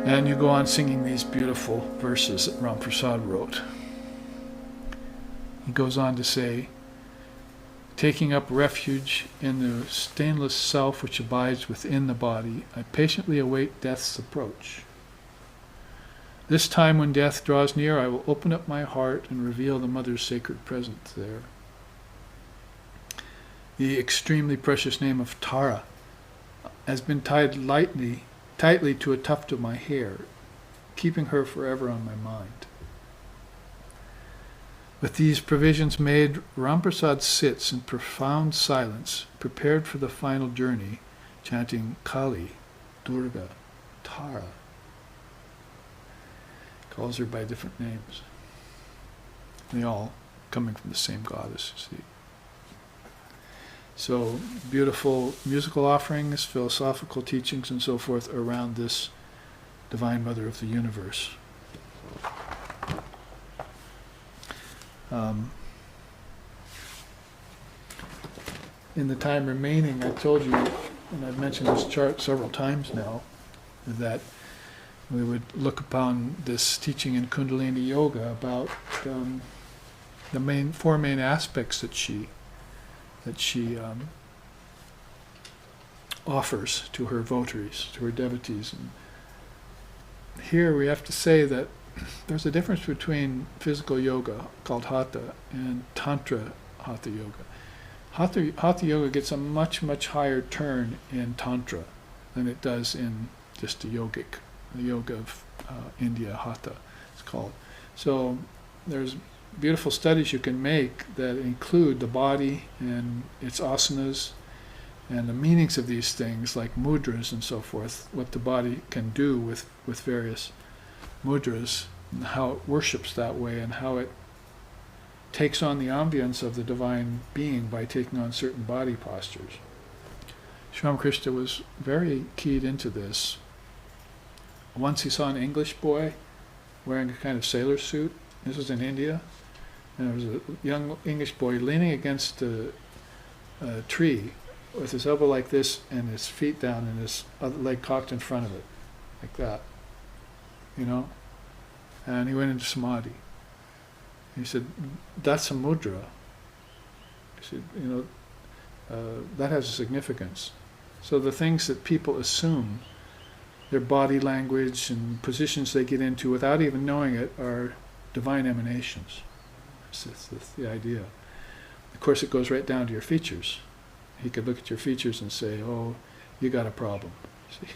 And you go on singing these beautiful verses that Ram Prasad wrote. He goes on to say, taking up refuge in the stainless self which abides within the body, I patiently await death's approach. This time when death draws near, I will open up my heart and reveal the Mother's sacred presence there. The extremely precious name of Tara has been tied tightly to a tuft of my hair, keeping her forever on my mind. With these provisions made, Ramprasad sits in profound silence, prepared for the final journey, chanting Kali, Durga, Tara. Calls her by different names. They all coming from the same goddess, you see. So, beautiful musical offerings, philosophical teachings, and so forth around this Divine Mother of the Universe. In the time remaining, I told you, and I've mentioned this chart several times now, that we would look upon this teaching in Kundalini Yoga about the four main aspects that she offers to her votaries, to her devotees. And here we have to say that there's a difference between physical yoga, called Hatha, and Tantra Hatha Yoga. Hatha Yoga gets a much, much higher turn in Tantra than it does in just the yoga of India, Hatha, it's called. So there's beautiful studies you can make that include the body and its asanas and the meanings of these things, like mudras and so forth, what the body can do with various mudras, and how it worships that way, and how it takes on the ambience of the divine being by taking on certain body postures. Sri Ramakrishna was very keyed into this. Once he saw an English boy wearing a kind of sailor suit. This was in India, and there was a young English boy leaning against a tree with his elbow like this and his feet down and his other leg cocked in front of it, like that, and he went into samadhi. He said, that's a mudra. He said, that has a significance. So the things that people assume, their body language and positions they get into without even knowing it, are divine emanations. That's the idea. Of course, it goes right down to your features. He could look at your features and say, oh, you got a problem. See?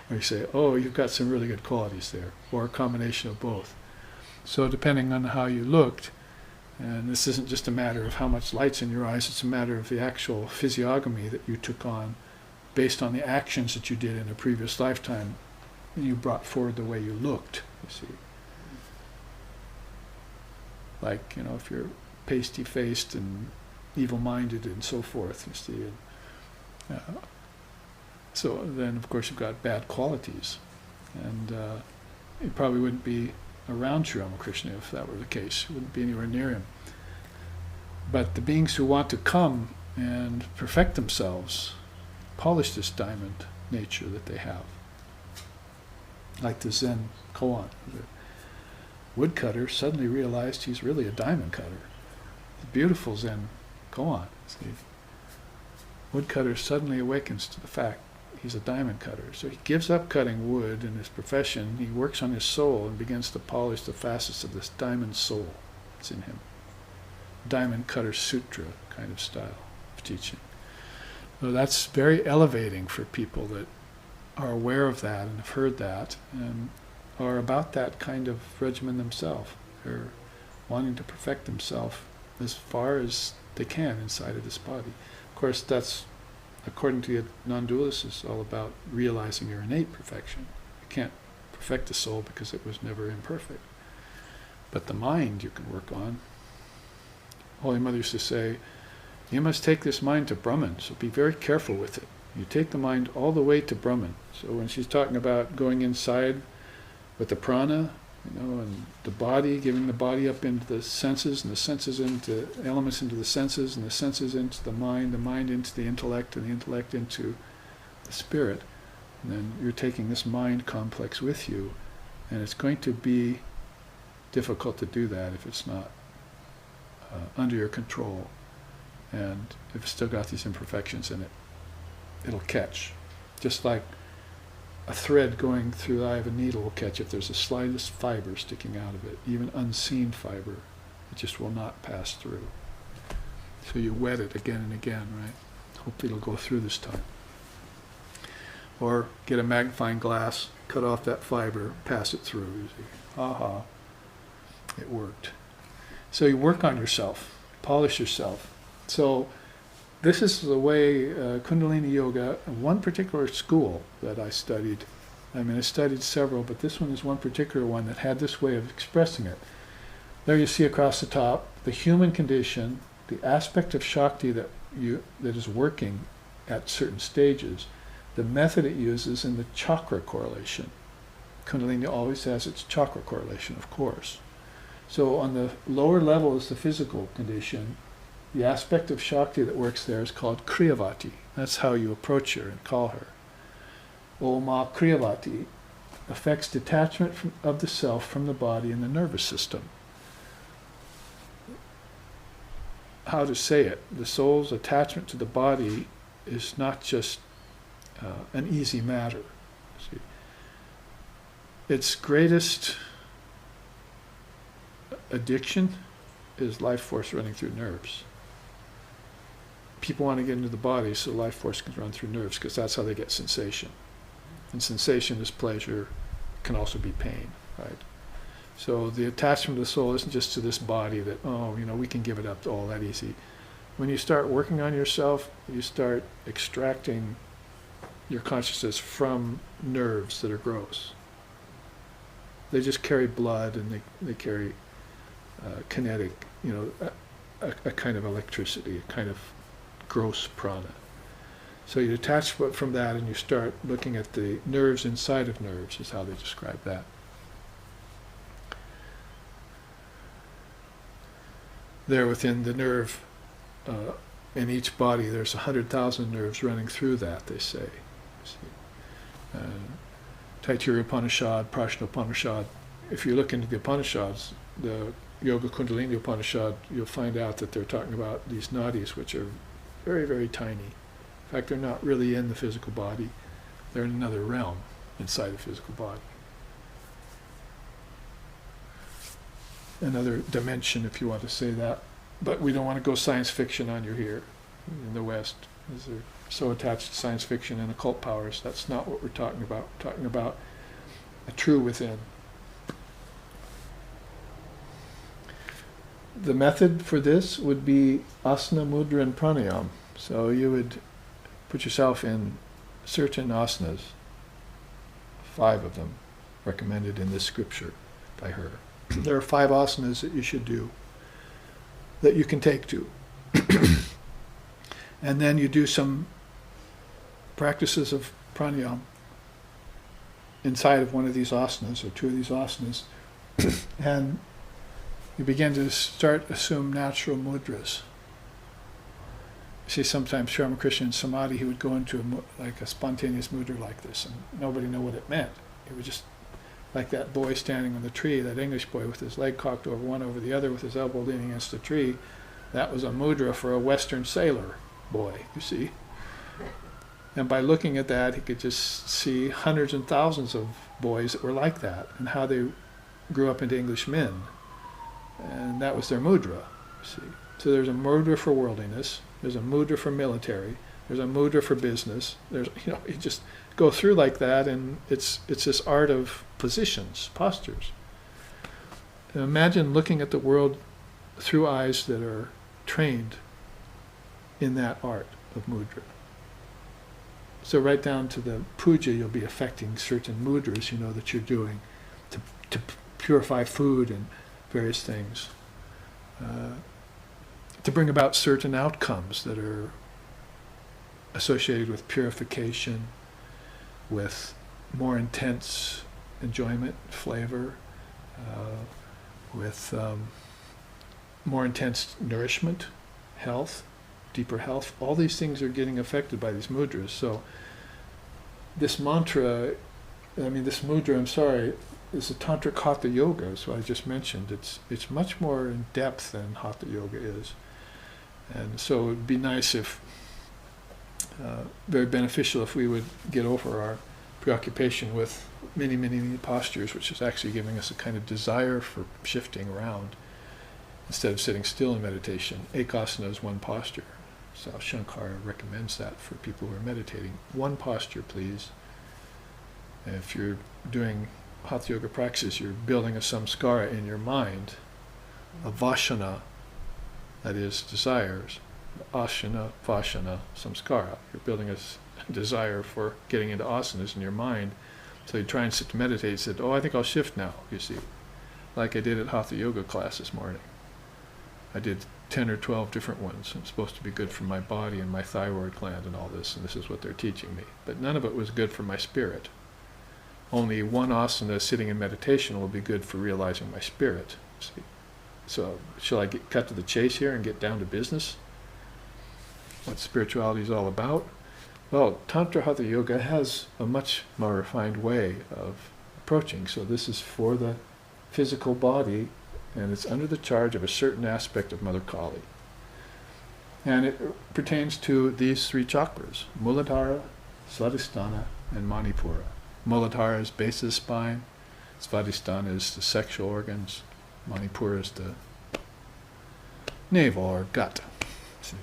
Or you say, oh, you've got some really good qualities there, or a combination of both. So depending on how you looked, and this isn't just a matter of how much light's in your eyes, it's a matter of the actual physiognomy that you took on based on the actions that you did in a previous lifetime. You brought forward the way you looked, you see. Like, if you're pasty-faced and evil-minded and so forth, you see. So then, of course, you've got bad qualities. And you probably wouldn't be around Sri Ramakrishna if that were the case. You wouldn't be anywhere near him. But the beings who want to come and perfect themselves polish this diamond nature that they have. Like the Zen koan. The woodcutter suddenly realized he's really a diamond cutter. The beautiful Zen koan. See? Woodcutter suddenly awakens to the fact he's a diamond cutter. So he gives up cutting wood in his profession. He works on his soul and begins to polish the facets of this diamond soul that's in him. Diamond cutter sutra kind of style of teaching. So that's very elevating for people that are aware of that and have heard that and are about that kind of regimen themselves. They're wanting to perfect themselves as far as they can inside of this body. Of course, that's, according to the non-dualists, is all about realizing your innate perfection. You can't perfect the soul because it was never imperfect. But the mind you can work on. Holy Mother used to say, you must take this mind to Brahman, so be very careful with it. You take the mind all the way to Brahman. So when she's talking about going inside with the prana, and the body, giving the body up into the senses, and the senses into elements into the senses, and the senses into the mind into the intellect, and the intellect into the spirit. And then you're taking this mind complex with you, and it's going to be difficult to do that if it's not under your control, and if it's still got these imperfections in it, it'll catch. Just like a thread going through the eye of a needle will catch if there's the slightest fiber sticking out of it, even unseen fiber. It just will not pass through. So you wet it again and again, right? Hopefully it'll go through this time. Or get a magnifying glass, cut off that fiber, pass it through. You see, aha, it worked. So you work on yourself, polish yourself. So this is the way Kundalini Yoga, one particular school that I studied. I mean, I studied several, but this one is one particular one that had this way of expressing it. There you see across the top, the human condition, the aspect of Shakti that is working at certain stages, the method it uses, and the chakra correlation. Kundalini always has its chakra correlation, of course. So on the lower level is the physical condition. The aspect of Shakti that works there is called Kriyavati. That's how you approach her and call her. Oma Kriyavati affects detachment of the self from the body and the nervous system. How to say it? The soul's attachment to the body is not just an easy matter. See? Its greatest addiction is life force running through nerves. People want to get into the body so life force can run through nerves because that's how they get sensation. And sensation is pleasure, can also be pain, right? So the attachment of the soul isn't just to this body that, we can give it up all that easy. When you start working on yourself, you start extracting your consciousness from nerves that are gross. They just carry blood and they carry kinetic, a kind of electricity, a kind of gross prana. So you detach from that and you start looking at the nerves inside of nerves, is how they describe that. There within the nerve, in each body, there's 100,000 nerves running through that, they say. Taittiriya Upanishad, Prajna Upanishad. If you look into the Upanishads, the Yoga Kundalini Upanishad, you'll find out that they're talking about these nadis, which are very, very tiny. In fact, they're not really in the physical body. They're in another realm inside the physical body. Another dimension, if you want to say that. But we don't want to go science fiction on you here in the West, because they're so attached to science fiction and occult powers. That's not what we're talking about. We're talking about a true within. The method for this would be asana, mudra, and pranayam. So you would put yourself in certain asanas, 5 of them recommended in this scripture by her. There are 5 asanas that you should do, that you can take to. And then you do some practices of pranayam inside of one of these asanas, or 2 of these asanas, and you begin to assume natural mudras. You see, sometimes Ramakrishna in Samadhi, he would go into a spontaneous mudra like this, and nobody knew what it meant. It was just like that boy standing on the tree, that English boy with his leg cocked over one over the other with his elbow leaning against the tree. That was a mudra for a Western sailor boy, you see. And by looking at that, he could just see hundreds and thousands of boys that were like that, and how they grew up into English men. And that was their mudra, you see. So there's a mudra for worldliness, there's a mudra for military, there's a mudra for business. There's, you just go through like that, and it's this art of positions, postures. And imagine looking at the world through eyes that are trained in that art of mudra. So right down to the puja, you'll be affecting certain mudras, that you're doing to purify food and various things, to bring about certain outcomes that are associated with purification, with more intense enjoyment, flavor, with more intense nourishment, health, deeper health. All these things are getting affected by these mudras. So this mudra, is the Tantric Hatha Yoga, so I just mentioned. It's much more in depth than Hatha Yoga is. And so it would be nice if, very beneficial if we would get over our preoccupation with many, many, many postures, which is actually giving us a kind of desire for shifting around instead of sitting still in meditation. Ekasana is one posture. So Shankara recommends that for people who are meditating. One posture, please. And if you're doing Hatha Yoga practice, you're building a samskara in your mind a vashana, that is desires, asana, vashana, samskara. You're building a desire for getting into asanas in your mind. So you try and sit to meditate and said, oh, I think I'll shift now, you see. Like I did at Hatha Yoga class this morning. I did 10 or 12 different ones. It's supposed to be good for my body and my thyroid gland and all this, and this is what they're teaching me. But none of it was good for my spirit. Only one asana sitting in meditation will be good for realizing my spirit. See? So shall I cut to the chase here and get down to business? What spirituality is all about? Well, Tantra Hatha Yoga has a much more refined way of approaching. So this is for the physical body, and it's under the charge of a certain aspect of Mother Kali. And it pertains to these three chakras, Muladhara, Svadhisthana, and Manipura. Muladhara is base of the spine, Svadhisthana is the sexual organs, Manipura is the navel or gut, see,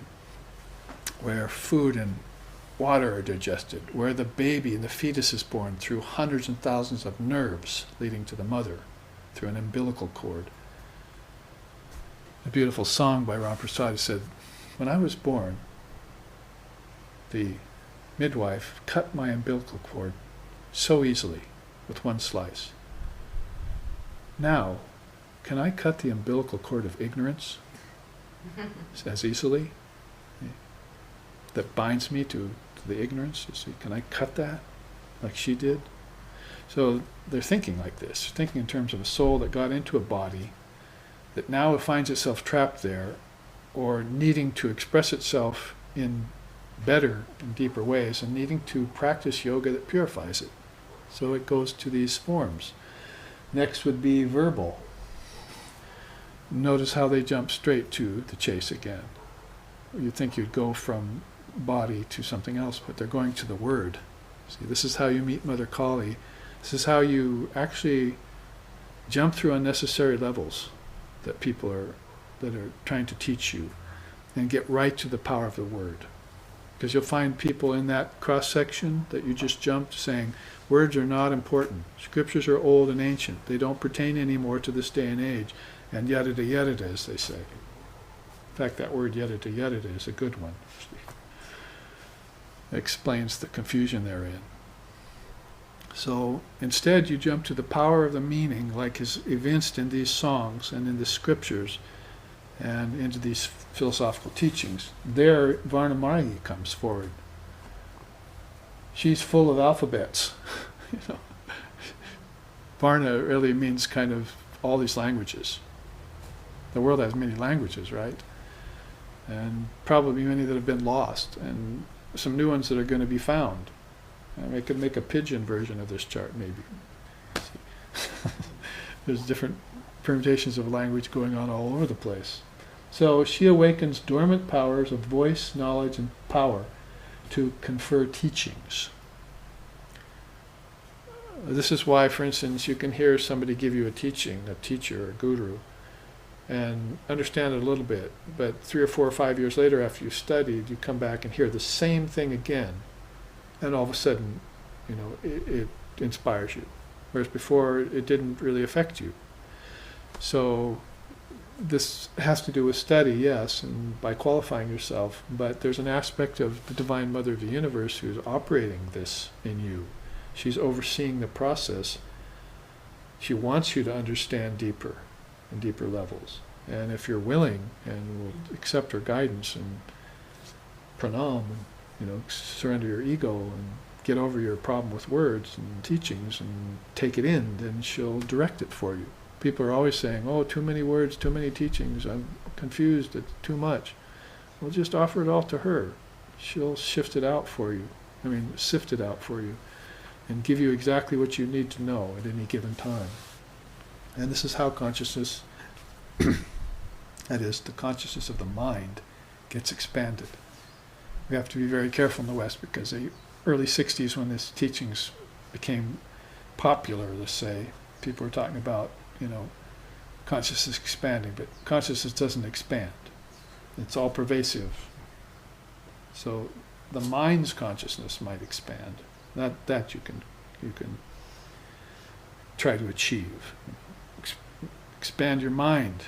where food and water are digested, where the baby and the fetus is born through hundreds and thousands of nerves leading to the mother through an umbilical cord. A beautiful song by Ram Prasad said, when I was born, the midwife cut my umbilical cord so easily with one slice. Now, can I cut the umbilical cord of ignorance as easily? That binds me to the ignorance, you see, can I cut that like she did? So they're thinking like this, thinking in terms of a soul that got into a body that now finds itself trapped there or needing to express itself in better and deeper ways and needing to practice yoga that purifies it. So it goes to these forms. Next would be verbal. Notice how they jump straight to the chase again. You'd think you'd go from body to something else, but they're going to the word. See, this is how you meet Mother Kali. This is how you actually jump through unnecessary levels that people are trying to teach you and get right to the power of the word. Because you'll find people in that cross-section that you just jumped saying, words are not important. Scriptures are old and ancient. They don't pertain anymore to this day and age. And yadida yadida, as they say. In fact, that word yadida yadida is a good one. It explains the confusion therein. So instead you jump to the power of the meaning like is evinced in these songs and in the scriptures and into these philosophical teachings. There Varnamari comes forward. She's full of alphabets. You know, Varna really means kind of all these languages. The world has many languages, right? And probably many that have been lost, and some new ones that are going to be found. I could make a pigeon version of this chart, maybe. There's different permutations of language going on all over the place. So she awakens dormant powers of voice, knowledge, and power to confer teachings. This is why, for instance, you can hear somebody give you a teaching, a teacher, a guru, and understand it a little bit, but 3 or 4 or 5 years later after you've studied, you come back and hear the same thing again, and all of a sudden, you know, it inspires you, whereas before it didn't really affect you. So this has to do with study, yes, and by qualifying yourself, but there's an aspect of the Divine Mother of the Universe who's operating this in you. She's overseeing the process. She wants you to understand deeper and deeper levels. And if you're willing and will accept her guidance and pranam, and, you know, surrender your ego and get over your problem with words and teachings and take it in, then she'll direct it for you. People are always saying, oh, too many words, too many teachings, I'm confused, it's too much. Well, just offer it all to her. She'll shift it out for you. Sift it out for you and give you exactly what you need to know at any given time. And this is how consciousness, that is, the consciousness of the mind, gets expanded. We have to be very careful in the West because the early 60s, when these teachings became popular, let's say, people were talking about, you know, consciousness expanding, but consciousness doesn't expand. It's all pervasive. So the mind's consciousness might expand. That you can try to achieve. Expand your mind.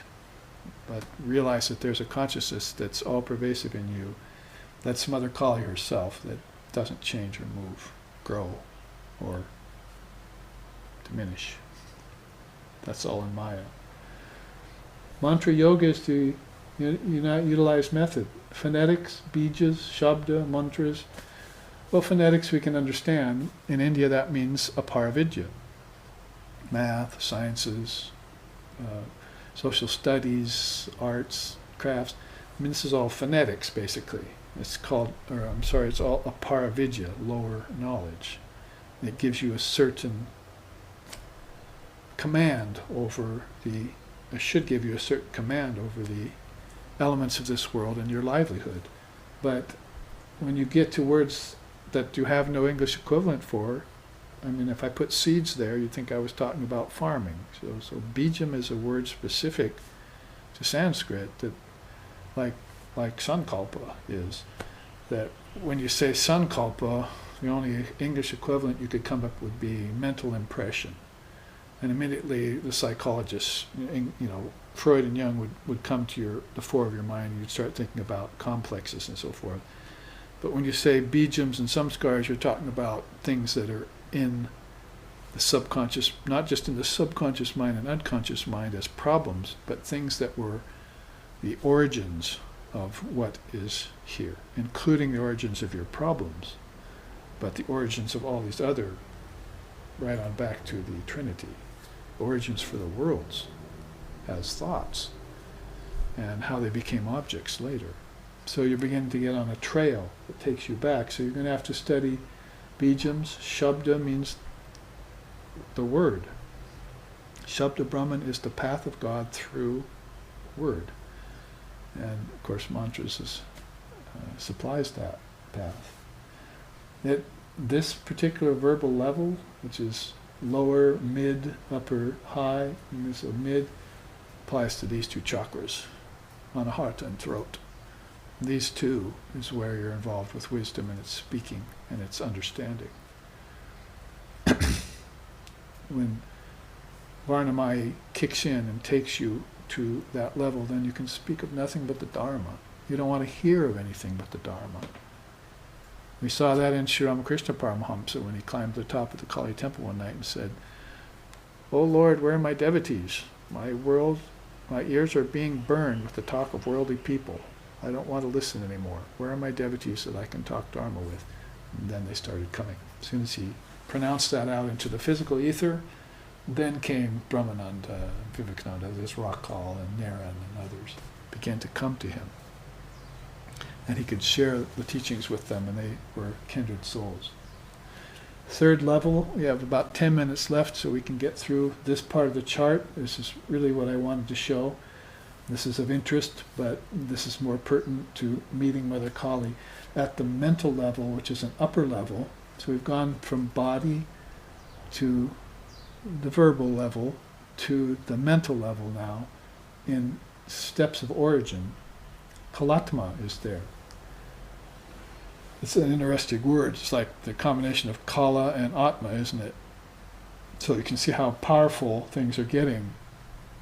but realize that there's a consciousness that's all pervasive in you. That's Mother Kali herself, that doesn't change or move, grow, or diminish. That's all in Maya. Mantra yoga is the utilized method. Phonetics, bijas, shabda, mantras. Well, phonetics we can understand. In India that means aparavidya. Math, sciences, social studies, arts, crafts. I mean, this is all phonetics, basically. It's called, it's all aparavidya, lower knowledge. It gives you a certain command over it should give you a certain command over the elements of this world and your livelihood. But when you get to words that you have no English equivalent for, I mean, if I put seeds there, you'd think I was talking about farming. So bijam is a word specific to Sanskrit that, like sankalpa is, that when you say sankalpa, the only English equivalent you could come up would be mental impression. And immediately the psychologists, Freud and Jung would come to the fore of your mind, and you'd start thinking about complexes and so forth. But when you say bijams and samskars, you're talking about things that are in the subconscious, not just in the subconscious mind and unconscious mind as problems, but things that were the origins of what is here, including the origins of your problems, but the origins of all these other, right on back to the Trinity, origins for the worlds as thoughts, and how they became objects later. So you're beginning to get on a trail that takes you back. So you're going to have to study bijams. Shabda means the word. Shabda Brahman is the path of God through word. And of course mantras supplies that path. This particular verbal level, which is lower, mid, upper, high, and so mid, applies to these two chakras, anahata and throat. These two is where you're involved with wisdom and its speaking and its understanding. When Varnamaya kicks in and takes you to that level, then you can speak of nothing but the Dharma. You don't want to hear of anything but the Dharma. We saw that in Sri Ramakrishna Paramahamsa when he climbed to the top of the Kali temple one night and said, "Oh Lord, where are my devotees? My ears are being burned with the talk of worldly people. I don't want to listen anymore. Where are my devotees that I can talk Dharma with?" And then they started coming. As soon as he pronounced that out into the physical ether, then came Brahmananda, Vivekananda, this Rakal and Naran and others began to come to him. And he could share the teachings with them, and they were kindred souls. Third level, we have about 10 minutes left, so we can get through this part of the chart. This is really what I wanted to show. This is of interest, but this is more pertinent to meeting Mother Kali at the mental level, which is an upper level. So we've gone from body to the verbal level to the mental level now in steps of origin. Kalatma is there. It's an interesting word. It's like the combination of Kala and Atma, isn't it? So you can see how powerful things are getting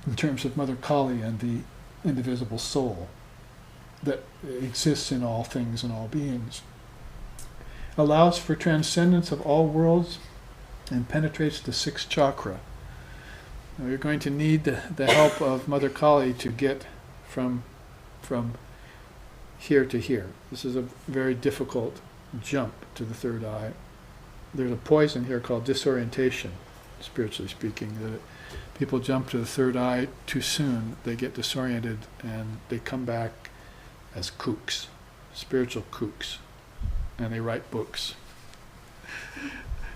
in terms of Mother Kali and the indivisible soul that exists in all things and all beings. Allows for transcendence of all worlds and penetrates the sixth chakra. Now you're going to need the help of Mother Kali to get from here to here. This is a very difficult jump to the third eye. There's a poison here called disorientation, spiritually speaking, that people jump to the third eye too soon, they get disoriented and they come back as kooks, spiritual kooks, and they write books.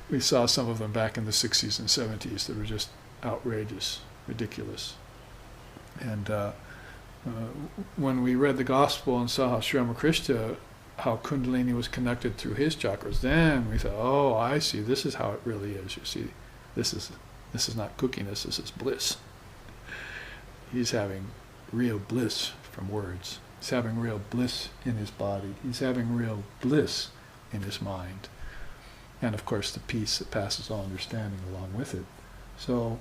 We saw some of them back in the 60s and 70s that were just outrageous, ridiculous. And when we read the gospel and saw how Sri Ramakrishna, how Kundalini was connected through his chakras, then we thought, oh, I see, this is how it really is. You see, this is not kookiness, this is bliss. He's having real bliss from words. He's having real bliss in his body. He's having real bliss in his mind. And of course the peace that passes all understanding along with it. So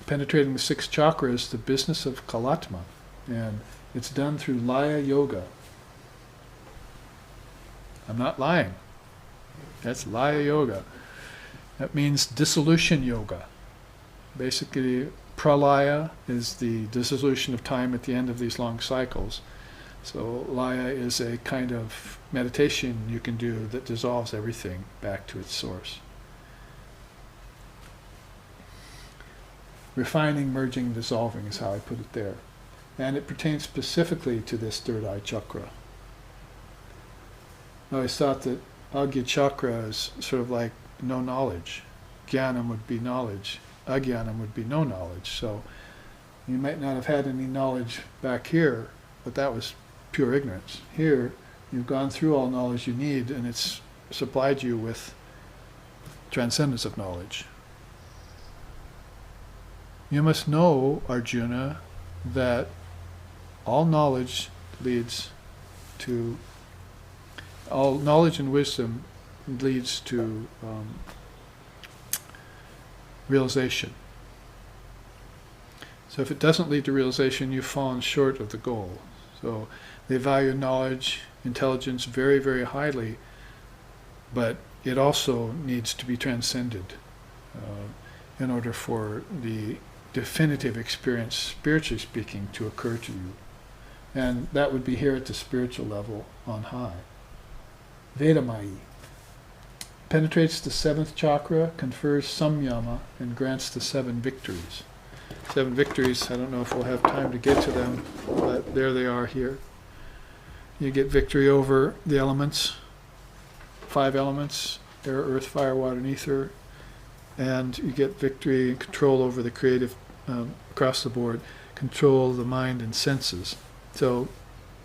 penetrating the six chakras, the business of Kalatma. And it's done through Laya Yoga. I'm not lying. That's Laya Yoga. That means dissolution yoga. Basically, pralaya is the dissolution of time at the end of these long cycles. So Laya is a kind of meditation you can do that dissolves everything back to its source. Refining, merging, dissolving is how I put it there. And it pertains specifically to this third eye chakra. I always thought that Agya chakra is sort of like no knowledge. Jnanam would be knowledge. Ajnanam would be no knowledge. So you might not have had any knowledge back here, but that was pure ignorance. Here, you've gone through all knowledge you need, and it's supplied you with transcendence of knowledge. You must know, Arjuna, that all knowledge leads to, all knowledge and wisdom leads to realization. So if it doesn't lead to realization, you've fallen short of the goal. So they value knowledge, intelligence very, very highly, but it also needs to be transcended in order for the definitive experience, spiritually speaking, to occur to you. And that would be here at the spiritual level on high. Vedamayi penetrates the seventh chakra, confers samyama, and grants the 7 victories. 7 victories, I don't know if we'll have time to get to them, but there they are here. You get victory over the elements, 5 elements, air, earth, fire, water, and ether, and you get victory and control over the creative, across the board, control the mind and senses. So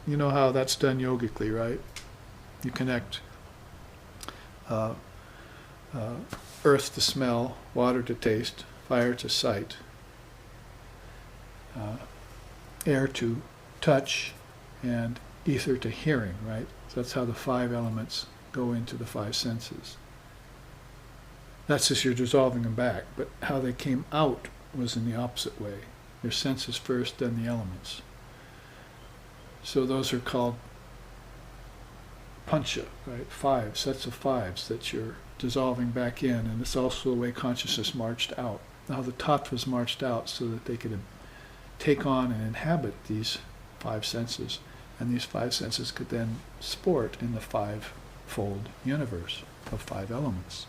you know how that's done yogically, right? You connect earth to smell, water to taste, fire to sight, air to touch, and ether to hearing, right? So that's how the 5 elements go into the 5 senses. That's as you're dissolving them back, but how they came out was in the opposite way. Your senses first, then the elements. So those are called pancha, right? 5 sets of 5s that you're dissolving back in, and it's also the way consciousness marched out. Now the tattvas marched out so that they could take on and inhabit these 5 senses, and these 5 senses could then sport in the 5-fold universe of 5 elements.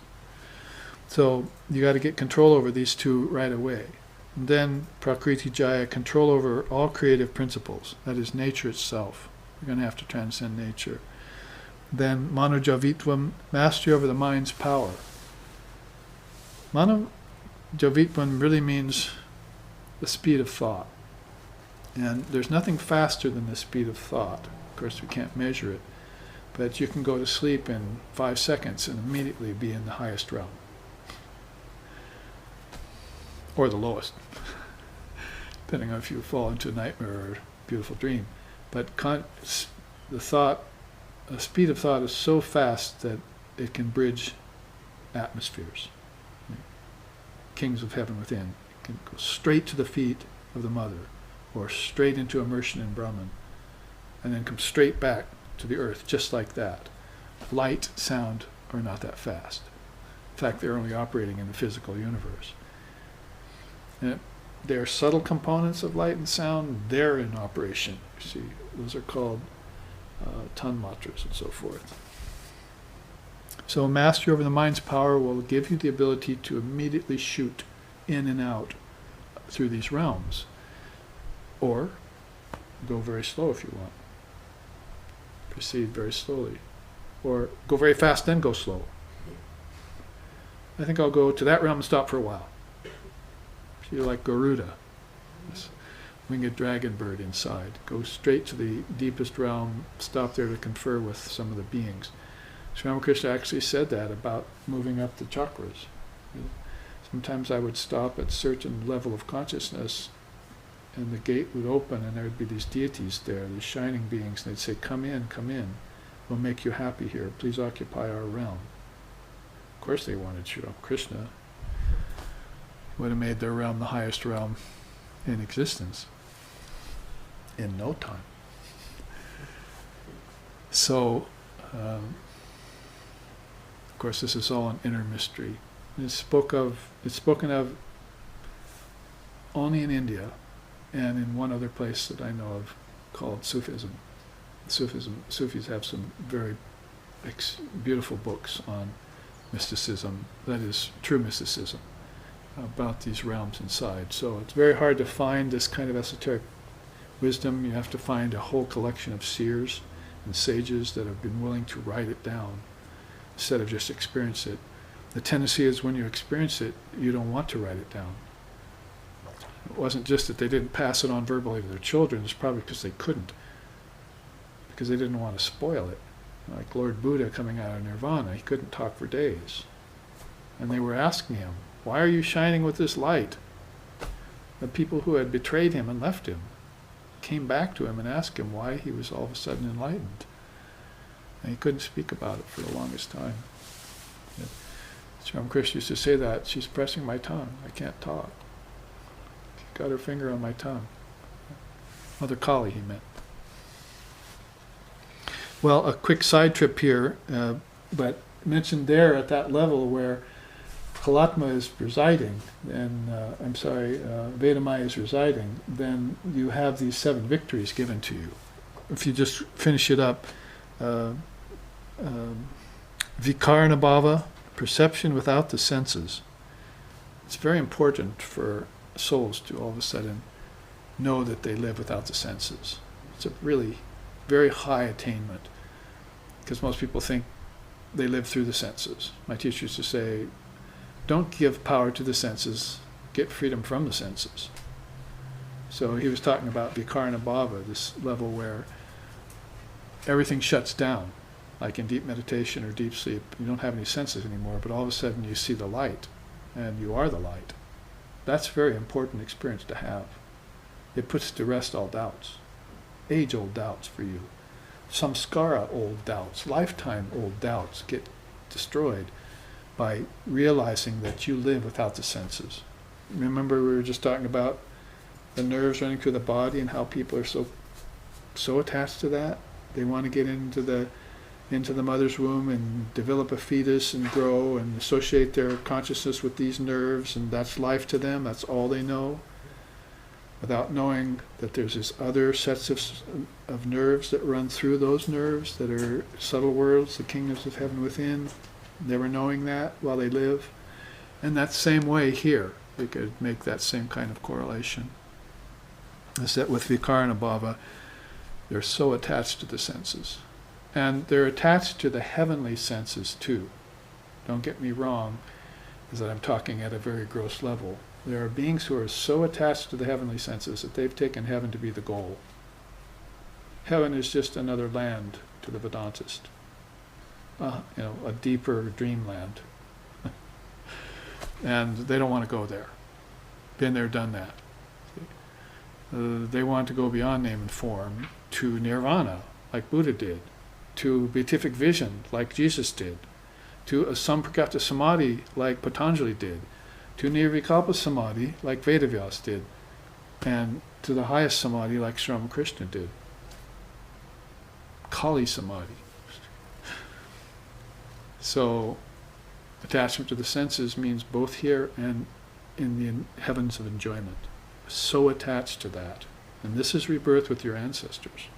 So you got to get control over these 2 right away. And then Prakriti Jaya, control over all creative principles, that is nature itself. You're going to have to transcend nature. Then Manojavitvam, mastery over the mind's power. Manojavitvam really means the speed of thought. And there's nothing faster than the speed of thought. Of course, we can't measure it. But you can go to sleep in 5 seconds and immediately be in the highest realm. Or the lowest, depending on if you fall into a nightmare or a beautiful dream. But the speed of thought is so fast that it can bridge atmospheres. Kings of heaven within. It can go straight to the feet of the mother, or straight into immersion in Brahman, and then come straight back to the earth, just like that. Light, sound are not that fast. In fact, they're only operating in the physical universe. And they're subtle components of light and sound, they're in operation. You see, those are called tanmatras and so forth. So mastery over the mind's power will give you the ability to immediately shoot in and out through these realms. Or go very slow if you want. Proceed very slowly. Or go very fast, then go slow. I think I'll go to that realm and stop for a while. You're like Garuda, this winged dragon bird inside. Go straight to the deepest realm, stop there to confer with some of the beings. Sri Ramakrishna actually said that about moving up the chakras. Sometimes I would stop at a certain level of consciousness, and the gate would open, and there would be these deities there, these shining beings, and they'd say, come in, we'll make you happy here, please occupy our realm. Of course they wanted Sri Ramakrishna. Would have made their realm the highest realm in existence. in no time. So, of course, this is all an inner mystery. It's spoken of only in India and in one other place that I know of called Sufism. Sufis have some very beautiful books on mysticism, that is, true mysticism, about these realms inside. So it's very hard to find this kind of esoteric wisdom. You have to find a whole collection of seers and sages that have been willing to write it down instead of just experience it. The tendency is when you experience it, you don't want to write it down. It wasn't just that they didn't pass it on verbally to their children, it's probably because they couldn't, because they didn't want to spoil it. Like Lord Buddha coming out of Nirvana, he couldn't talk for days. And they were asking him, why are you shining with this light? The people who had betrayed him and left him came back to him and asked him why he was all of a sudden enlightened. And he couldn't speak about it for the longest time. Sri Ramakrishna used to say that, she's pressing my tongue, I can't talk. She got her finger on my tongue. Mother Kali, he meant. Well, a quick side trip here, but mentioned there at that level where Kalatma is residing, and Vedamaya is residing, then you have these 7 victories given to you. If you just finish it up, Vikarnabhava, perception without the senses. It's very important for souls to all of a sudden know that they live without the senses. It's a really very high attainment, because most people think they live through the senses. My teacher used to say, don't give power to the senses, get freedom from the senses. So he was talking about Vikarnabhava, this level where everything shuts down, like in deep meditation or deep sleep. You don't have any senses anymore, but all of a sudden you see the light, and you are the light. That's a very important experience to have. It puts to rest all doubts, age-old doubts for you. Samskara old doubts, lifetime old doubts get destroyed by realizing that you live without the senses. Remember we were just talking about the nerves running through the body and how people are so attached to that. They want to get into the mother's womb and develop a fetus and grow and associate their consciousness with these nerves, and that's life to them, that's all they know, without knowing that there's this other sets of nerves that run through those nerves that are subtle worlds, the kingdoms of heaven within, never knowing that while they live. And that same way here, we could make that same kind of correlation. Is that with Vikarnabhava, they're so attached to the senses. And they're attached to the heavenly senses too. Don't get me wrong, is that I'm talking at a very gross level. There are beings who are so attached to the heavenly senses that they've taken heaven to be the goal. Heaven is just another land to the Vedantist. A deeper dreamland. And they don't want to go there. Been there, done that. They want to go beyond name and form to nirvana, like Buddha did, to beatific vision, like Jesus did, to a Samprakata Samadhi, like Patanjali did, to Nirvikalpa Samadhi, like Vedavyas did, and to the highest Samadhi, like Sri Ramakrishna did. Kali Samadhi. So, attachment to the senses means both here and in the heavens of enjoyment. So attached to that. And this is rebirth with your ancestors.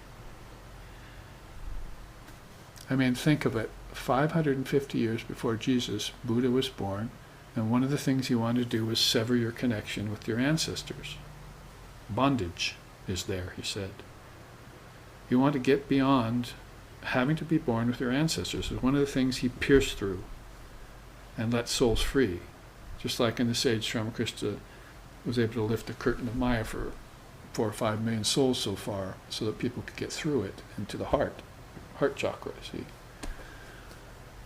I mean, think of it. 550 years before Jesus, Buddha was born, and one of the things he wanted to do was sever your connection with your ancestors. Bondage is there, he said. You want to get beyond having to be born with your ancestors. It's one of the things he pierced through and let souls free. Just like in this age, Sri Ramakrishna was able to lift the curtain of Maya for 4 or 5 million souls so far, so that people could get through it into the heart chakra, see.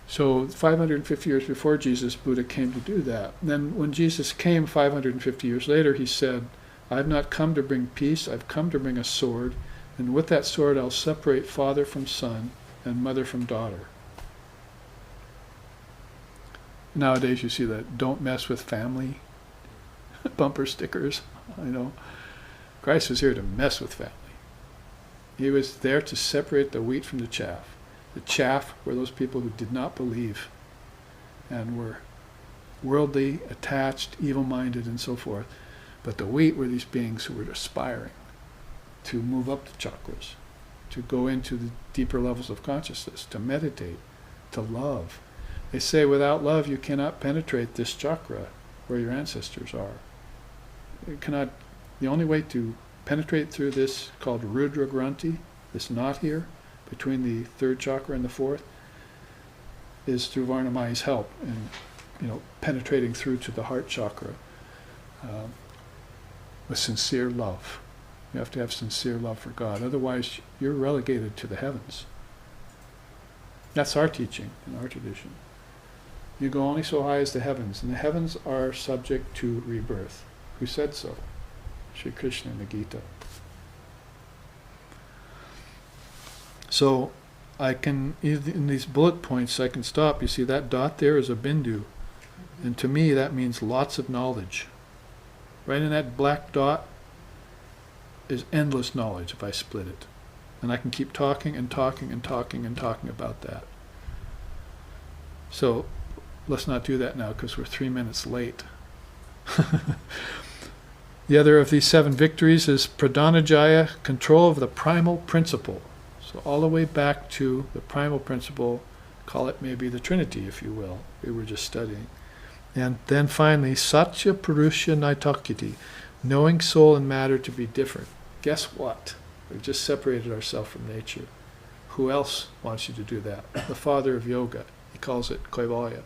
So 550 years before Jesus, Buddha came to do that. And then when Jesus came 550 years later, he said, I've not come to bring peace, I've come to bring a sword, and with that sword I'll separate father from son and mother from daughter. Nowadays you see that don't mess with family bumper stickers. I know Christ was here to mess with family. He was there to separate the wheat from the chaff. The chaff were those people who did not believe and were worldly, attached, evil-minded, and so forth. But the wheat were these beings who were aspiring to move up the chakras, to go into the deeper levels of consciousness, to meditate, to love. They say without love you cannot penetrate this chakra where your ancestors are. You cannot. The only way to penetrate through this, called Rudra Granthi, this knot here, between the third chakra and the fourth, is through Varnamayi's help in penetrating through to the heart chakra with sincere love. You have to have sincere love for God. Otherwise, you're relegated to the heavens. That's our teaching in our tradition. You go only so high as the heavens, and the heavens are subject to rebirth. Who said so? Sri Krishna in the Gita. So, I can, in these bullet points, I can stop. You see that dot there is a bindu. And to me, that means lots of knowledge. Right in that black dot is endless knowledge if I split it. And I can keep talking and talking and talking and talking about that. So, let's not do that now because we're 3 minutes late. The other of these 7 victories is Pradhanajaya, control of the primal principle. So all the way back to the primal principle, call it maybe the Trinity, if you will. We were just studying. And then finally, Satya Purusha Naitakyati, knowing soul and matter to be different. Guess what? We've just separated ourselves from nature. Who else wants you to do that? The father of yoga. He calls it Kaivalya.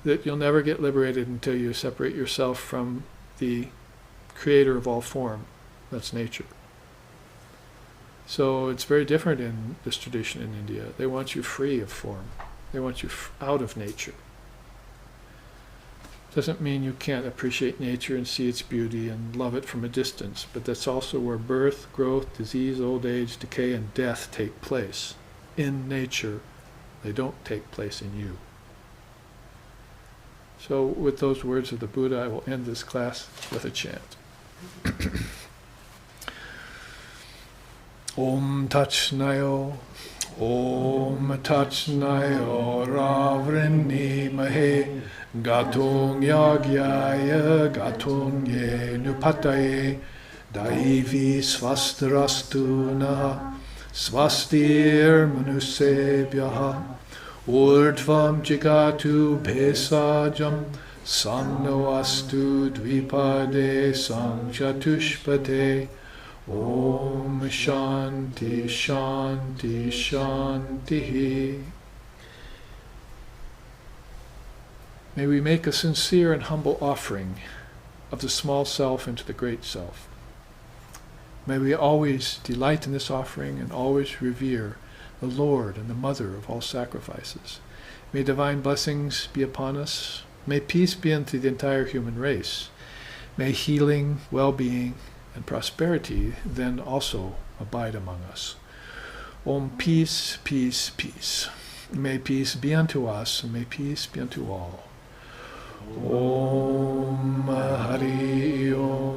That you'll never get liberated until you separate yourself from the creator of all form. That's nature. So it's very different in this tradition in India. They want you free of form. They want you out of nature. Doesn't mean you can't appreciate nature and see its beauty and love it from a distance, but that's also where birth, growth, disease, old age, decay, and death take place. In nature, they don't take place in you. So with those words of the Buddha, I will end this class with a chant. Om Tachnayo, Om Tachnayo, Ravrini Mahe, Gatung Yagyaya, Gatung Ye Nupataye, Daivi Swastarastu Naha, Swastir Manusebhyaha, Urdhvam Jigatu Bhesajam, Samno Astu Dvipade Samchatushpate, Om Shanti Shanti Shanti. May we make a sincere and humble offering of the small self into the great self. May we always delight in this offering and always revere the Lord and the Mother of all sacrifices. May divine blessings be upon us. May peace be unto the entire human race. May healing, well-being, and prosperity then also abide among us. Om peace, peace, peace. May peace be unto us, and may peace be unto all. Om Hari Om.